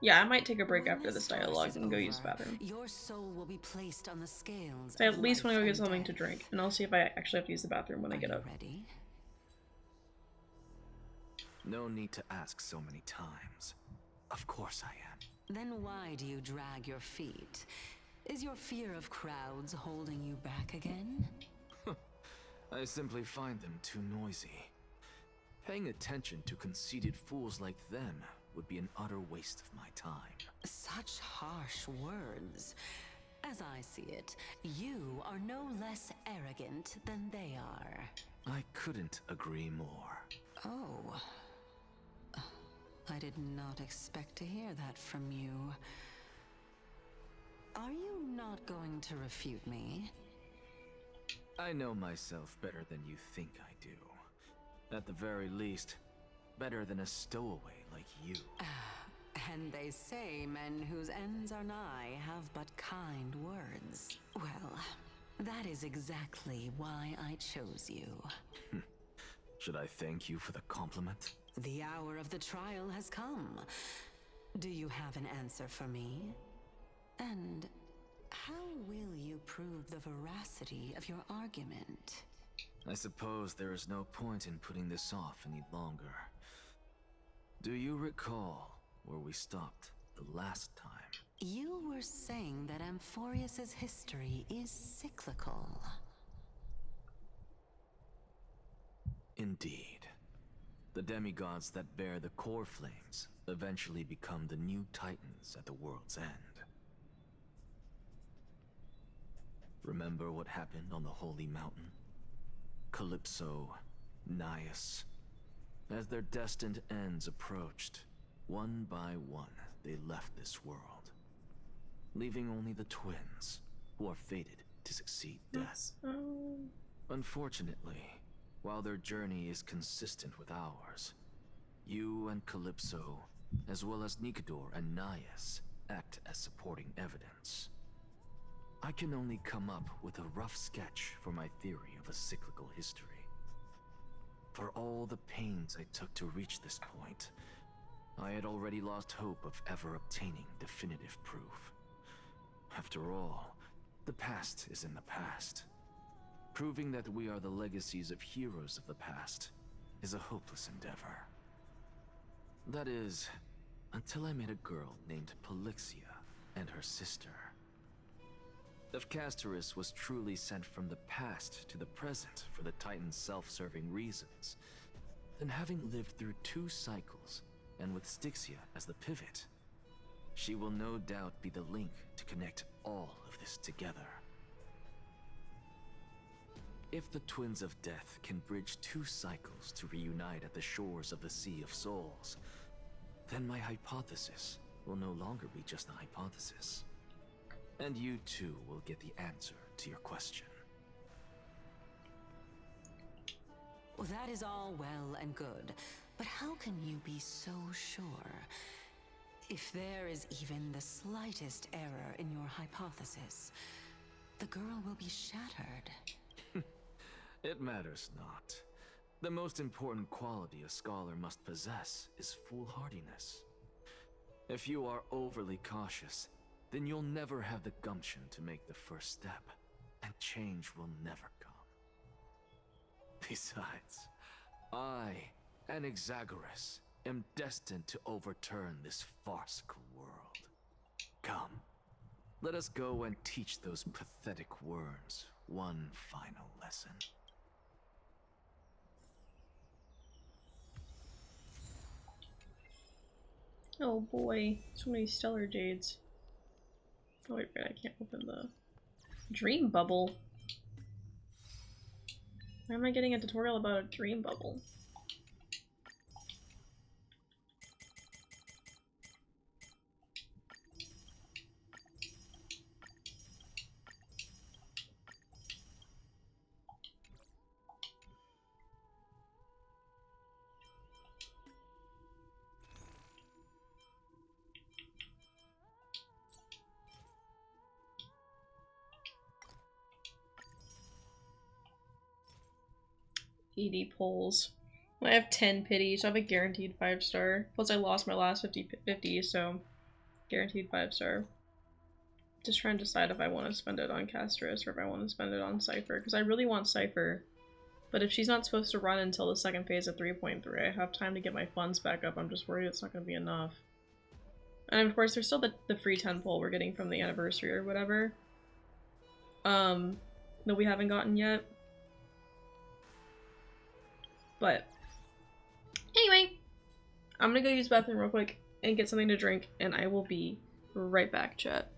[SPEAKER 1] Yeah, I might take a break
[SPEAKER 2] When
[SPEAKER 1] after this
[SPEAKER 2] farce
[SPEAKER 1] dialogue
[SPEAKER 2] is
[SPEAKER 1] and go
[SPEAKER 2] over,
[SPEAKER 1] use the bathroom.
[SPEAKER 2] Your soul will be placed on the scales.
[SPEAKER 1] I
[SPEAKER 2] of
[SPEAKER 1] at least want to
[SPEAKER 2] life
[SPEAKER 1] go get
[SPEAKER 2] and
[SPEAKER 1] something to
[SPEAKER 2] death.
[SPEAKER 1] drink, and I'll see if I actually have to use the bathroom when I get up.
[SPEAKER 2] Ready?
[SPEAKER 9] No need to ask so many times. Of course I am.
[SPEAKER 2] Then why do you drag your feet? Is your fear of crowds holding you back again?
[SPEAKER 9] I simply find them too noisy. Paying attention to conceited fools like them would be an utter waste of my time.
[SPEAKER 2] Such harsh words. As I see it, you are no less arrogant than they are.
[SPEAKER 9] I couldn't agree more.
[SPEAKER 2] Oh. I did not expect to hear that from you. Are you not going to refute me?
[SPEAKER 9] I know myself better than you think I do. At the very least, better than a stowaway like you.
[SPEAKER 2] And they say men whose ends are nigh have but kind words. Well, that is exactly why I chose you.
[SPEAKER 9] Should I thank you for the compliment?
[SPEAKER 2] The hour of the trial has come. Do you have an answer for me? And how will you prove the veracity of your argument?
[SPEAKER 9] I suppose there is no point in putting this off any longer. Do you recall where we stopped the last time?
[SPEAKER 2] You were saying that Amphorius's history is cyclical.
[SPEAKER 9] Indeed. The demigods that bear the core flames eventually become the new titans at the world's end. Remember what happened on the Holy Mountain? Calypso, Naias. As their destined ends approached, one by one they left this world, leaving only the twins, who are fated to succeed death. Unfortunately, while their journey is consistent with ours, you and Calypso, as well as Nikador and Naias, act as supporting evidence. I can only come up with a rough sketch for my theory of a cyclical history. For all the pains I took to reach this point, I had already lost hope of ever obtaining definitive proof. After all,
[SPEAKER 15] The past is in the past. Proving that we are the legacies of heroes of the past is a hopeless endeavor. That is, until I met a girl named Polixia and her sister. If Castoris was truly sent from the past to the present for the Titan's self-serving reasons, then having lived through 2 cycles, and with Styxia as the pivot, she will no doubt be the link to connect all of this together. If the Twins of Death can bridge 2 cycles to reunite at the shores of the Sea of Souls, then my hypothesis will no longer be just a hypothesis. And you too will get the answer to your question.
[SPEAKER 8] Well, that is all well and good, but how can you be so sure? If there is even the slightest error in your hypothesis, the girl will be shattered.
[SPEAKER 15] It matters not. The most important quality a scholar must possess is foolhardiness. If you are overly cautious, then you'll never have the gumption to make the first step, and change will never come. Besides, I, Anaxagoras, am destined to overturn this farcical world. Come, let us go and teach those pathetic worms one final lesson.
[SPEAKER 1] Oh boy, so many stellar jades. Oh wait, I can't open the dream bubble. Why am I getting a tutorial about a dream bubble? ED polls. I have 10 pity, so I have a guaranteed 5-star. Plus I lost my last 50, so guaranteed 5-star. Just trying to decide if I want to spend it on Castris or if I want to spend it on Cypher, because I really want Cypher. But if she's not supposed to run until the second phase of 3.3, I have time to get my funds back up. I'm just worried it's not going to be enough. And of course, there's still the free 10 poll we're getting from the anniversary or whatever. That we haven't gotten yet. But anyway, I'm gonna go use the bathroom real quick and get something to drink, and I will be right back, chat.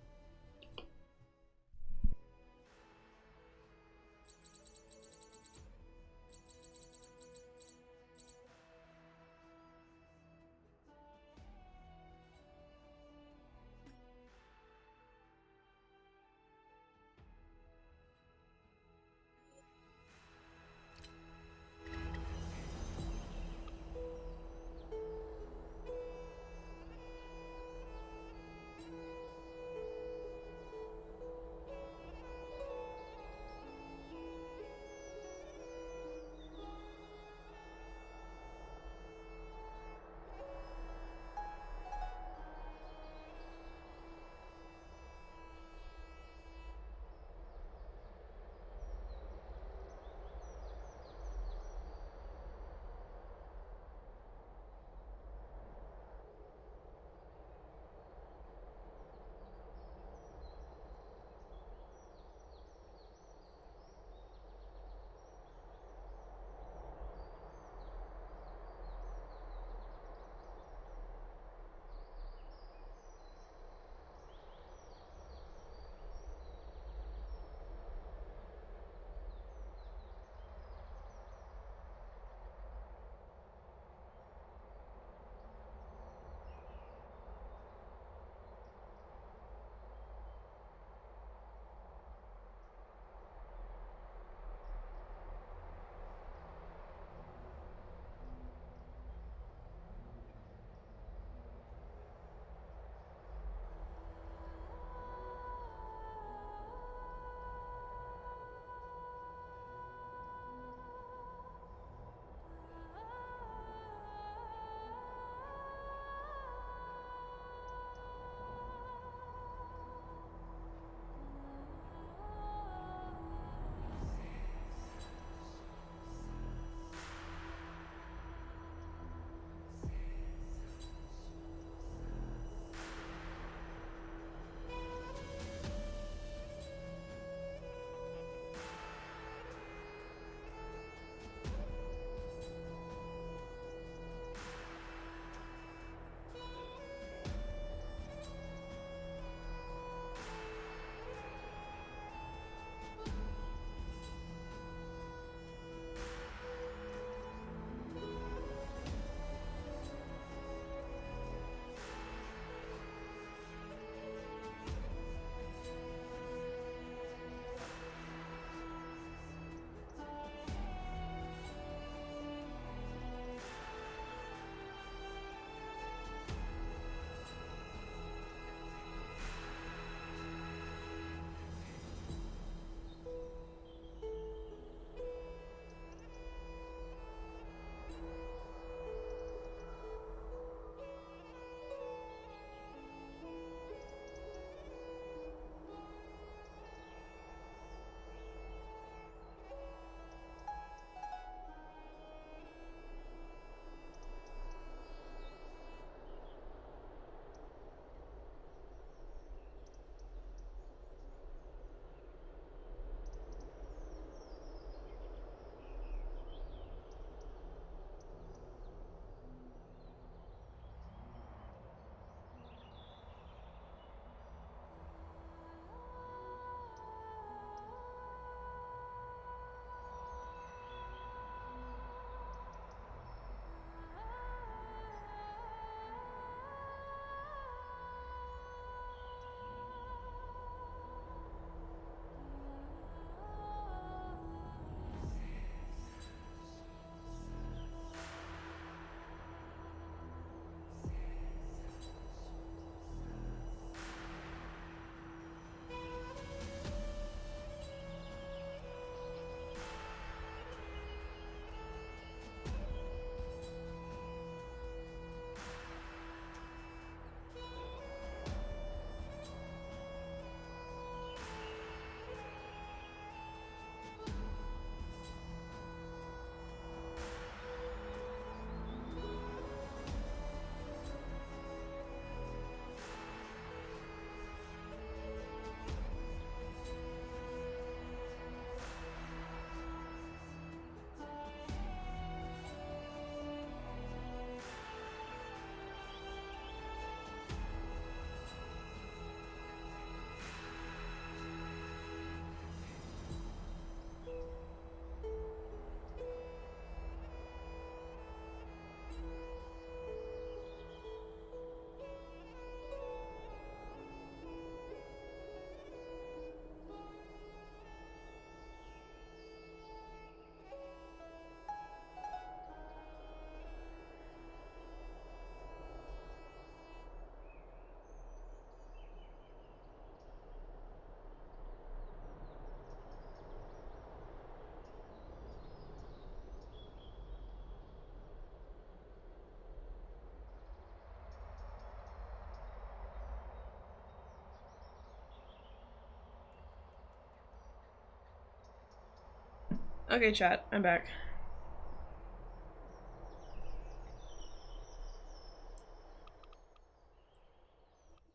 [SPEAKER 1] Okay, chat, I'm back.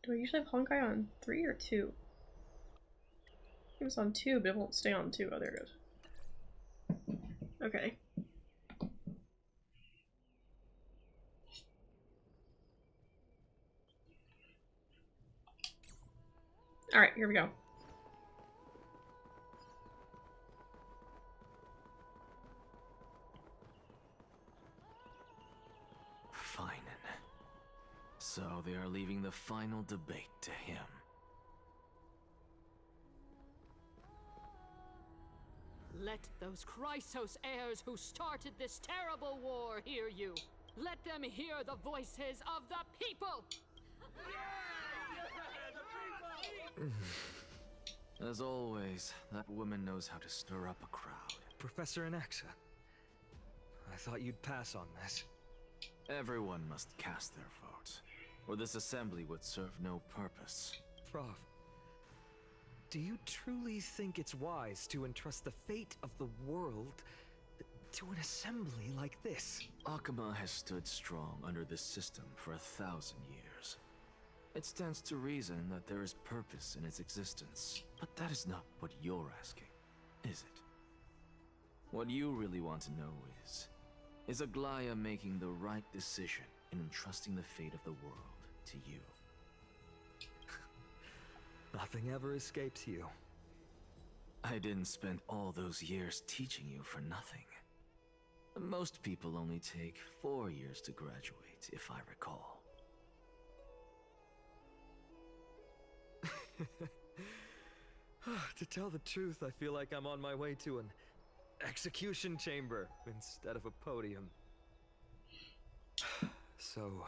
[SPEAKER 1] Do I usually have Honkai on 3 or 2? It was on 2, but it won't stay on 2. Oh, there it goes. Okay. Alright, here we go.
[SPEAKER 15] Fine. So they are leaving the final debate to him.
[SPEAKER 3] Let those Chrysos heirs who started this terrible war hear you. Let them hear the voices of the people!
[SPEAKER 15] As always, that woman knows how to stir up a crowd.
[SPEAKER 16] Professor Anaxa, I thought you'd pass on this.
[SPEAKER 15] Everyone must cast their vote, or this assembly would serve no purpose.
[SPEAKER 16] Prof, do you truly think it's wise to entrust the fate of the world to an assembly like this?
[SPEAKER 15] Akuma has stood strong under this system for 1,000 years. It stands to reason that there is purpose in its existence. But that is not what you're asking, is it? What you really want to know is Aglaya making the right decision in entrusting the fate of the world to you?
[SPEAKER 16] Nothing ever escapes you.
[SPEAKER 15] I didn't spend all those years teaching you for nothing. Most people only take 4 years to graduate, if I recall.
[SPEAKER 16] To tell the truth, I feel like I'm on my way to an execution chamber instead of a podium. So,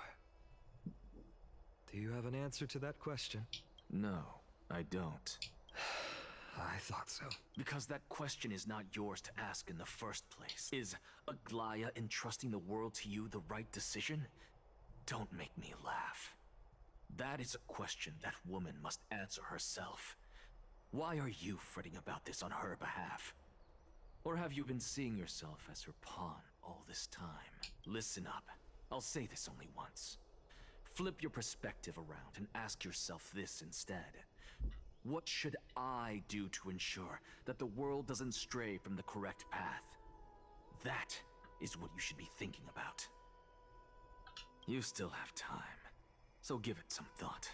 [SPEAKER 16] do you have an answer to that question?
[SPEAKER 15] No, I don't.
[SPEAKER 16] I thought so.
[SPEAKER 15] Because that question is not yours to ask in the first place. Is Aglaya entrusting the world to you the right decision? Don't make me laugh. That is a question that woman must answer herself. Why are you fretting about this on her behalf? Or have you been seeing yourself as her pawn all this time? Listen up. I'll say this only once. Flip your perspective around and ask yourself this instead. What should I do to ensure that the world doesn't stray from the correct path? That is what you should be thinking about. You still have time, so give it some thought.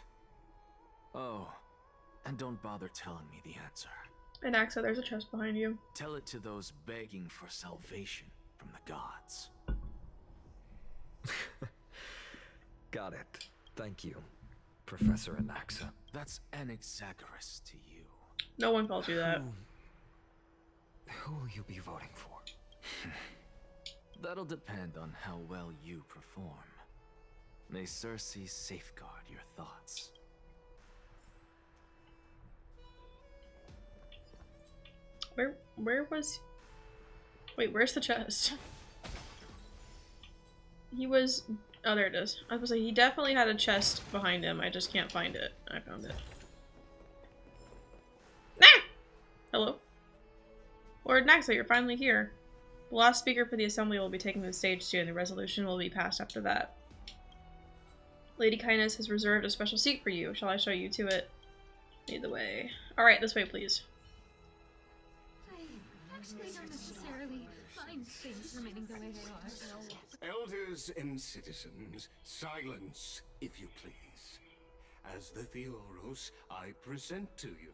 [SPEAKER 15] Oh, and don't bother telling me the answer.
[SPEAKER 1] And Axa, there's a chest behind you.
[SPEAKER 15] Tell it to those begging for salvation from the gods.
[SPEAKER 16] Got it. Thank you, Professor Anaxa.
[SPEAKER 15] That's Anaxagoras to you.
[SPEAKER 1] No one calls you that.
[SPEAKER 16] Who will you be voting for?
[SPEAKER 15] That'll depend on how well you perform. May Circe safeguard your thoughts.
[SPEAKER 1] Where was... Wait, where's the chest? He was... Oh, there it is. I was like, he definitely had a chest behind him. I just can't find it. I found it. Ah! Hello? Lord Naxa, you're finally here. The last speaker for the assembly will be taking the stage soon. The resolution will be passed after that. Lady Kindness has reserved a special seat for you. Shall I show you to it? Lead the way. Alright, this way, please.
[SPEAKER 12] I actually don't necessarily find things remaining the way they are.
[SPEAKER 17] Elders and citizens, silence, if you please. As the Theoros, I present to you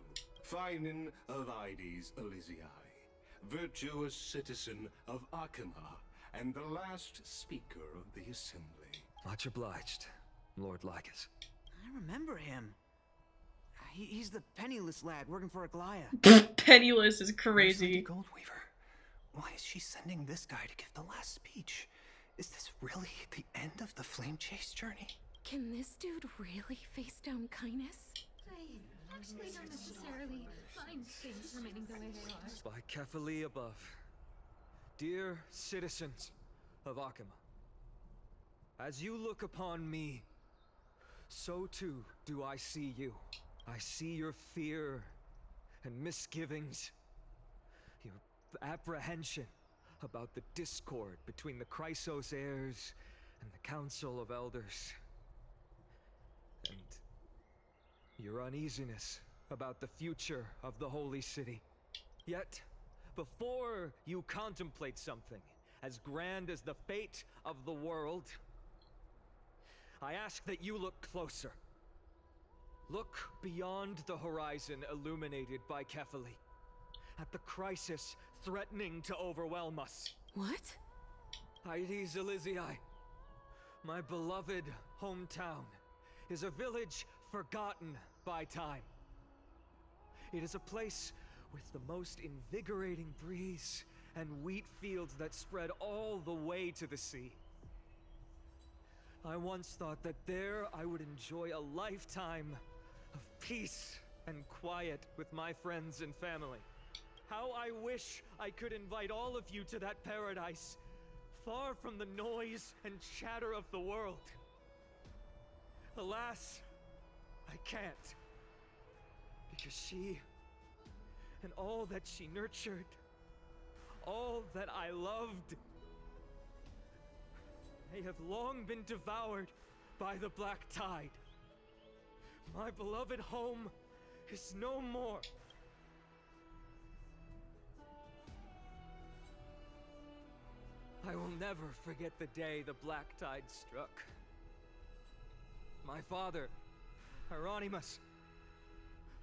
[SPEAKER 17] Phinin of Ides Elysiae, virtuous citizen of Akima, and the last speaker of the assembly.
[SPEAKER 16] Much obliged, Lord Lycus.
[SPEAKER 18] I remember him. He's the penniless lad working for Aglaya.
[SPEAKER 1] Penniless is crazy.
[SPEAKER 18] Goldweaver. Why is she sending this guy to give the last speech? Is this really the end of the Flame Chase journey?
[SPEAKER 4] Can this dude really face down Kindness?
[SPEAKER 12] I actually don't necessarily find things remaining the way they are.
[SPEAKER 16] By Kefali above. Dear citizens of Akima, as you look upon me, so too do I see you. I see your fear and misgivings, your apprehension about the discord between the Chrysos heirs and the Council of Elders. And your uneasiness about the future of the Holy City. Yet, before you contemplate something as grand as the fate of the world, I ask that you look closer. Look beyond the horizon illuminated by Kefali, at the crisis threatening to overwhelm us.
[SPEAKER 12] What?
[SPEAKER 16] Hydes Elysiae, my beloved hometown, is a village forgotten by time. It is a place with the most invigorating breeze and wheat fields that spread all the way to the sea. I once thought that there I would enjoy a lifetime of peace and quiet with my friends and family. How I wish I could invite all of you to that paradise, far from the noise and chatter of the world. Alas, I can't. Because she, and all that she nurtured, all that I loved, they have long been devoured by the black tide. My beloved home is no more. I will never forget the day the black tide struck. My father, Hieronymus,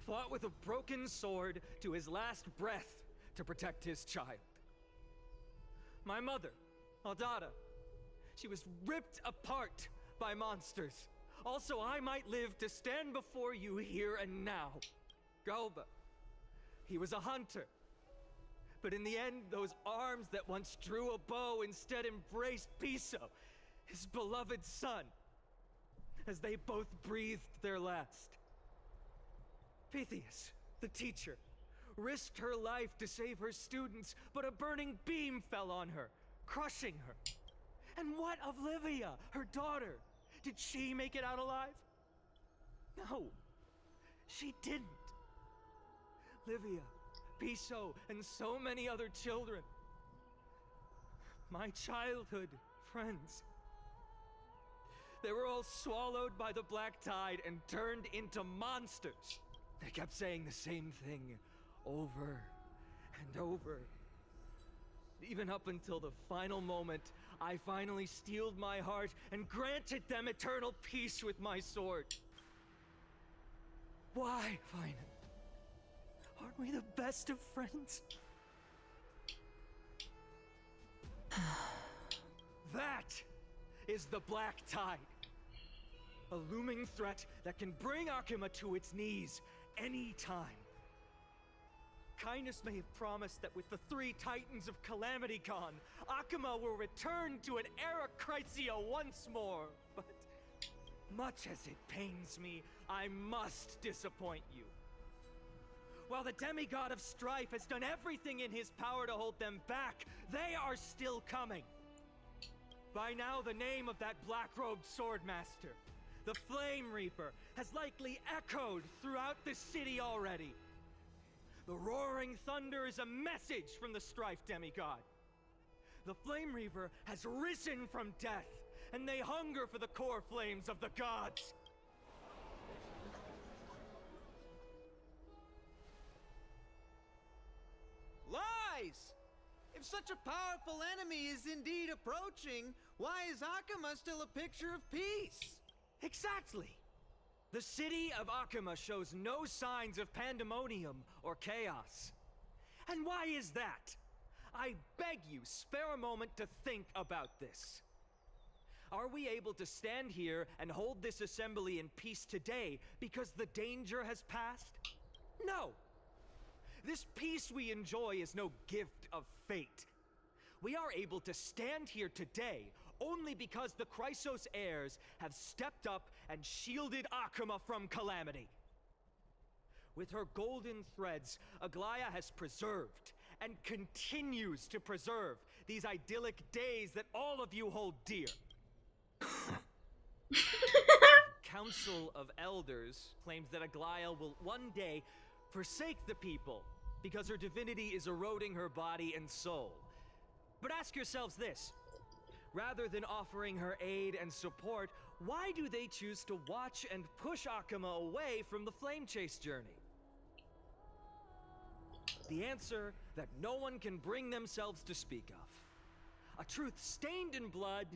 [SPEAKER 16] fought with a broken sword to his last breath to protect his child. My mother, Aldada, she was ripped apart by monsters. Also, I might live to stand before you here and now. Galba, he was a hunter. But in the end, those arms that once drew a bow instead embraced Piso, his beloved son, as they both breathed their last. Pythias, the teacher, risked her life to save her students, but a burning beam fell on her, crushing her. And what of Livia, her daughter? Did she make it out alive? No, she didn't. Livia, Piso, and so many other children. My childhood friends. They were all swallowed by the black tide and turned into monsters. They kept saying the same thing over and over. Even up until the final moment, I finally steeled my heart and granted them eternal peace with my sword. Why, Fina? Aren't we the best of friends? That is the black tide. A looming threat that can bring Akima to its knees any time. Kindness may have promised that with the 3 Titans of Calamity Con, Akima will return to an era Chrysia once more, but much as it pains me, I must disappoint you. While the demigod of strife has done everything in his power to hold them back, they are still coming. By now, the name of that black-robed swordmaster, the Flame Reaper, has likely echoed throughout the city already. The roaring thunder is a message from the strife demigod. The Flame Reaper has risen from death, and they hunger for the core flames of the gods.
[SPEAKER 19] Lies! If such a powerful enemy is indeed approaching, why is Akima still a picture of peace?
[SPEAKER 16] Exactly! The city of Akima shows no signs of pandemonium or chaos. And why is that? I beg you, spare a moment to think about this. Are we able to stand here and hold this assembly in peace today because the danger has passed? No! This peace we enjoy is no gift of fate. We are able to stand here today only because the Chrysos heirs have stepped up and shielded Akima from calamity. With her golden threads, Aglaya has preserved and continues to preserve these idyllic days that all of you hold dear. Council of Elders claims that Aglaya will one day forsake the people because her divinity is eroding her body and soul. But ask yourselves this. Rather than offering her aid and support, why do they choose to watch and push Akuma away from the Flame Chase journey? The answer that no one can bring themselves to speak of. A truth stained in blood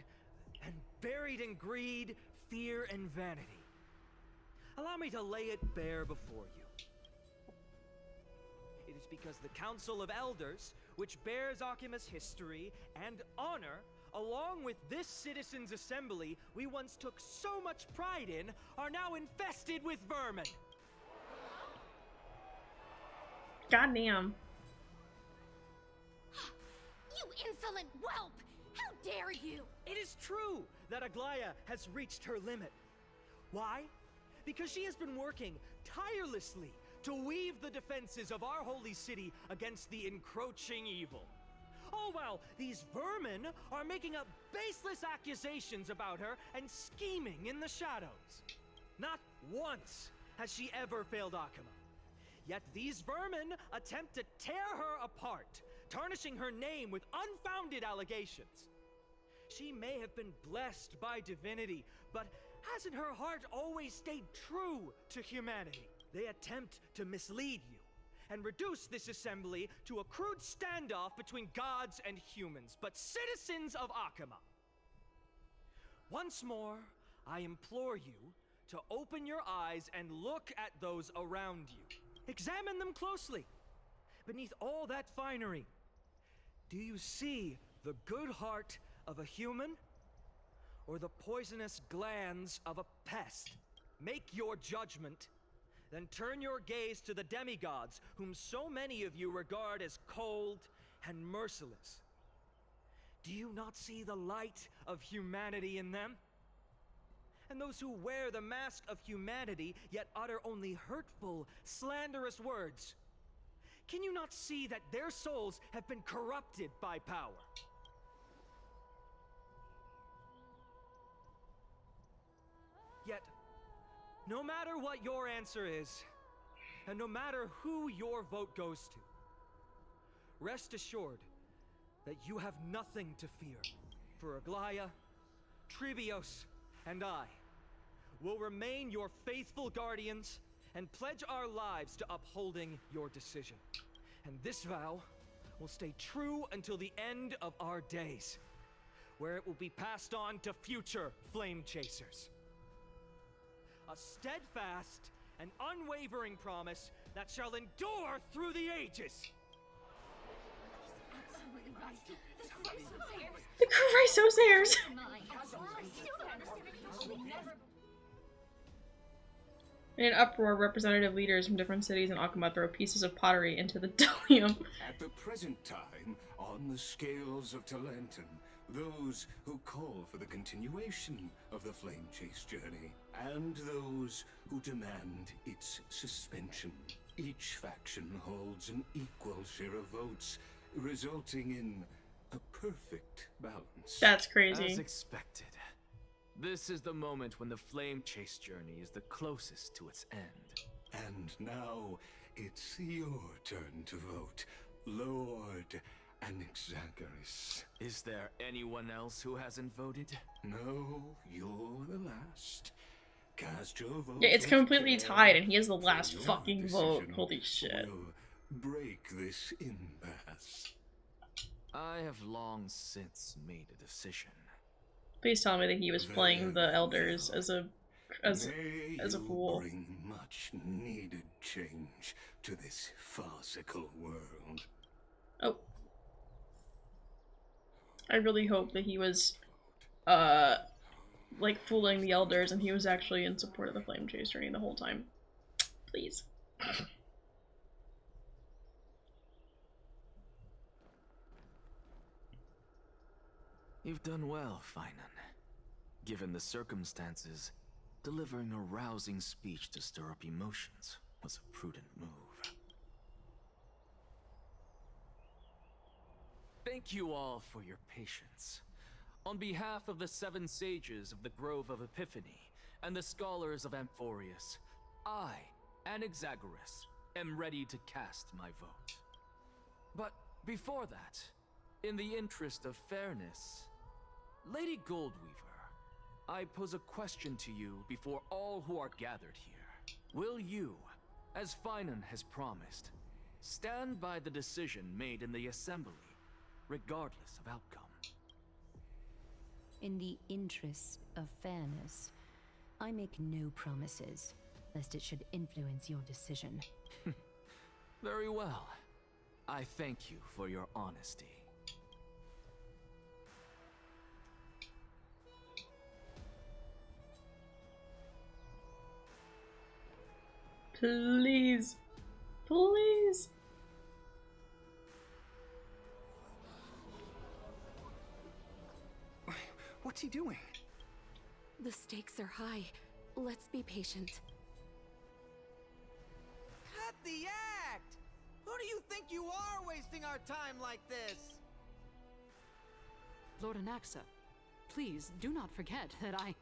[SPEAKER 16] and buried in greed, fear, and vanity. Allow me to lay it bare before you. It is because the Council of Elders, which bears Akuma's history and honor, along with this Citizens' Assembly we once took so much pride in, are now infested with vermin.
[SPEAKER 1] Goddamn.
[SPEAKER 5] You insolent whelp! How dare you!
[SPEAKER 16] It is true that Aglaya has reached her limit. Why? Because she has been working tirelessly to weave the defenses of our holy city against the encroaching evil. All while these vermin are making up baseless accusations about her and scheming in the shadows. Not once has she ever failed Akuma. Yet these vermin attempt to tear her apart, tarnishing her name with unfounded allegations. She may have been blessed by divinity, but hasn't her heart always stayed true to humanity? They attempt to mislead you and reduce this assembly to a crude standoff between gods and humans, but citizens of Akuma. Once more, I implore you to open your eyes and look at those around you. Examine them closely. Beneath all that finery, do you see the good heart of a human or the poisonous glands of a pest? Make your judgment, then turn your gaze to the demigods whom so many of you regard as cold and merciless. Do you not see the light of humanity in them? And those who wear the mask of humanity yet utter only hurtful, slanderous words. Can you not see that their souls have been corrupted by power? Yet, no matter what your answer is, and no matter who your vote goes to, rest assured that you have nothing to fear, for Aglaya, Trivios, and I will remain your faithful guardians and pledge our lives to upholding your decision. And this vow will stay true until the end of our days, where it will be passed on to future Flame Chasers. A steadfast and unwavering promise that shall endure through the ages.
[SPEAKER 1] The Chrysosairs! In an uproar, representative leaders from different cities in Akuma throw pieces of pottery into the Delium.
[SPEAKER 17] At the present time, on the scales of Talentum, those who call for the continuation of the Flame Chase journey, and those who demand its suspension. Each faction holds an equal share of votes, resulting in a perfect balance.
[SPEAKER 1] That's crazy.
[SPEAKER 15] As expected. This is the moment when the Flame Chase journey is the closest to its end.
[SPEAKER 17] And now, it's your turn to vote, Lord Anaxagoras.
[SPEAKER 15] Is there anyone else who hasn't voted?
[SPEAKER 17] No, you're the last. Cast your vote.
[SPEAKER 1] Yeah, it's completely tied, and he has the last fucking vote. Holy shit.
[SPEAKER 17] Break this impasse.
[SPEAKER 15] I have long since made a decision.
[SPEAKER 1] Please tell me that he was playing the elders as a fool.
[SPEAKER 17] Bring much needed change to this farcical world.
[SPEAKER 1] Oh. I really hope that he was like fooling the elders and he was actually in support of the Flame Chase journey the whole time. Please.
[SPEAKER 15] You've done well, Finan. Given the circumstances, delivering a rousing speech to stir up emotions was a prudent move. Thank you all for your patience. On behalf of the 7 sages of the Grove of Epiphany and the scholars of Amphorius, I, Anaxagoras, am ready to cast my vote. But before that, in the interest of fairness, Lady Goldweaver, I pose a question to you before all who are gathered here. Will you, as Finan has promised, stand by the decision made in the Assembly, regardless of outcome?
[SPEAKER 8] In the interest of fairness, I make no promises, lest it should influence your decision.
[SPEAKER 15] Very well. I thank you for your honesty.
[SPEAKER 1] Please. Please.
[SPEAKER 18] What's he doing?
[SPEAKER 2] The stakes are high. Let's be patient.
[SPEAKER 19] Cut the act! Who do you think you are wasting our time like this?
[SPEAKER 20] Lord Anaxa, please do not forget that I...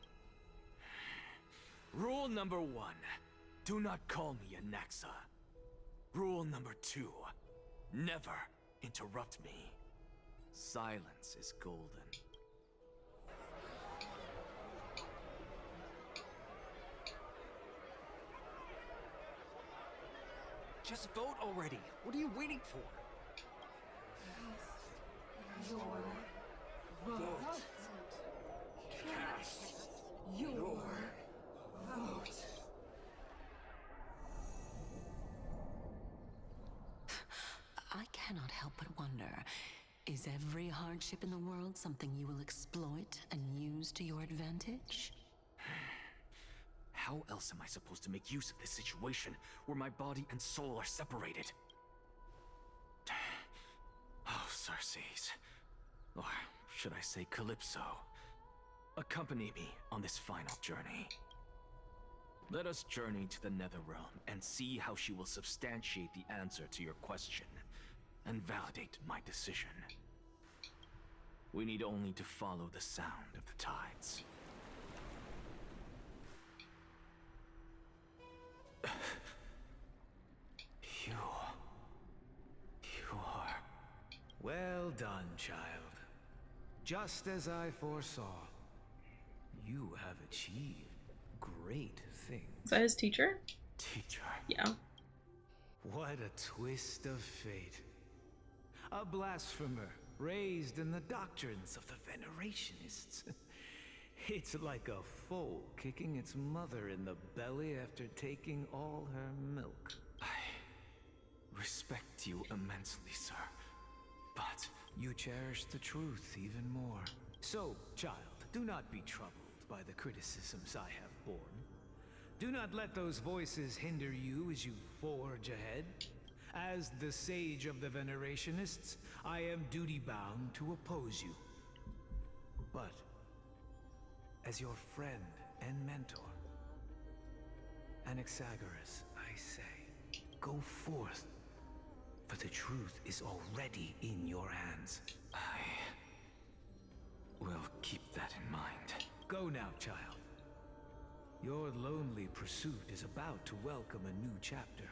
[SPEAKER 15] Rule number 1. Do not call me Anaxa. Rule number 2. Never interrupt me. Silence is golden.
[SPEAKER 18] Just vote already. What are you waiting for?
[SPEAKER 3] Your vote. Cast your vote.
[SPEAKER 2] I cannot help but wonder, is every hardship in the world something you will exploit and use to your advantage?
[SPEAKER 15] How else am I supposed to make use of this situation where my body and soul are separated? Oh, Circes. Or should I say Calypso? Accompany me on this final journey. Let us journey to the Netherrealm and see how she will substantiate the answer to your question and validate my decision. We need only to follow the sound of the tides. You are...
[SPEAKER 21] Well done, child. Just as I foresaw, you have achieved great things.
[SPEAKER 1] Is that his teacher?
[SPEAKER 15] Teacher?
[SPEAKER 1] Yeah.
[SPEAKER 21] What a twist of fate. A blasphemer raised in the doctrines of the Venerationists. It's like a foal kicking its mother in the belly after taking all her milk.
[SPEAKER 15] I respect you immensely, sir, but...
[SPEAKER 21] You cherish the truth even more. So, child, do not be troubled by the criticisms I have borne. Do not let those voices hinder you as you forge ahead. As the sage of the Venerationists, I am duty-bound to oppose you. But, as your friend and mentor, Anaxagoras, I say, go forth, for the truth is already in your hands.
[SPEAKER 15] I will keep that in mind.
[SPEAKER 21] Go now, child. Your lonely pursuit is about to welcome a new chapter.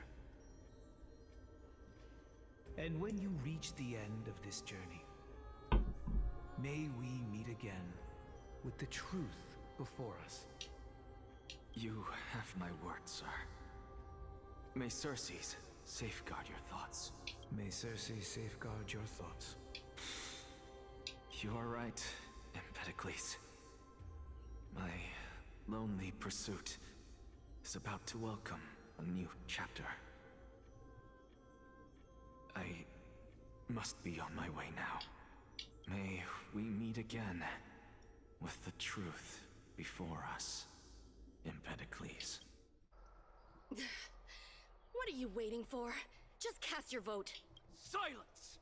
[SPEAKER 21] And when you reach the end of this journey, may we meet again with the truth before us.
[SPEAKER 15] You have my word, sir. May Circes safeguard your thoughts.
[SPEAKER 21] May Circes safeguard your thoughts.
[SPEAKER 15] You are right, Empedocles. My lonely pursuit is about to welcome a new chapter. I must be on my way now. May we meet again with the truth before us, Empedocles.
[SPEAKER 2] What are you waiting for? Just cast your vote.
[SPEAKER 15] Silence!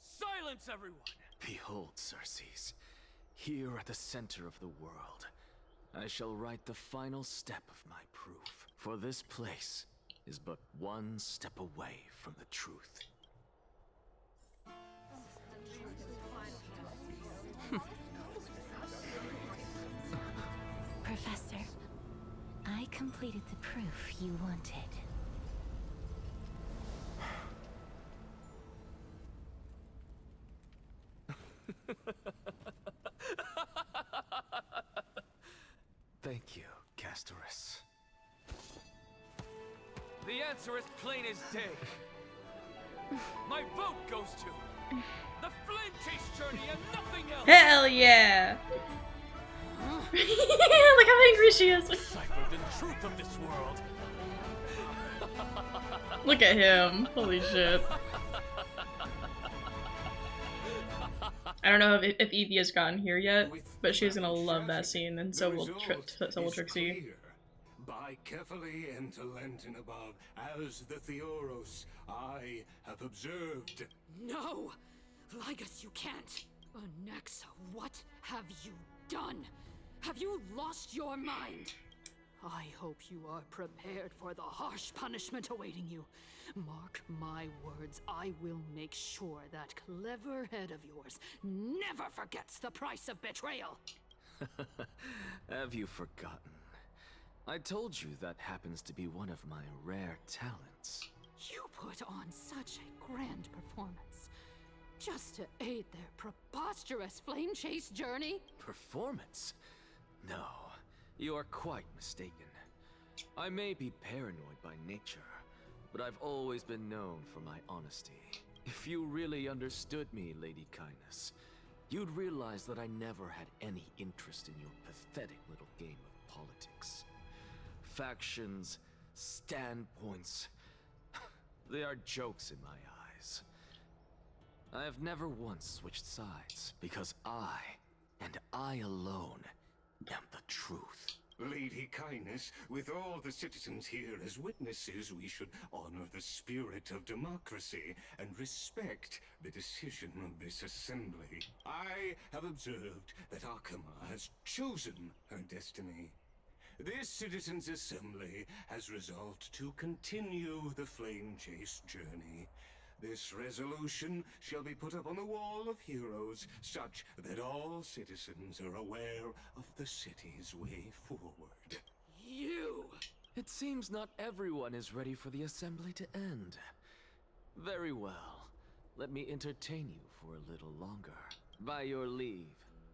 [SPEAKER 15] Silence, everyone! Behold, Circes, here at the center of the world, I shall write the final step of my proof. For this place is but one step away from the truth.
[SPEAKER 4] Professor, I completed the proof you wanted.
[SPEAKER 15] Thank you, Castorus.
[SPEAKER 7] The answer is plain as day. My vote goes to the Flame Chase Journey and nothing else.
[SPEAKER 1] Hell yeah! Look how angry she is.
[SPEAKER 7] Decipher the truth of this world.
[SPEAKER 1] Look at him. Holy shit. I don't know if Evie has gotten here yet, but she's gonna love that scene, and so will Trixie.
[SPEAKER 17] By carefully enter Lenten above, as the Theoros I have observed.
[SPEAKER 20] No! Ligus, you can't! Onyxa, what have you done? Have you lost your mind? I hope you are prepared for the harsh punishment awaiting you. Mark my words, I will make sure that clever head of yours never forgets the price of betrayal.
[SPEAKER 15] Have you forgotten? I told you that happens to be one of my rare talents.
[SPEAKER 20] You put on such a grand performance just to aid their preposterous flame chase journey?
[SPEAKER 15] Performance? No, you are quite mistaken. I may be paranoid by nature, but I've always been known for my honesty. If you really understood me, Lady Kindness, you'd realize that I never had any interest in your pathetic little game of politics. Factions, standpoints, they are jokes in my eyes. I have never once switched sides, because I, and I alone, am the truth.
[SPEAKER 17] Lady Kindness, with all the citizens here as witnesses, we should honor the spirit of democracy and respect the decision of this assembly. I have observed that Akama has chosen her destiny. This citizens' assembly has resolved to continue the flame chase journey. This resolution shall be put up on the Wall of Heroes, such that all citizens are aware of the city's way forward.
[SPEAKER 15] You! It seems not everyone is ready for the assembly to end. Very well. Let me entertain you for a little longer. By your leave,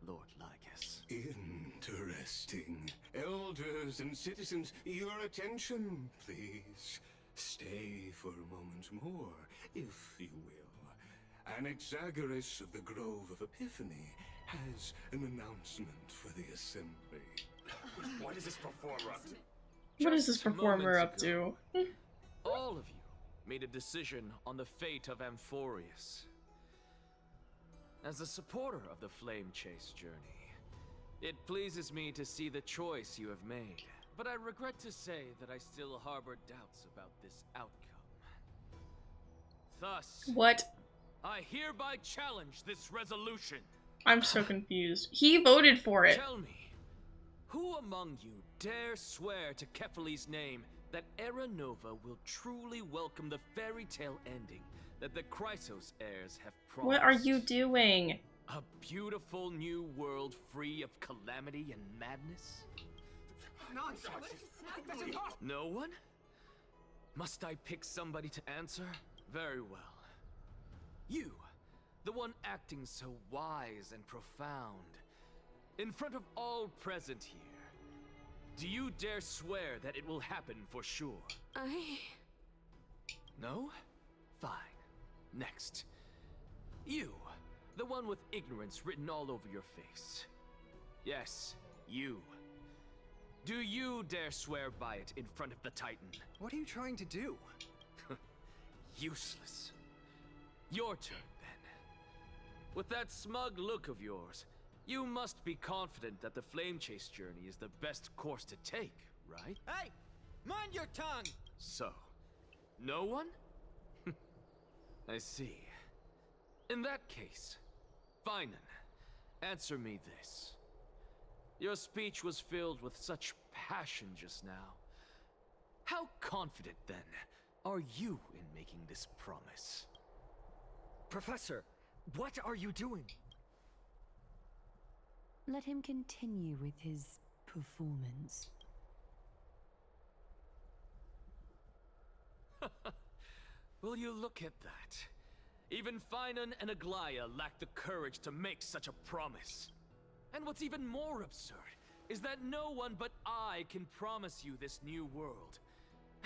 [SPEAKER 15] Lord Lycus.
[SPEAKER 17] Interesting. Elders and citizens, your attention, please. Stay for a moment more, if you will. Anaxagoras of the Grove of Epiphany has an announcement for the assembly.
[SPEAKER 13] What is this performer up to?
[SPEAKER 1] What is this performer up to?
[SPEAKER 15] All of you made a decision on the fate of Amphorius. As a supporter of the Flame Chase journey, it pleases me to see the choice you have made. But I regret to say that I still harbor doubts about this outcome. Thus,
[SPEAKER 1] What?
[SPEAKER 7] I hereby challenge this resolution.
[SPEAKER 1] I'm so confused. He voted for it.
[SPEAKER 15] Tell me, who among you dare swear to Kefali's name that Era Nova will truly welcome the fairy tale ending that the Chrysos heirs have promised?
[SPEAKER 1] What are you doing?
[SPEAKER 15] A beautiful new world free of calamity and madness? No one? Must I pick somebody to answer? Very well. You, the one acting so wise and profound. In front of all present here, do you dare swear that it will happen for sure? No? Fine. Next. You, the one with ignorance written all over your face. Yes, you. Do you dare swear by it in front of the Titan?
[SPEAKER 18] What are you trying to do?
[SPEAKER 15] Useless. Your turn, then. With that smug look of yours, you must be confident that the Flame Chase journey is the best course to take, right?
[SPEAKER 19] Hey! Mind your tongue!
[SPEAKER 15] So, no one? I see. In that case, Finan, answer me this. Your speech was filled with such passion just now. How confident, then, are you in making this promise?
[SPEAKER 16] Professor, what are you doing?
[SPEAKER 8] Let him continue with his performance.
[SPEAKER 15] Will you look at that?
[SPEAKER 7] Even Finan and Aglaya lacked the courage to make such a promise. And what's even more absurd is that no one but I can promise you this new world.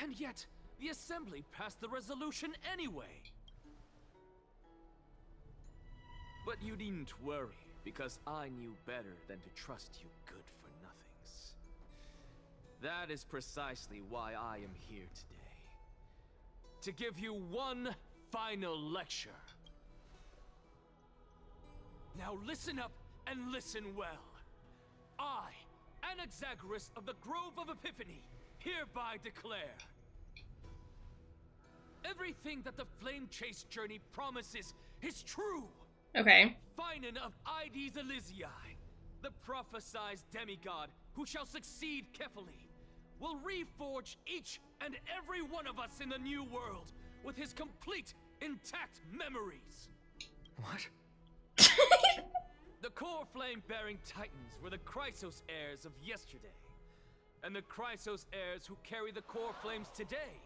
[SPEAKER 7] And yet, the Assembly passed the resolution anyway. But you needn't worry, because I knew better than to trust you good-for-nothings. That is precisely why I am here today. To give you one final lecture. Now listen up and listen well. I, Anaxagoras of the Grove of Epiphany, hereby declare everything that the Flame Chase journey promises is true.
[SPEAKER 1] Okay.
[SPEAKER 7] Finan of Ides Elysiae, the prophesied demigod who shall succeed Kefali, will reforge each and every one of us in the new world with his complete, intact memories.
[SPEAKER 18] What?
[SPEAKER 7] The core flame-bearing titans were the Chrysos heirs of yesterday, and the Chrysos heirs who carry the core flames today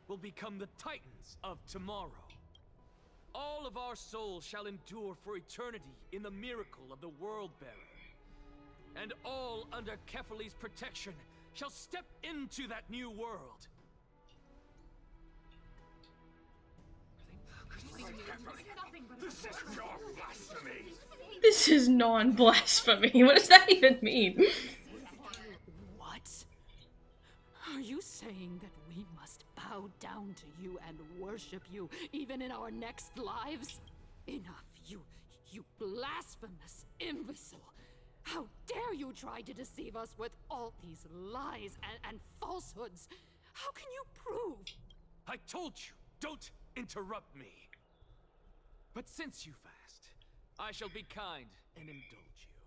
[SPEAKER 7] will become the titans of tomorrow. All of our souls shall endure for eternity in the miracle of the World-Bearer, and all under Kefali's protection shall step into that new world.
[SPEAKER 17] This is your blasphemy!
[SPEAKER 1] This is non-blasphemy. What does that even mean?
[SPEAKER 20] What? Are you saying that we must bow down to you and worship you even in our next lives? Enough, you blasphemous imbecile! How dare you try to deceive us with all these lies and falsehoods? How can you prove?
[SPEAKER 7] I told you, don't interrupt me. But since you've asked, I shall be kind and indulge you.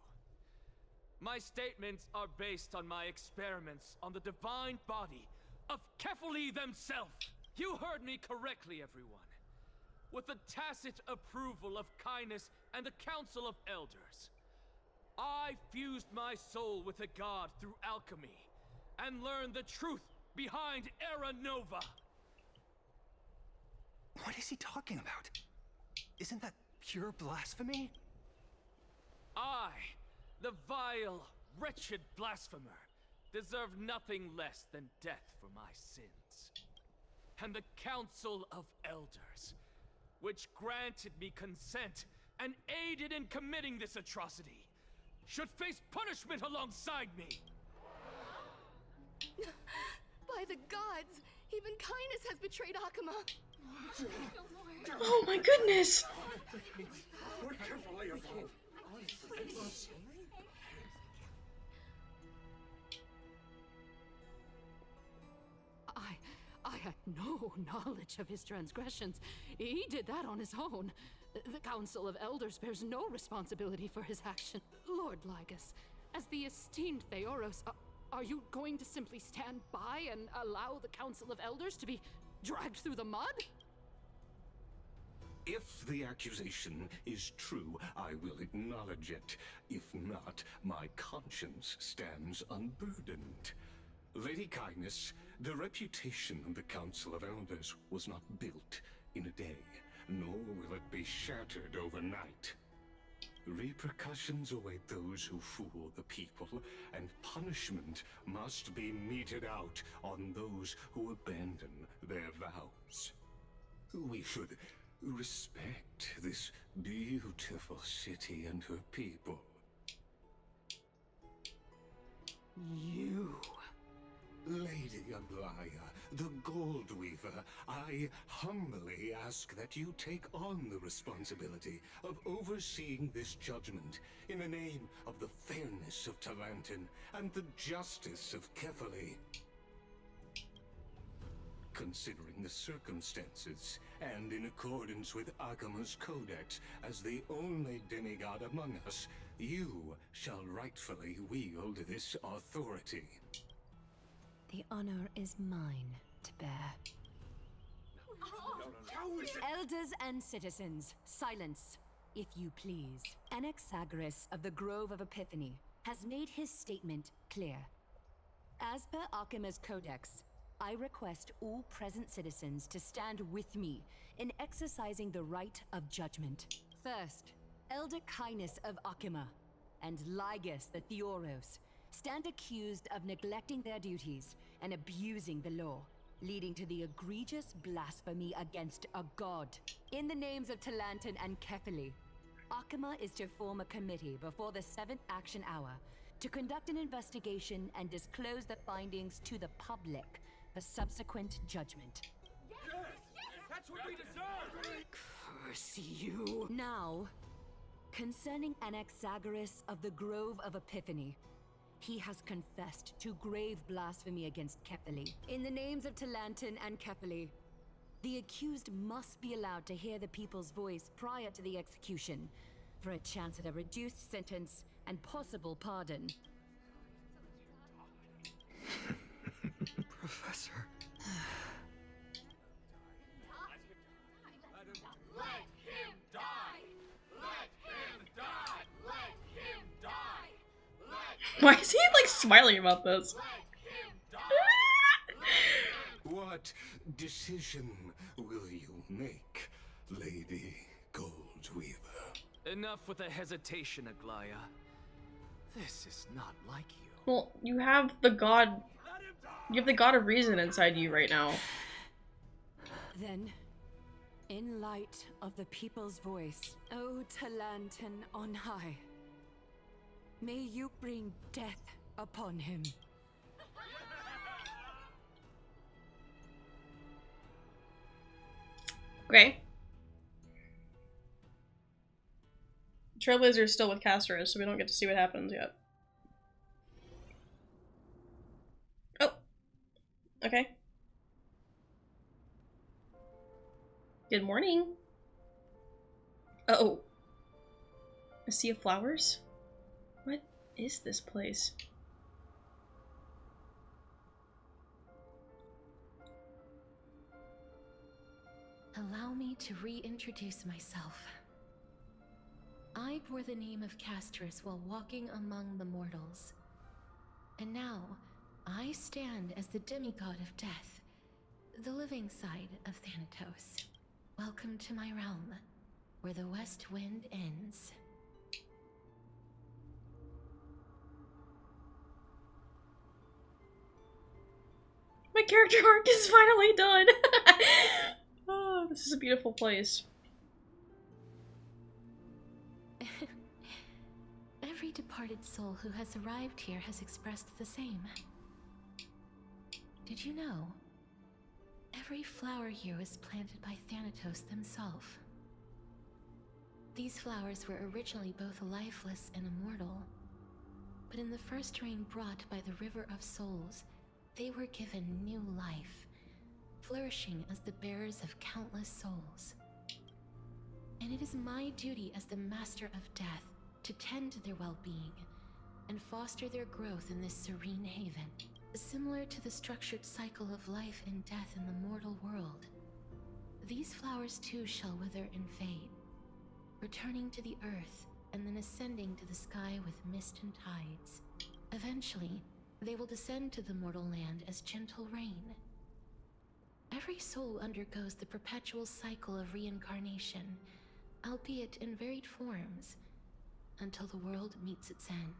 [SPEAKER 7] My statements are based on my experiments on the divine body of Kefali themselves. You heard me correctly, everyone. With the tacit approval of Kindness and the Council of Elders, I fused my soul with a god through alchemy and learned the truth behind Era Nova.
[SPEAKER 18] What is he talking about? Isn't that pure blasphemy?
[SPEAKER 7] I, the vile, wretched blasphemer, deserve nothing less than death for my sins. And the Council of Elders, which granted me consent and aided in committing this atrocity, should face punishment alongside me.
[SPEAKER 2] By the gods, even Kindness has betrayed Akuma.
[SPEAKER 1] Oh my goodness!
[SPEAKER 20] I had no knowledge of his transgressions. He did that on his own. The Council of Elders bears no responsibility for his action. Lord Lygus, as the esteemed Theoros, are you going to simply stand by and allow the Council of Elders to be dragged through the mud?
[SPEAKER 17] If the accusation is true, I will acknowledge it. If not, my conscience stands unburdened. Lady Kindness, the reputation of the Council of Elders was not built in a day, nor will it be shattered overnight. Repercussions await those who fool the people, and punishment must be meted out on those who abandon their vows. We should respect this beautiful city and her people.
[SPEAKER 20] You...
[SPEAKER 17] Lady Aglaya, the Gold Weaver, I humbly ask that you take on the responsibility of overseeing this judgment in the name of the fairness of Talantin and the justice of Kefali. Considering the circumstances, and in accordance with Akuma's codex as the only demigod among us, you shall rightfully wield this authority.
[SPEAKER 8] The honor is mine to bear.
[SPEAKER 11] Elders and citizens, silence, if you please. Anaxagoras of the Grove of Epiphany has made his statement clear. As per Akuma's codex, I request all present citizens to stand with me in exercising the right of judgment. First, Elder Kindness of Akima and Ligus the Theoros stand accused of neglecting their duties and abusing the law, leading to the egregious blasphemy against a god. In the names of Talantan and Kefili, Akima is to form a committee before the 7th action hour to conduct an investigation and disclose the findings to the public for subsequent judgment.
[SPEAKER 7] Yes! That's what we deserve!
[SPEAKER 11] Curse you! Now, concerning Anaxagoras of the Grove of Epiphany, he has confessed to grave blasphemy against Kefili. In the names of Talantan and Kefili, the accused must be allowed to hear the people's voice prior to the execution, for a chance at a reduced sentence and possible pardon.
[SPEAKER 18] Professor.
[SPEAKER 7] Let him die! Let him die! Let him die!
[SPEAKER 1] Why is he like smiling about this?
[SPEAKER 17] What decision will you make, Lady Goldweaver?
[SPEAKER 15] Enough with the hesitation, Aglaya. This is not like you.
[SPEAKER 1] Well, you have the god of reason inside you right now.
[SPEAKER 11] Then, in light of the people's voice, O Talantan on high, may you bring death upon him.
[SPEAKER 1] Okay. Trailblazer's still with Casterus, so we don't get to see what happens yet. Oh. Okay. Good morning. Uh-oh. A sea of flowers? What is this place?
[SPEAKER 4] Allow me to reintroduce myself. I bore the name of Casterus while walking among the mortals. And now, I stand as the demigod of death, the living side of Thanatos. Welcome to my realm, where the west wind ends.
[SPEAKER 1] My character arc is finally done! Oh, this is a beautiful place.
[SPEAKER 4] Every departed soul who has arrived here has expressed the same. Did you know? Every flower here was planted by Thanatos themselves. These flowers were originally both lifeless and immortal, but in the first rain brought by the River of Souls, they were given new life, flourishing as the bearers of countless souls. And it is my duty as the Master of Death to tend to their well-being and foster their growth in this serene haven. Similar to the structured cycle of life and death in the mortal world, these flowers too shall wither and fade, returning to the earth and then ascending to the sky with mist and tides. Eventually, they will descend to the mortal land as gentle rain. Every soul undergoes the perpetual cycle of reincarnation, albeit in varied forms, until the world meets its end.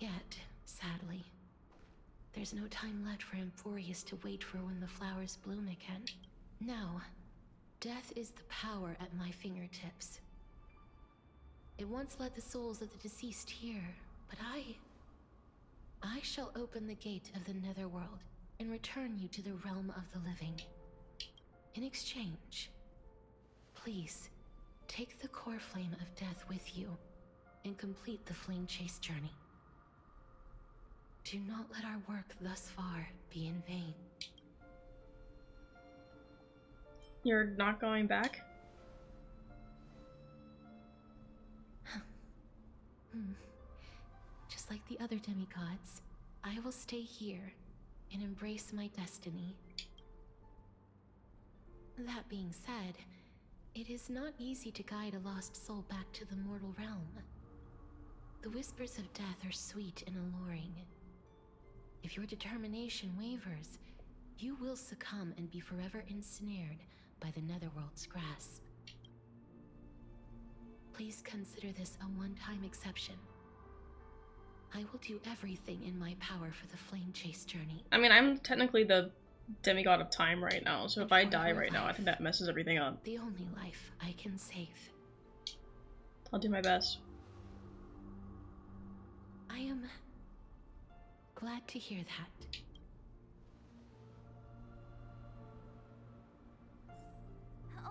[SPEAKER 4] Yet, sadly, there's no time left for Emphorius to wait for when the flowers bloom again. Now, death is the power at my fingertips. It once led the souls of the deceased here, but I shall open the gate of the Netherworld and return you to the realm of the living. In exchange, please, take the core flame of death with you and complete the flame chase journey. Do not let our work thus far be in vain.
[SPEAKER 1] You're not going back?
[SPEAKER 4] Just like the other demigods, I will stay here and embrace my destiny. That being said, it is not easy to guide a lost soul back to the mortal realm. The whispers of death are sweet and alluring, If your determination wavers, you will succumb and be forever ensnared by the Netherworld's grasp. Please consider this a one-time exception. I will do everything in my power for the Flame Chase journey.
[SPEAKER 1] I mean, I'm technically the demigod of time right now, so if I die right now, I think that messes everything up.
[SPEAKER 4] The only life I can save.
[SPEAKER 1] I'll do my best.
[SPEAKER 4] I am glad to hear that.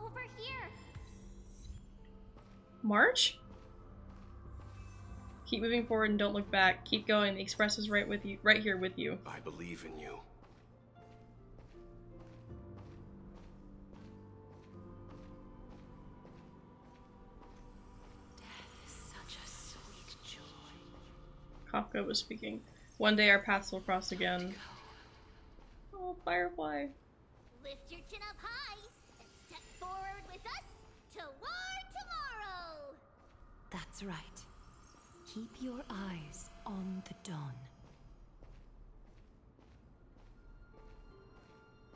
[SPEAKER 5] Over here.
[SPEAKER 1] March? Keep moving forward and don't look back. Keep going. The Express is right with you, right here with you.
[SPEAKER 17] I believe in you.
[SPEAKER 4] Death is such a sweet joy.
[SPEAKER 1] Kafka was speaking. One day our paths will cross again. Oh, Firefly.
[SPEAKER 5] Lift your chin up high and step forward with us toward tomorrow.
[SPEAKER 8] That's right. Keep your eyes on the dawn.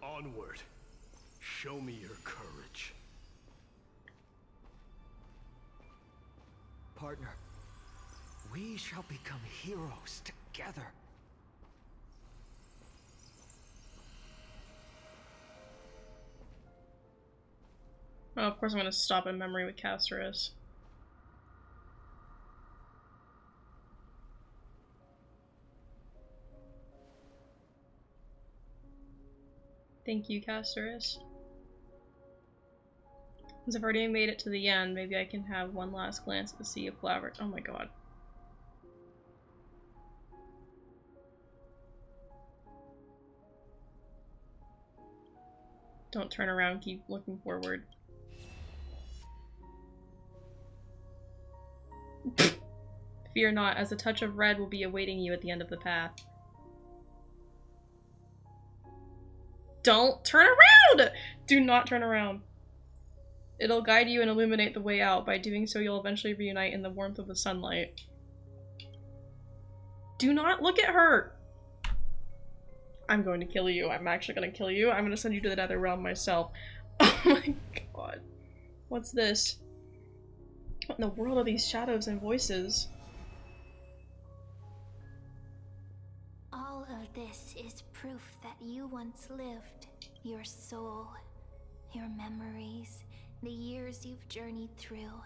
[SPEAKER 13] Onward. Show me your courage.
[SPEAKER 16] Partner, we shall become heroes together.
[SPEAKER 1] Oh, of course I'm gonna stop in memory with Casterus. Thank you, Casterus. Since I've already made it to the end, maybe I can have one last glance at the Sea of Flowers. Oh my god. Don't turn around, keep looking forward. Fear not, as a touch of red will be awaiting you at the end of the path. Don't turn around! Do not turn around. It'll guide you and illuminate the way out. By doing so, you'll eventually reunite in the warmth of the sunlight. Do not look at her! I'm going to kill you. I'm actually going to kill you. I'm going to send you to the Nether Realm myself. Oh my god. What's this? What in the world are these shadows and voices?
[SPEAKER 5] All of this is proof that you once lived. Your soul, your memories, the years you've journeyed through,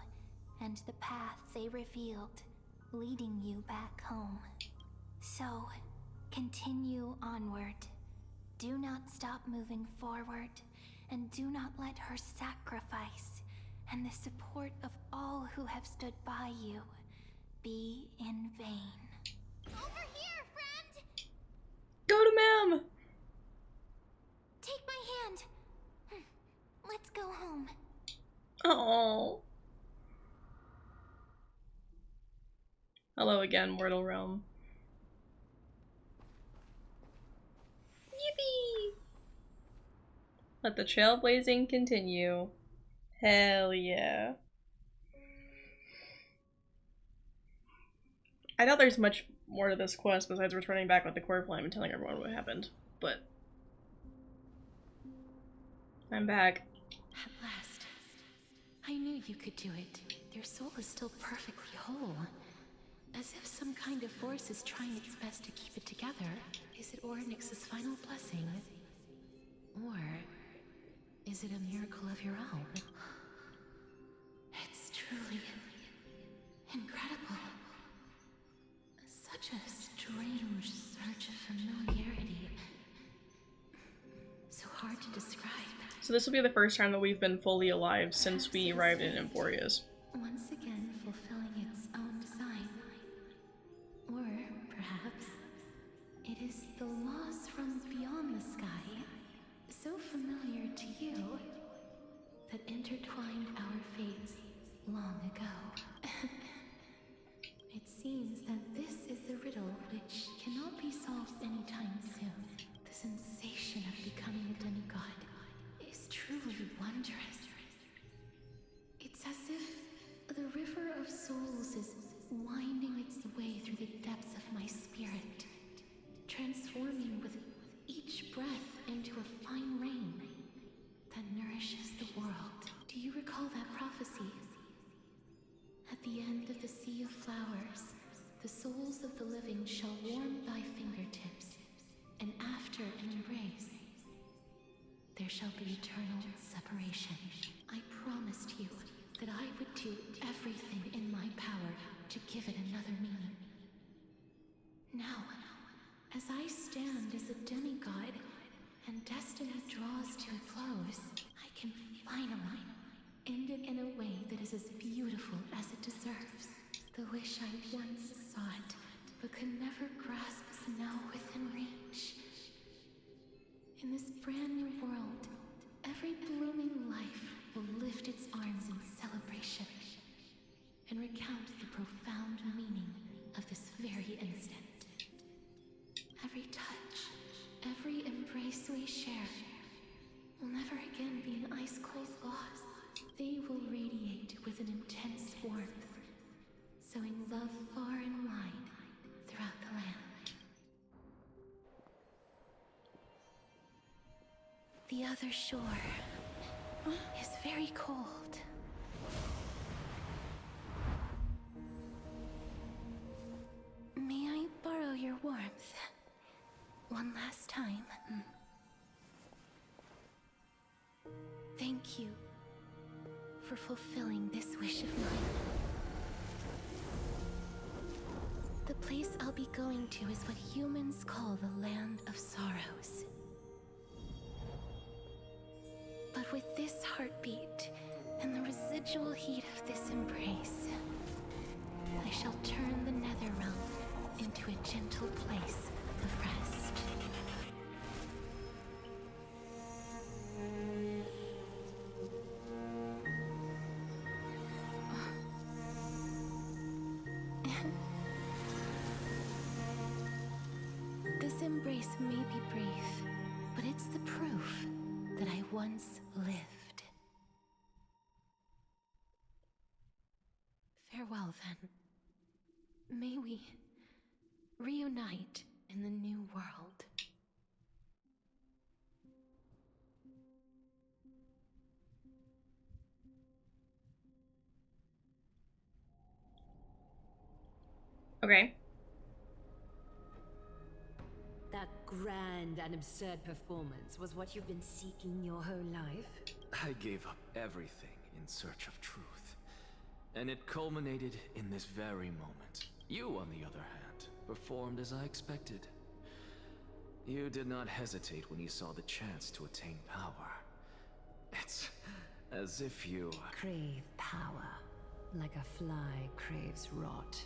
[SPEAKER 5] and the path they revealed, leading you back home. So, continue onward. Do not stop moving forward, and do not let her sacrifice and the support of all who have stood by you be in vain. Over here, friend!
[SPEAKER 1] Go to Ma'am!
[SPEAKER 5] Take my hand. Let's go home.
[SPEAKER 1] Oh. Hello again, Mortal Realm. Yippee! Let the trailblazing continue. Hell yeah. I doubt there's much more to this quest besides returning back with the core flame and telling everyone what happened, but I'm back.
[SPEAKER 4] At last. I knew you could do it. Your soul is still perfectly whole. As if some kind of force is trying its best to keep it together. Is it Ornyx's final blessing? Or is it a miracle of your own? It's truly incredible. Such a strange surge of familiarity. So hard to describe.
[SPEAKER 1] So this will be the first time that we've been fully alive since we arrived in Emporius.
[SPEAKER 4] Once again fulfilling its own design. Or perhaps it is the laws from beyond the sky, so familiar to you, that intertwined our fates long ago. It seems that this is the riddle which cannot be solved anytime soon. The sensation of becoming a demigod is truly wondrous. It's as if the river of souls is winding its way through the depths of my spirit, transforming the souls of the living shall warm thy fingertips, and after an embrace, there shall be eternal separation. I promised you that I would do everything in my power to give it another meaning. Now, as I stand as a demigod, and destiny draws to a close, I can finally end it in a way that is as beautiful as it deserves. The wish I once sought, but could never grasp, is now within reach. In this brand new world, every blooming life will lift its arms in celebration and recount the profound meaning of this very instant. Every touch, every embrace we share will never again be an ice-cold loss. They will radiate with an intense warmth, sowing love far and wide throughout the land. The other shore is very cold. May I borrow your warmth one last time? Thank you for fulfilling this wish of mine. The place I'll be going to is what humans call the Land of Sorrows. But with this heartbeat and the residual heat of this embrace, I shall turn the nether realm into a gentle place of rest. This embrace may be brief, but it's the proof that I once lived. Farewell, then. May we reunite in the new world.
[SPEAKER 1] Okay.
[SPEAKER 11] That grand and absurd performance was what you've been seeking your whole life?
[SPEAKER 15] I gave up everything in search of truth. And it culminated in this very moment. You, on the other hand, performed as I expected. You did not hesitate when you saw the chance to attain power. It's as if you...
[SPEAKER 8] Crave power, like a fly craves rot.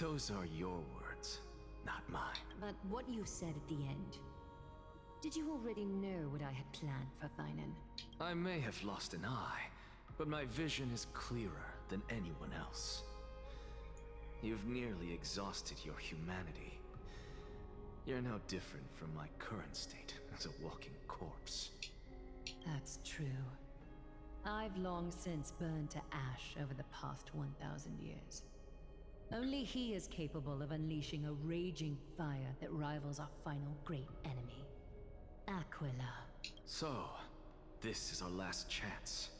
[SPEAKER 15] Those are your words, not mine.
[SPEAKER 11] But what you said at the end, did you already know what I had planned for Thynan?
[SPEAKER 15] I may have lost an eye, but my vision is clearer than anyone else. You've nearly exhausted your humanity. You're no different from my current state as a walking corpse.
[SPEAKER 8] That's true. I've long since burned to ash over the past 1,000 years. Only he is capable of unleashing a raging fire that rivals our final great enemy, Aquila.
[SPEAKER 15] So, this is our last chance.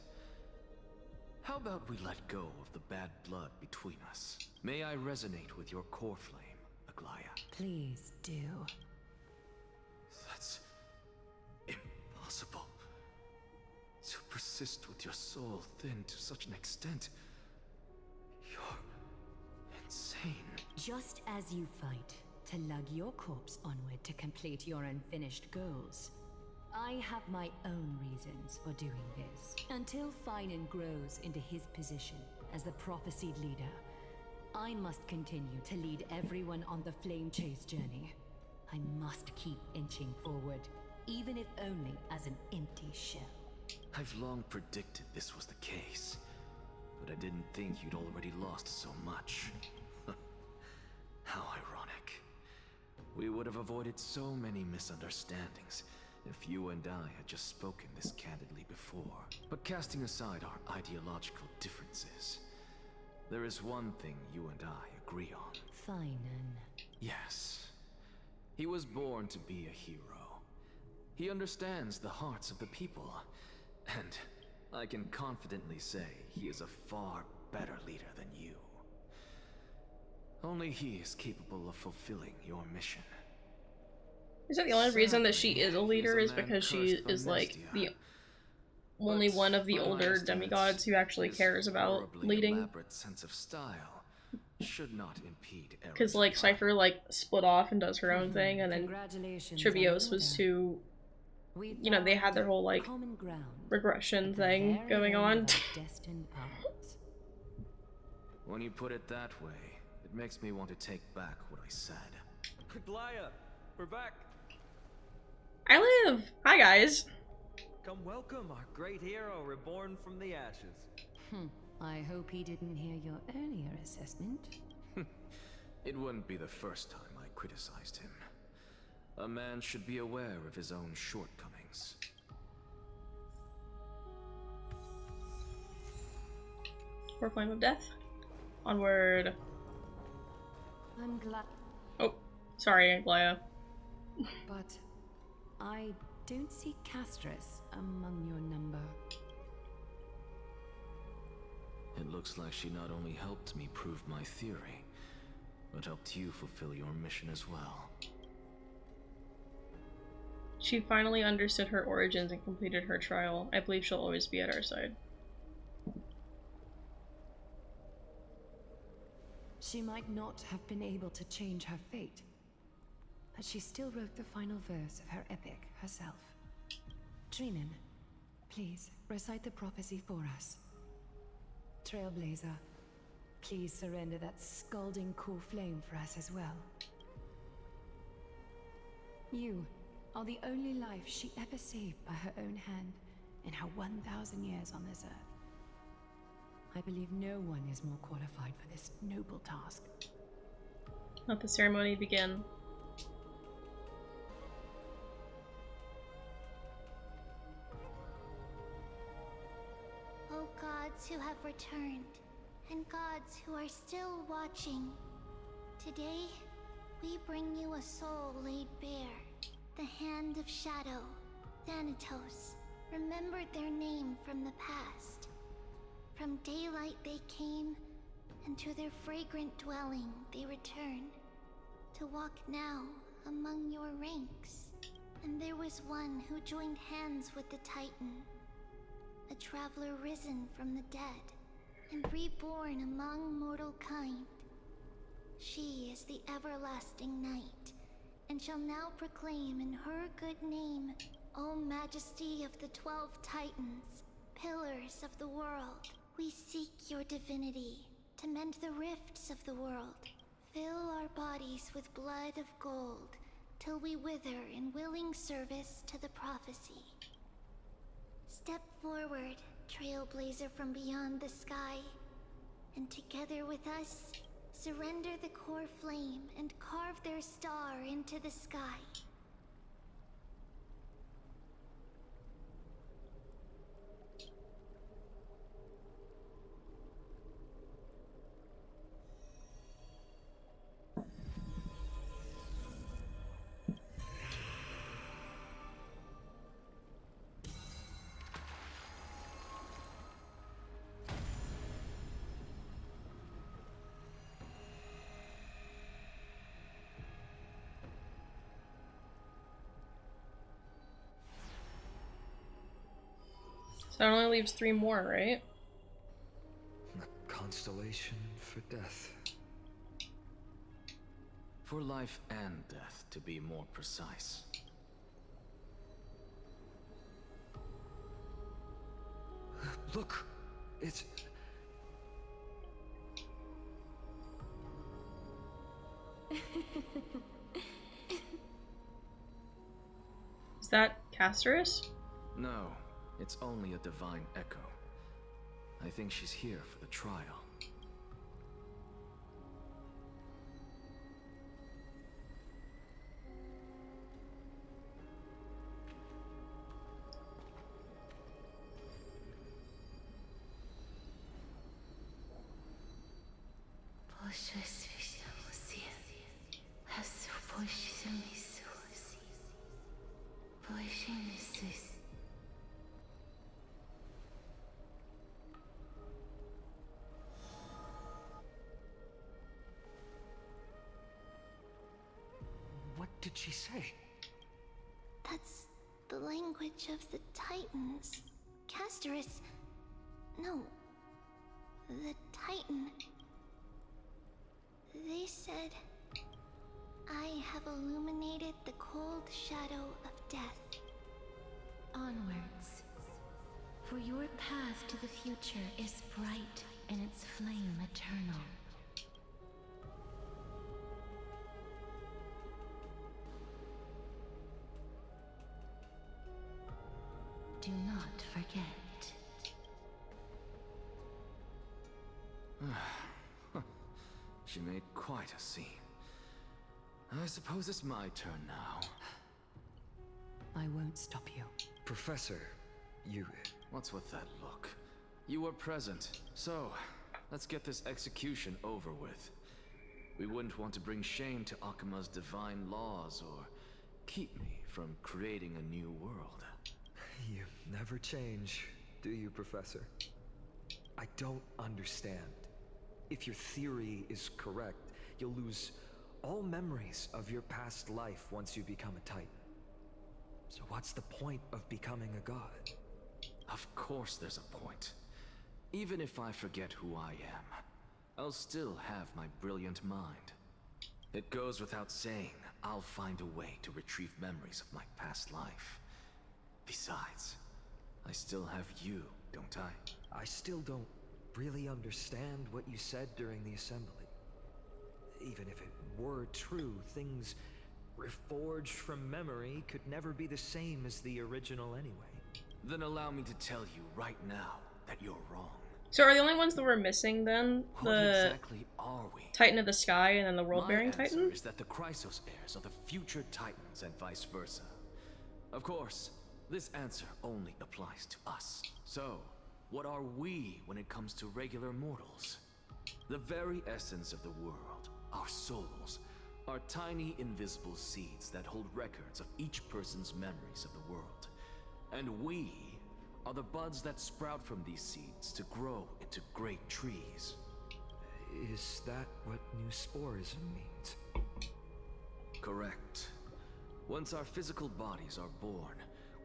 [SPEAKER 15] How about we let go of the bad blood between us? May I resonate with your core flame, Aglaya?
[SPEAKER 8] Please do.
[SPEAKER 15] That's impossible. To persist with your soul thinned to such an extent. You're insane.
[SPEAKER 11] Just as you fight to lug your corpse onward to complete your unfinished goals, I have my own reasons for doing this. Until Thynan grows into his position as the prophesied leader, I must continue to lead everyone on the flame chase journey. I must keep inching forward, even if only as an empty shell.
[SPEAKER 15] I've long predicted this was the case, but I didn't think you'd already lost so much. How ironic. We would have avoided so many misunderstandings if you and I had just spoken this candidly before. But casting aside our ideological differences, there is one thing you and I agree on.
[SPEAKER 8] Thynan.
[SPEAKER 15] Yes. He was born to be a hero. He understands the hearts of the people, and I can confidently say he is a far better leader than you. Only he is capable of fulfilling your mission.
[SPEAKER 1] Is that the only reason that she
[SPEAKER 15] Sadly,
[SPEAKER 1] is a leader?
[SPEAKER 15] he
[SPEAKER 1] Is
[SPEAKER 15] a man
[SPEAKER 1] because she
[SPEAKER 15] cursed by
[SPEAKER 1] is like
[SPEAKER 15] Nestia.
[SPEAKER 1] the only one of the
[SPEAKER 15] By my
[SPEAKER 1] older
[SPEAKER 15] estimates,
[SPEAKER 1] demigods who actually
[SPEAKER 15] his
[SPEAKER 1] cares about
[SPEAKER 15] horribly
[SPEAKER 1] leading?
[SPEAKER 15] elaborate sense of style should not impede errant
[SPEAKER 1] Because like Cypher like split off and does her own thing, and then
[SPEAKER 8] Congratulations
[SPEAKER 1] Trivios
[SPEAKER 8] on
[SPEAKER 1] was
[SPEAKER 8] order.
[SPEAKER 1] too,
[SPEAKER 8] We
[SPEAKER 1] you know, they had
[SPEAKER 8] found
[SPEAKER 1] their whole like
[SPEAKER 8] common ground
[SPEAKER 1] regression
[SPEAKER 8] at the
[SPEAKER 1] thing
[SPEAKER 8] very
[SPEAKER 1] going
[SPEAKER 8] end
[SPEAKER 1] on.
[SPEAKER 8] of our destined paths.
[SPEAKER 15] When you put it that way, it makes me want to take back what I said.
[SPEAKER 16] Glaya, we're back.
[SPEAKER 1] I live. Hi guys.
[SPEAKER 16] Come welcome our great hero reborn from the ashes.
[SPEAKER 8] I hope he didn't hear your earlier assessment.
[SPEAKER 15] It wouldn't be the first time I criticized him. A man should be aware of his own shortcomings.
[SPEAKER 1] Or Flame of Death. Onward.
[SPEAKER 8] I'm glad.
[SPEAKER 1] Oh, sorry, Glaya.
[SPEAKER 8] But I don't see Castris among your number.
[SPEAKER 15] It looks like she not only helped me prove my theory, but helped you fulfill your mission as well.
[SPEAKER 1] She finally understood her origins and completed her trial. I believe she'll always be at our side.
[SPEAKER 8] She might not have been able to change her fate, but she still wrote the final verse of her epic herself. Trinan, please recite the prophecy for us. Trailblazer, please surrender that scalding cool flame for us as well. You are the only life she ever saved by her own hand in her 1,000 years on this earth. I believe no one is more qualified for this noble task.
[SPEAKER 1] Let the ceremony begin.
[SPEAKER 5] O gods who have returned, and gods who are still watching, today we bring you a soul laid bare. The Hand of Shadow, Thanatos, remembered their name from the past. From daylight they came, and to their fragrant dwelling they return, to walk now among your ranks. And there was one who joined hands with the Titan, a traveler risen from the dead, and reborn among mortal kind. She is the everlasting night, and shall now proclaim in her good name, O Majesty of the 12 Titans, pillars of the world, we seek your divinity to mend the rifts of the world. Fill our bodies with blood of gold, till we wither in willing service to the prophecy. Step forward, trailblazer from beyond the sky, and together with us, surrender the core flame and carve their star into the sky.
[SPEAKER 1] So it only leaves 3 more, right?
[SPEAKER 13] A constellation for death.
[SPEAKER 15] For life and death, to be more precise.
[SPEAKER 13] Look, it's...
[SPEAKER 1] Is that Casterus?
[SPEAKER 15] No, it's only a divine echo. I think she's here for the trial.
[SPEAKER 18] did she say?
[SPEAKER 5] That's the language of the Titans. Castorus... No. The Titan. They said... I have illuminated the cold shadow of death.
[SPEAKER 4] Onwards. For your path to the future is bright and its flame eternal. Do not forget.
[SPEAKER 15] She made quite a scene. I suppose it's my turn now.
[SPEAKER 8] I won't stop you.
[SPEAKER 18] Professor, you...
[SPEAKER 15] What's with that look? You were present, so let's get this execution over with. We wouldn't want to bring shame to Akima's divine laws or keep me from creating a new world.
[SPEAKER 18] You never change, do you, Professor? I don't understand. If your theory is correct, you'll lose all memories of your past life once you become a Titan. So what's the point of becoming a god?
[SPEAKER 15] Of course there's a point. Even if I forget who I am, I'll still have my brilliant mind. It goes without saying, I'll find a way to retrieve memories of my past life. Besides, I still have you, don't I?
[SPEAKER 18] I still don't really understand what you said during the assembly. Even if it were true, things reforged from memory could never be the same as the original anyway.
[SPEAKER 15] Then allow me to tell you right now that you're wrong.
[SPEAKER 1] So are the only ones that we're missing then
[SPEAKER 15] What exactly are we?
[SPEAKER 1] Titan of the Sky and then the World-Bearing Titan?
[SPEAKER 15] My answer is that the Chrysos heirs are the future Titans and vice versa. Of course, this answer only applies to us. So, what are we when it comes to regular mortals? The very essence of the world, our souls, are tiny invisible seeds that hold records of each person's memories of the world. And we are the buds that sprout from these seeds to grow into great trees.
[SPEAKER 18] Is that what new sporism means?
[SPEAKER 15] Correct. Once our physical bodies are born,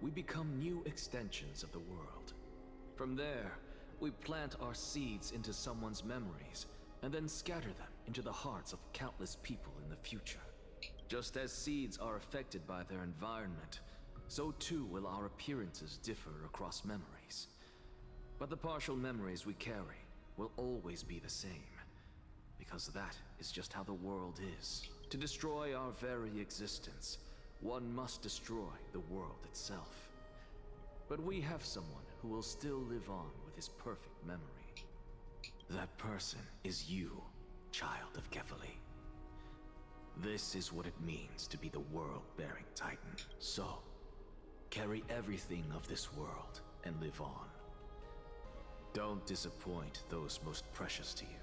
[SPEAKER 15] we become new extensions of the world. From there, we plant our seeds into someone's memories, and then scatter them into the hearts of countless people in the future. Just as seeds are affected by their environment, so too will our appearances differ across memories. But the partial memories we carry will always be the same, because that is just how the world is. To destroy our very existence, one must destroy the world itself. But we have someone who will still live on with his perfect memory. That person is you, child of Kefali. This is what it means to be the world-bearing Titan. So, carry everything of this world and live on. Don't disappoint those most precious to you.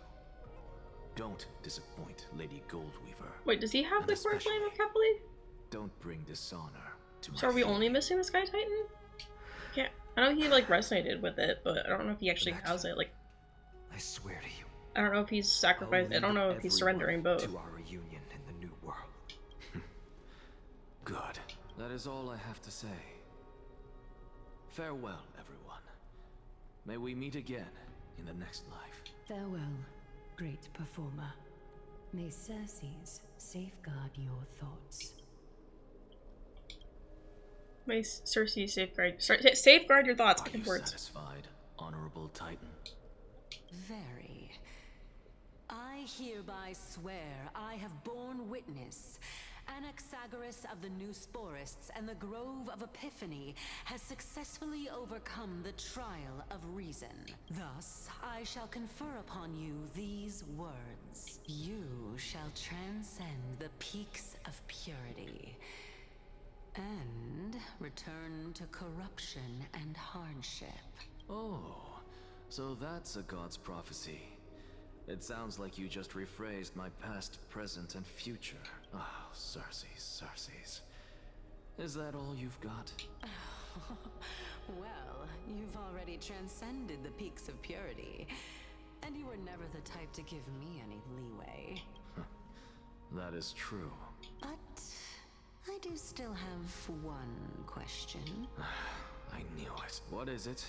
[SPEAKER 15] Don't disappoint Lady Goldweaver.
[SPEAKER 1] Wait, does he have the core flame of Kefali?
[SPEAKER 15] Don't bring dishonor to my
[SPEAKER 1] So are we only missing the Sky Titan? Yeah, I know he like resonated with it, but I don't know if he actually has it. Like,
[SPEAKER 18] I swear to you.
[SPEAKER 1] I don't know if he's sacrificed. I don't know if he's surrendering both.
[SPEAKER 18] To our reunion in the new world.
[SPEAKER 15] Good. That is all I have to say. Farewell, everyone. May we meet again in the next life.
[SPEAKER 8] Farewell, great performer. May Circes safeguard your thoughts.
[SPEAKER 1] May Cersei safeguard your thoughts.
[SPEAKER 15] Are you satisfied, honorable Titan?
[SPEAKER 11] Very. I hereby swear I have borne witness. Anaxagoras of the New Sporists and the Grove of Epiphany has successfully overcome the trial of reason. Thus, I shall confer upon you these words. You shall transcend the peaks of purity and return to corruption and hardship.
[SPEAKER 15] Oh, so that's a god's prophecy. It sounds like you just rephrased my past, present, and future. Ah, Circes. Is that all you've got?
[SPEAKER 11] Well, you've already transcended the peaks of purity, and you were never the type to give me any leeway.
[SPEAKER 15] That is true.
[SPEAKER 11] But
[SPEAKER 8] do still have one question.
[SPEAKER 15] I knew it. What is it?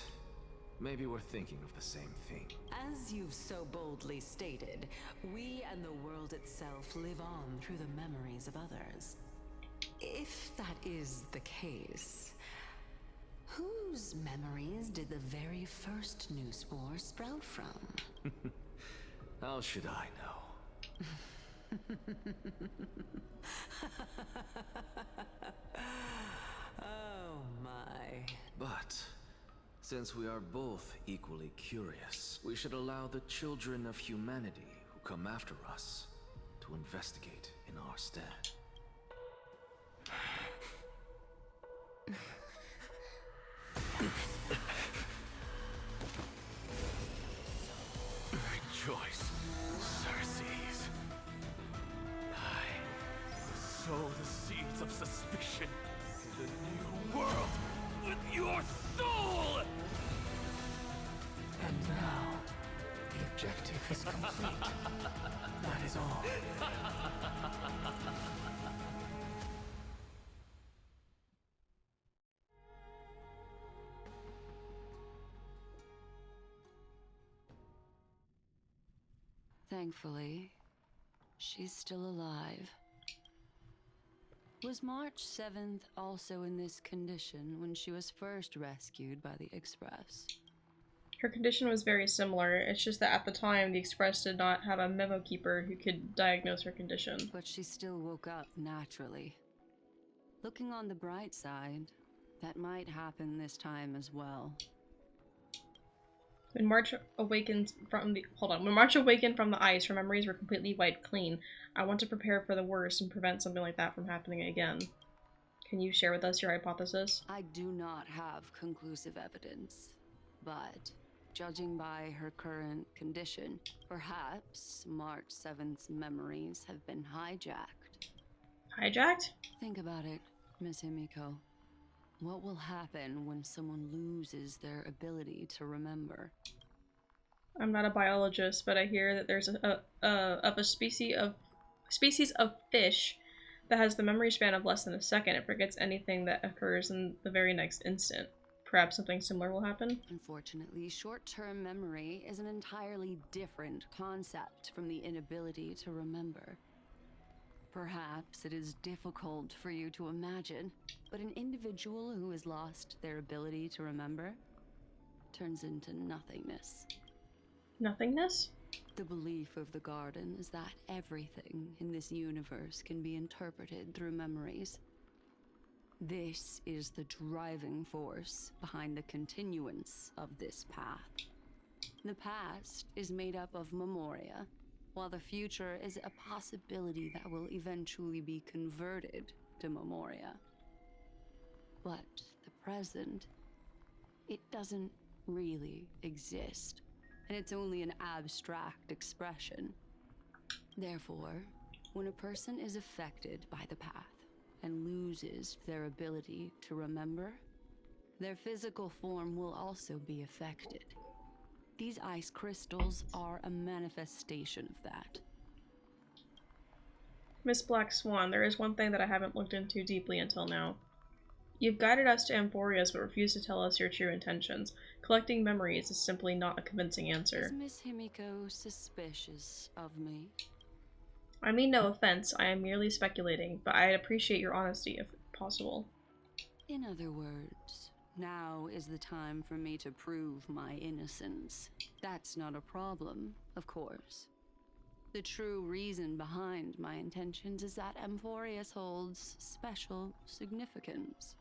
[SPEAKER 15] Maybe we're thinking of the same thing.
[SPEAKER 8] As you've so boldly stated, we and the world itself live on through the memories of others. If that is the case, whose memories did the very first new spore sprout from?
[SPEAKER 15] How should I know?
[SPEAKER 8] Oh my.
[SPEAKER 15] But since we are both equally curious, we should allow the children of humanity who come after us to investigate in our stead.
[SPEAKER 7] Rejoice, Circes. I sow the seeds of suspicion in the new world with your soul!
[SPEAKER 18] And now, the objective is complete. That is all.
[SPEAKER 11] Thankfully, she's still alive. Was March 7th also in this condition when she was first rescued by the Express?
[SPEAKER 1] Her condition was very similar. It's just that at the time, the Express did not have a memo keeper who could diagnose her condition.
[SPEAKER 11] But she still woke up naturally. Looking on the bright side, that might happen this time as well.
[SPEAKER 1] When March awakened from the ice, her memories were completely wiped clean. I want to prepare for the worst and prevent something like that from happening again. Can you share with us your hypothesis?
[SPEAKER 11] I do not have conclusive evidence, but judging by her current condition, perhaps March 7th's memories have been hijacked.
[SPEAKER 1] Hijacked?
[SPEAKER 11] Think about it, Miss Himiko. What will happen when someone loses their ability to remember?
[SPEAKER 1] I'm not a biologist, but I hear that there's a species of fish that has the memory span of less than a second. It forgets anything that occurs in the very next instant. Perhaps something similar will happen?
[SPEAKER 11] Unfortunately, short-term memory is an entirely different concept from the inability to remember. Perhaps it is difficult for you to imagine, but an individual who has lost their ability to remember turns into nothingness.
[SPEAKER 1] Nothingness?
[SPEAKER 11] The belief of the Garden is that everything in this universe can be interpreted through memories. This is the driving force behind the continuance of this path. The past is made up of memoria, while the future is a possibility that will eventually be converted to memoria. But the present, it doesn't really exist, and it's only an abstract expression. Therefore, when a person is affected by the path and loses their ability to remember, their physical form will also be affected. These ice crystals are a manifestation of that.
[SPEAKER 1] Miss Black Swan, there is one thing that I haven't looked into deeply until now. You've guided us to Amphorius but refused to tell us your true intentions. Collecting memories is simply not a convincing answer.
[SPEAKER 11] Is Miss Himiko suspicious of me?
[SPEAKER 1] I mean no offense, I am merely speculating, but I'd appreciate your honesty if possible.
[SPEAKER 11] In other words, now is the time for me to prove my innocence. That's not a problem, of course. The true reason behind my intentions is that Amphorius holds special significance.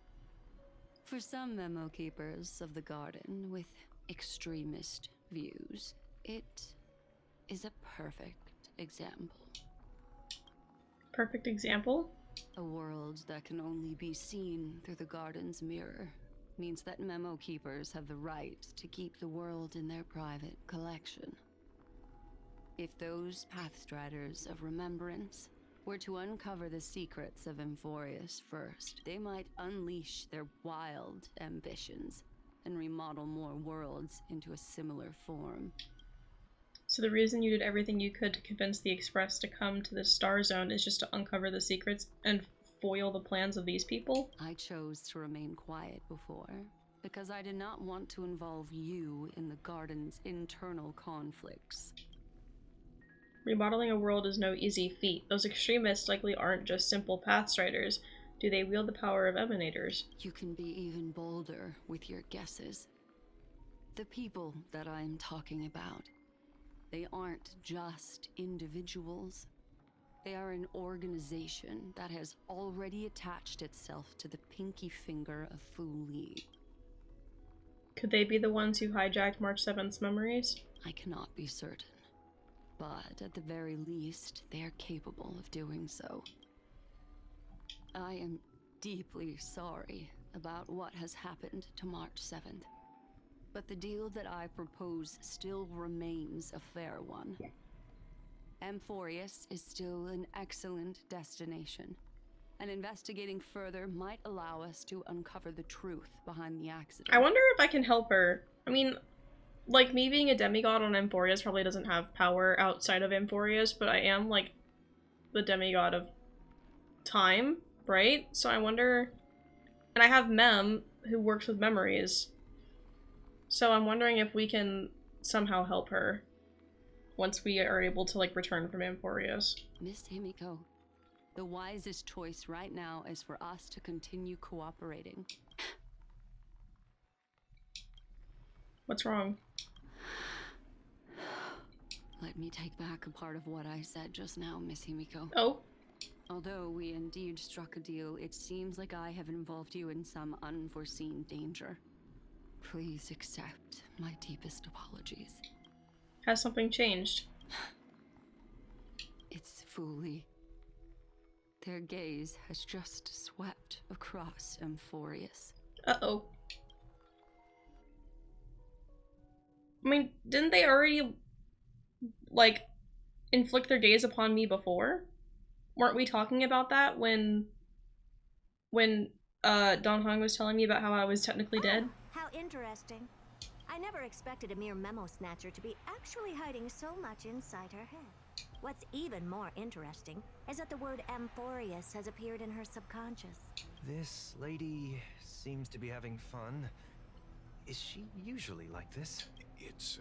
[SPEAKER 11] For some memo keepers of the Garden with extremist views, it is a perfect example.
[SPEAKER 1] Perfect example?
[SPEAKER 11] A world that can only be seen through the Garden's mirror means that memo keepers have the right to keep the world in their private collection. If those Pathstriders of Remembrance were to uncover the secrets of Amphorius first, they might unleash their wild ambitions and remodel more worlds into a similar form.
[SPEAKER 1] So the reason you did everything you could to convince the Express to come to the Star Zone is just to uncover the secrets and foil the plans of these people?
[SPEAKER 11] I chose to remain quiet before, because I did not want to involve you in the garden's internal conflicts.
[SPEAKER 1] Remodeling a world is no easy feat. Those extremists likely aren't just simple pathstriders. Do they wield the power of emanators?
[SPEAKER 11] You can be even bolder with your guesses. The people that I'm talking about, they aren't just individuals. They are an organization that has already attached itself to the pinky finger of Fu Li.
[SPEAKER 1] Could they be the ones who hijacked March 7th's memories?
[SPEAKER 11] I cannot be certain, but at the very least, they are capable of doing so. I am deeply sorry about what has happened to March 7th, but the deal that I propose still remains a fair one. Amphorius is still an excellent destination, and investigating further might allow us to uncover the truth behind the accident.
[SPEAKER 1] I wonder if I can help her. I mean, like, me being a demigod on Amphorius probably doesn't have power outside of Amphorius, but I am, like, the demigod of time, right? So I wonder... And I have Mem, who works with memories. So I'm wondering if we can somehow help her once we are able to, like, return from Amphorius.
[SPEAKER 11] Miss Himiko, the wisest choice right now is for us to continue cooperating.
[SPEAKER 1] What's wrong?
[SPEAKER 11] Let me take back a part of what I said just now, Miss Himiko.
[SPEAKER 1] Oh?
[SPEAKER 11] Although we indeed struck a deal, it seems like I have involved you in some unforeseen danger. Please accept my deepest apologies.
[SPEAKER 1] Has something changed?
[SPEAKER 11] It's Fu Li. Their gaze has just swept across Amphorius.
[SPEAKER 1] Uh-oh. I mean, didn't they already, like, inflict their gaze upon me before? Weren't we talking about that when Don Hong was telling me about how I was technically dead?
[SPEAKER 6] How interesting. I never expected a mere memo snatcher to be actually hiding so much inside her head. What's even more interesting is that the word Amphorius has appeared in her subconscious.
[SPEAKER 22] This lady seems to be having fun. Is she usually like this?
[SPEAKER 17] It's,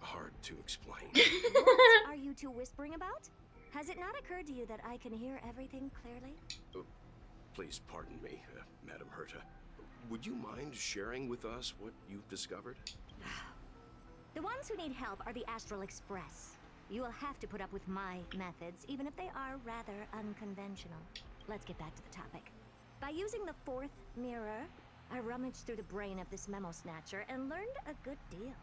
[SPEAKER 17] hard to explain.
[SPEAKER 6] What are you two whispering about? Has it not occurred to you that I can hear everything clearly?
[SPEAKER 17] Please pardon me, Madam Herta. Would you mind sharing with us what you've discovered?
[SPEAKER 6] The ones who need help are the Astral Express. You will have to put up with my methods, even if they are rather unconventional. Let's get back to the topic. By using the fourth mirror, I rummaged through the brain of this memo snatcher and learned a good deal.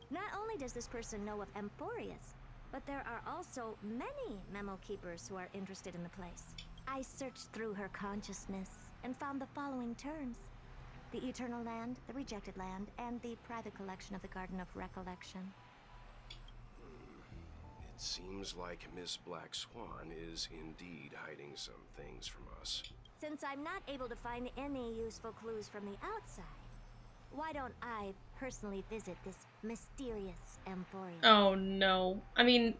[SPEAKER 6] Not only does this person know of Amphorius, but there are also many memo keepers who are interested in the place. I searched through her consciousness and found the following terms: the Eternal Land, the Rejected Land, and the private collection of the Garden of Recollection.
[SPEAKER 17] It seems like Miss Black Swan is indeed hiding some things from us.
[SPEAKER 6] Since I'm not able to find any useful clues from the outside, why don't I personally visit this mysterious Amphorius?
[SPEAKER 1] Oh no. I mean,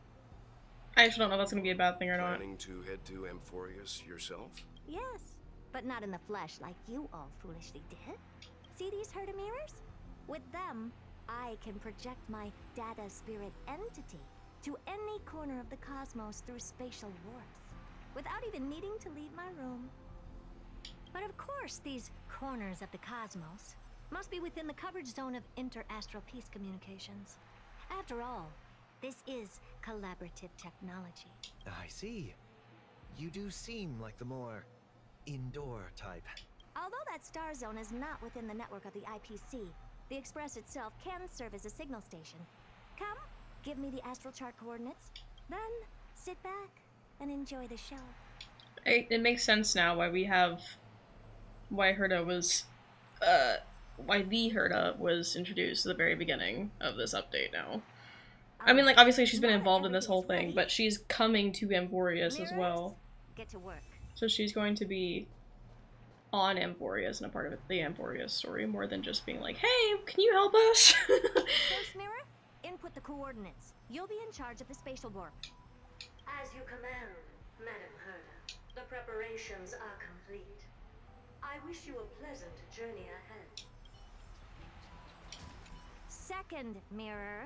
[SPEAKER 1] I actually don't know if that's gonna be a bad thing or not.
[SPEAKER 17] Planning to head to Amphorius yourself?
[SPEAKER 6] Yes, but not in the flesh like you all foolishly did. See these Herta mirrors? With them, I can project my data spirit entity to any corner of the cosmos through spatial warps, without even needing to leave my room. But of course, these corners of the cosmos must be within the coverage zone of inter-astral peace communications. After all, this is collaborative technology.
[SPEAKER 22] I see. You do seem like the more indoor type.
[SPEAKER 6] Although that star zone is not within the network of the IPC, the Express itself can serve as a signal station. Come, give me the astral chart coordinates, then sit back and enjoy the show.
[SPEAKER 1] It makes sense now why we have... why Herta was... why the Herta was introduced at the very beginning of this update now. I mean, like, obviously she's been involved in this whole thing, but she's coming to Amphorius as well.
[SPEAKER 6] Get to work.
[SPEAKER 1] So she's going to be on Amphorius and a part of the Amphorius story, more than just being like, hey, can you help us?
[SPEAKER 6] First mirror, input the coordinates. You'll be in charge of the spatial warp. As you command, Madam Herta. The preparations are complete. I wish you a pleasant journey ahead. Second mirror,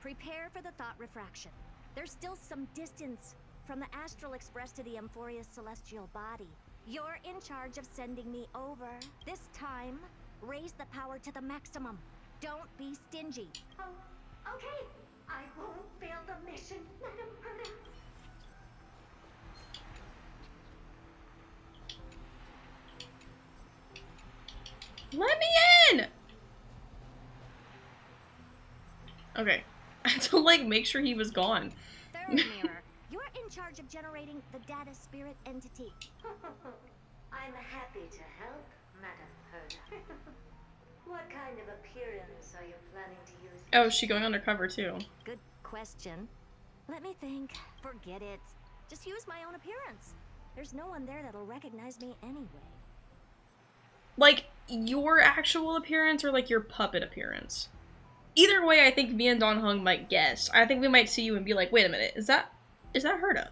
[SPEAKER 6] prepare for the thought refraction. There's still some distance from the Astral Express to the Amphoria's celestial body. You're in charge of sending me over. This time, raise the power to the maximum. Don't be stingy. Oh, okay. I won't fail the mission, Madam Herta.
[SPEAKER 1] Let me in! Okay. I had to like make sure he was gone.
[SPEAKER 6] Third mirror, you're in charge of generating the data spirit entity. I'm happy to help, Madam Herta. What kind of appearance are you planning to use?
[SPEAKER 1] Oh, is she going undercover too?
[SPEAKER 6] Good question. Let me think. Forget it. Just use my own appearance. There's no one there that'll recognize me anyway.
[SPEAKER 1] Like, your actual appearance or like your puppet appearance? Either way, I think me and Don Hung might guess. I think we might see you and be like, wait a minute, is that Herta?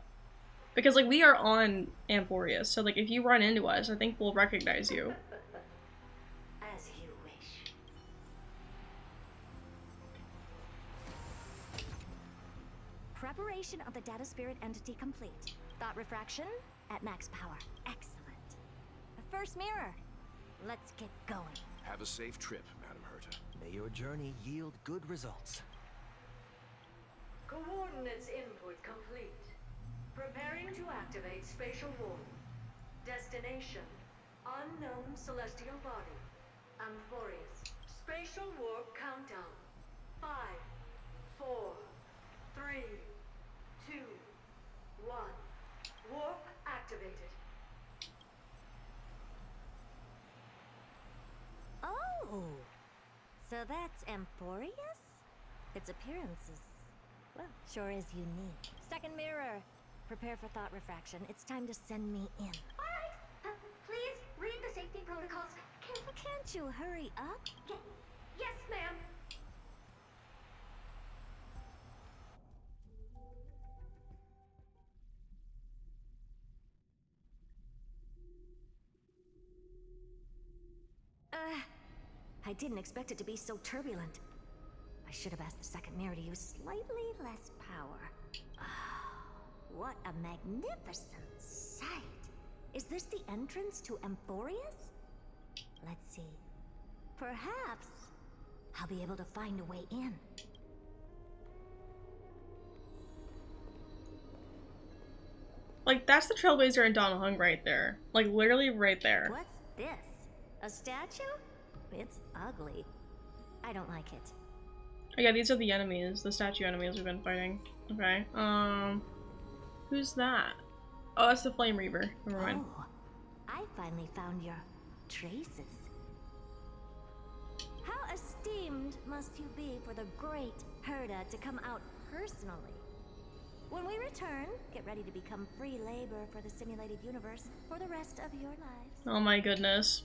[SPEAKER 1] Because like we are on Amphoria, so like if you run into us, I think we'll recognize you.
[SPEAKER 6] As you wish. Preparation of the data spirit entity complete. Thought refraction at max power. Excellent. The first mirror. Let's get going.
[SPEAKER 10] Have a safe trip, Madam Herta.
[SPEAKER 22] May your journey yield good results.
[SPEAKER 6] Coordinates input complete. Preparing to activate spatial warp. Destination: unknown celestial body. Amphorius. Spatial warp countdown. 5, 4, 3, 2, 1. Warp activated. Oh, so that's Amphorius? Its appearance is, well, sure is unique. Second mirror, prepare for thought refraction. It's time to send me in. All right, please read the safety protocols. Can't you hurry up? Yes, ma'am. I didn't expect it to be so turbulent. I should have asked the second mirror to use slightly less power. What a magnificent sight! Is this the entrance to Amphorius? Let's see. Perhaps I'll be able to find a way in.
[SPEAKER 1] Like, that's the Trailblazer and Don Hung right there. Like, literally right there.
[SPEAKER 6] What's this? A statue? It's ugly. I don't like it.
[SPEAKER 1] Oh yeah, these are the enemies, the statue enemies we've been fighting. Okay, who's that? Oh, that's the Flame Reaver. Never mind.
[SPEAKER 6] Oh, I finally found your traces. How esteemed must you be for the great Herta to come out personally? When we return, get ready to become free labor for the simulated universe for the rest of your lives.
[SPEAKER 1] Oh my goodness.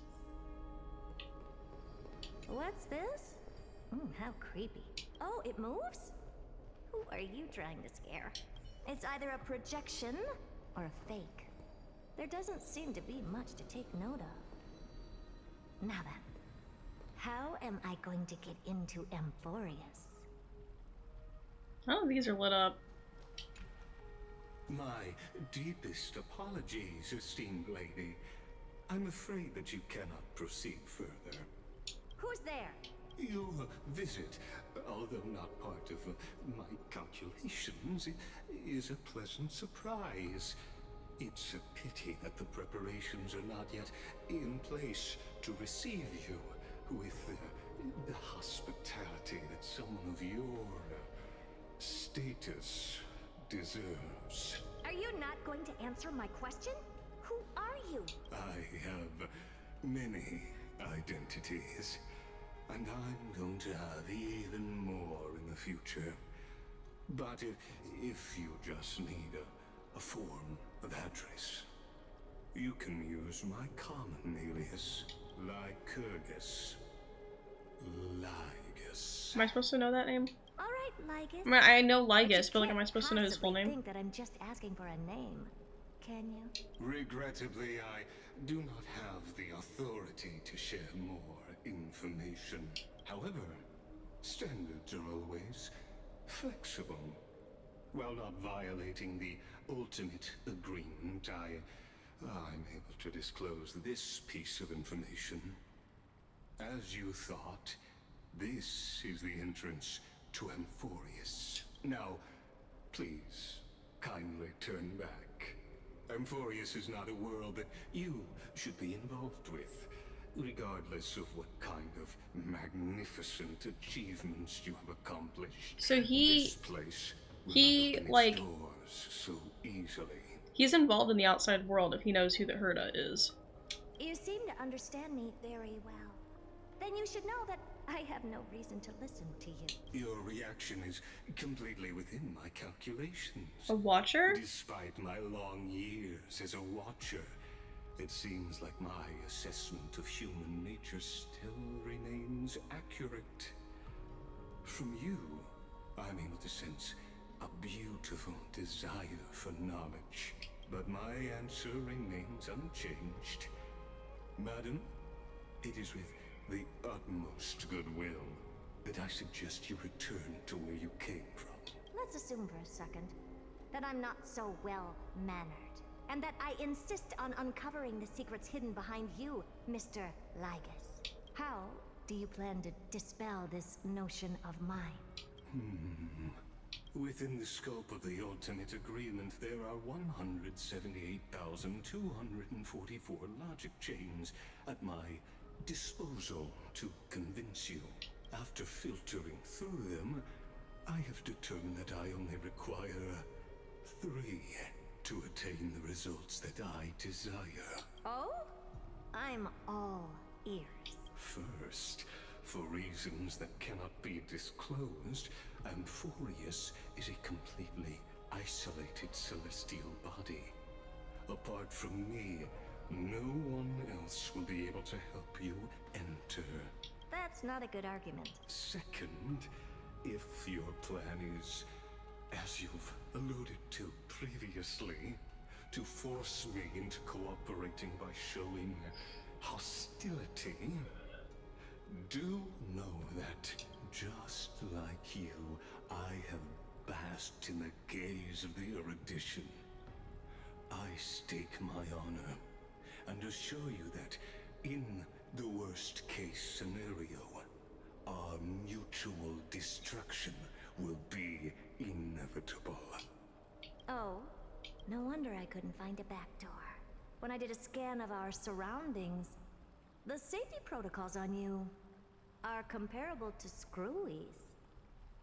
[SPEAKER 6] What's this? How creepy. Oh, it moves? Who are you trying to scare? It's either a projection or a fake. There doesn't seem to be much to take note of. Now then, how am I going to get into Amphorius?
[SPEAKER 1] Oh, these are lit up.
[SPEAKER 17] My deepest apologies, esteemed lady. I'm afraid that you cannot proceed further.
[SPEAKER 6] Who's there?
[SPEAKER 17] Your visit, although not part of my calculations, is a pleasant surprise. It's a pity that the preparations are not yet in place to receive you with the hospitality that someone of your status deserves.
[SPEAKER 6] Are you not going to answer my question? Who are you?
[SPEAKER 17] I have many identities. And I'm going to have even more in the future. But if you just need a form of address, you can use my common alias, Lycurgus. Lygus.
[SPEAKER 1] Am I supposed to know that name?
[SPEAKER 6] All right, Lygus.
[SPEAKER 1] I know Lygus, but like, am I supposed to know his full name?
[SPEAKER 6] Think that I'm just asking for a name. can you?
[SPEAKER 17] Regrettably, I do not have the authority to share more information. However, standards are always flexible. While not violating the ultimate agreement, I'm able to disclose this piece of information. As you thought, this is the entrance to Amphorius. Now, please, kindly turn back. Amphorius is not a world that you should be involved with, regardless of what kind of magnificent achievements you have accomplished.
[SPEAKER 1] So
[SPEAKER 17] This place will not open its doors so easily.
[SPEAKER 1] He's involved in the outside world if he knows who the Herda is.
[SPEAKER 6] You seem to understand me very well. Then you should know that I have no reason to listen to you.
[SPEAKER 17] Your reaction is completely within my calculations.
[SPEAKER 1] A watcher?
[SPEAKER 17] Despite my long years as a watcher, it seems like my assessment of human nature still remains accurate. From you, I'm able to sense a beautiful desire for knowledge, but my answer remains unchanged. Madam, it is with the utmost goodwill that I suggest you return to where you came from.
[SPEAKER 6] Let's assume for a second that I'm not so well-mannered, and that I insist on uncovering the secrets hidden behind you, Mr. Lygus. How do you plan to dispel this notion of mine?
[SPEAKER 17] Within the scope of the ultimate agreement, there are 178,244 logic chains at my disposal to convince you. After filtering through them, I have determined that I only require 3 to attain the results that I desire.
[SPEAKER 6] Oh? I'm all ears.
[SPEAKER 17] First, for reasons that cannot be disclosed, Amphorius is a completely isolated celestial body. Apart from me, no one else will be able to help you enter.
[SPEAKER 6] That's not a good argument.
[SPEAKER 17] Second, if your plan is, as you've alluded to previously, to force me into cooperating by showing hostility, do know that, just like you, I have basked in the gaze of the erudition. I stake my honor and assure you that, in the worst-case scenario, our mutual destruction will be inevitable.
[SPEAKER 6] Oh, no wonder I couldn't find a back door. When I did a scan of our surroundings, the safety protocols on you are comparable to Screwy's.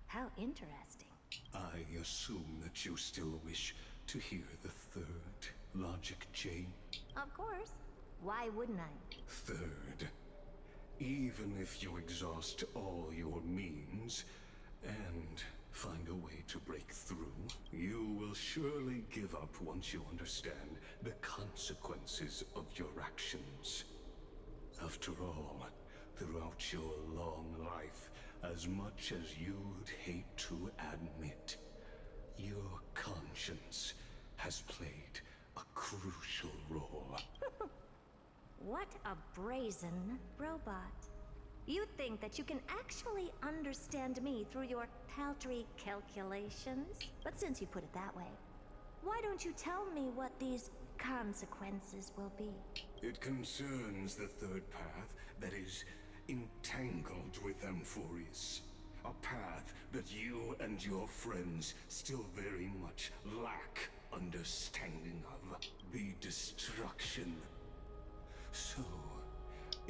[SPEAKER 6] How interesting.
[SPEAKER 17] I assume that you still wish to hear the third logic chain?
[SPEAKER 6] Of course. Why wouldn't I?
[SPEAKER 17] Third, even if you exhaust all your means and find a way to break through, you will surely give up once you understand the consequences of your actions. After all, throughout your long life, as much as you'd hate to admit, your conscience has played a crucial role.
[SPEAKER 6] What a brazen robot. You think that you can actually understand me through your paltry calculations? But since you put it that way, why don't you tell me what these consequences will be?
[SPEAKER 17] It concerns the third path that is entangled with Amphorius. A path that you and your friends still very much lack understanding of. The destruction. So,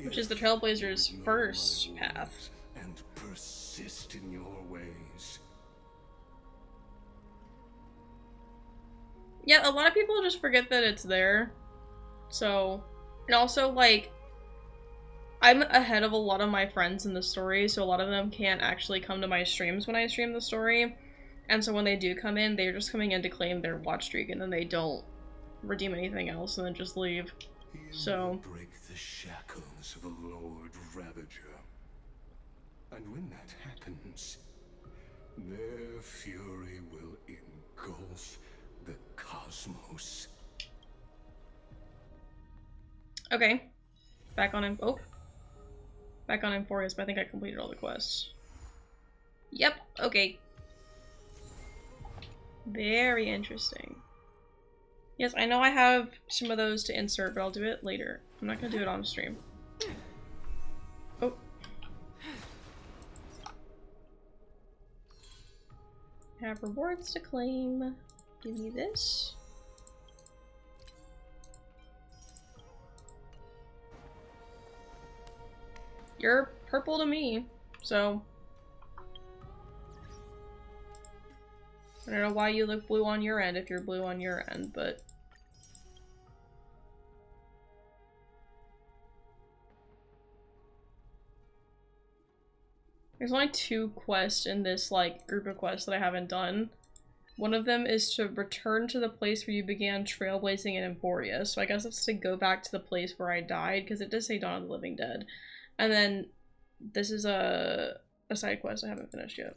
[SPEAKER 1] which is the Trailblazers' first path.
[SPEAKER 17] And persist in your ways.
[SPEAKER 1] Yeah, a lot of people just forget that it's there. So, and also, like, I'm ahead of a lot of my friends in the story, so a lot of them can't actually come to my streams when I stream the story. And so when they do come in, they're just coming in to claim their watch streak, and then they don't redeem anything else, and then just leave. So
[SPEAKER 17] break the shackles of a Lord Ravager. And when that happens, their fury will engulf the cosmos.
[SPEAKER 1] Okay. Back on Back on Emphorius, but I think I completed all the quests. Yep, okay. Very interesting. Yes, I know I have some of those to insert, but I'll do it later. I'm not gonna do it on stream. Oh. I have rewards to claim. Give me this. You're purple to me, so I don't know why you look blue on your end if you're blue on your end, but there's only 2 quests in this like group of quests that I haven't done. One of them is to return to the place where you began trailblazing in Emporia, so I guess it's to go back to the place where I died, because it does say Dawn of the Living Dead. And then this is a side quest I haven't finished yet.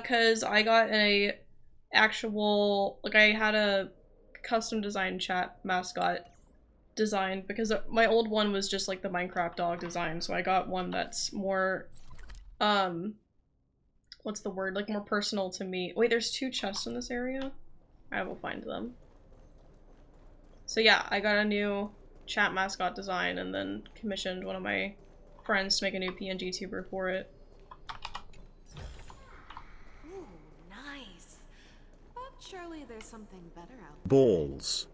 [SPEAKER 1] Cause I got a actual, like I had a custom design chat mascot designed because my old one was just like the Minecraft dog design, so I got one that's more, what's the word? Like more personal to me. Wait, there's 2 chests in this area? I will find them. So yeah, I got a new chat mascot design and then commissioned one of my friends to make a new PNGtuber for it.
[SPEAKER 3] Ooh, nice. But surely there's something better out there.
[SPEAKER 9] Balls.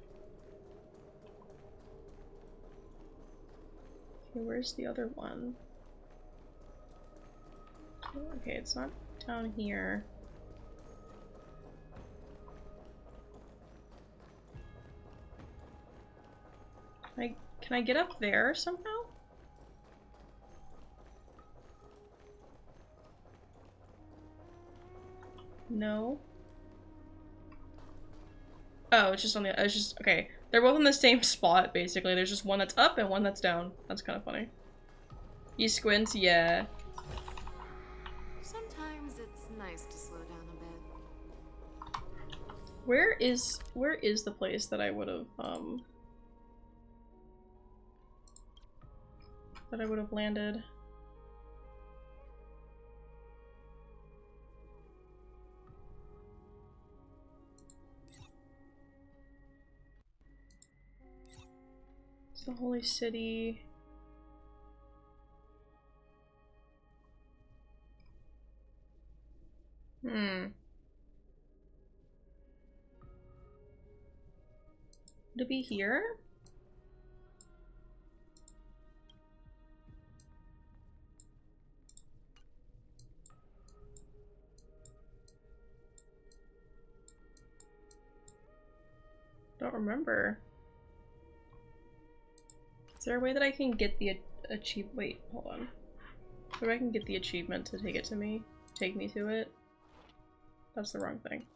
[SPEAKER 1] Okay, where's the other one? Okay, it's not down here. Can I get up there somehow? No. Oh, it's just on the, it's just, okay. They're both in the same spot, basically. There's just one that's up and one that's down. That's kind of funny. You squint? Yeah.
[SPEAKER 3] Sometimes it's nice to slow down a bit.
[SPEAKER 1] Where is the place that I would have, landed? It's the Holy City. Would it be here? Don't remember. Is there a way that I can get the achievement? Wait, hold on. Is there a way I can get the achievement to take it to me? Take me to it? That's the wrong thing.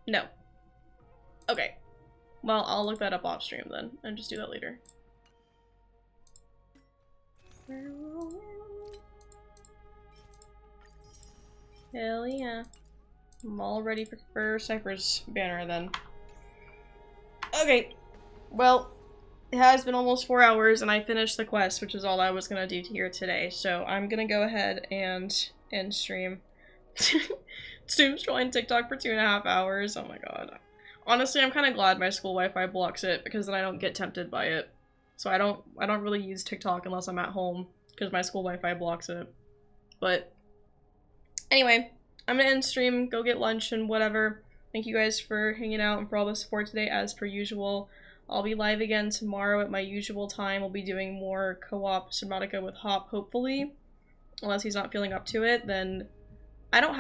[SPEAKER 1] No. Okay. Well, I'll look that up off stream then, and just do that later. Hell yeah. I'm all ready for Cypher's banner then. Okay. Well, it has been almost 4 hours and I finished the quest, which is all I was gonna do here today. So I'm gonna go ahead and end stream. Stream's joined TikTok for 2.5 hours. Oh my god. Honestly, I'm kind of glad my school Wi-Fi blocks it because then I don't get tempted by it. So I don't really use TikTok unless I'm at home because my school Wi-Fi blocks it. But anyway, I'm gonna end stream, go get lunch and whatever. Thank you guys for hanging out and for all the support today as per usual. I'll be live again tomorrow at my usual time. We'll be doing more co-op Subnautica with Hop, hopefully. Unless he's not feeling up to it, then I don't have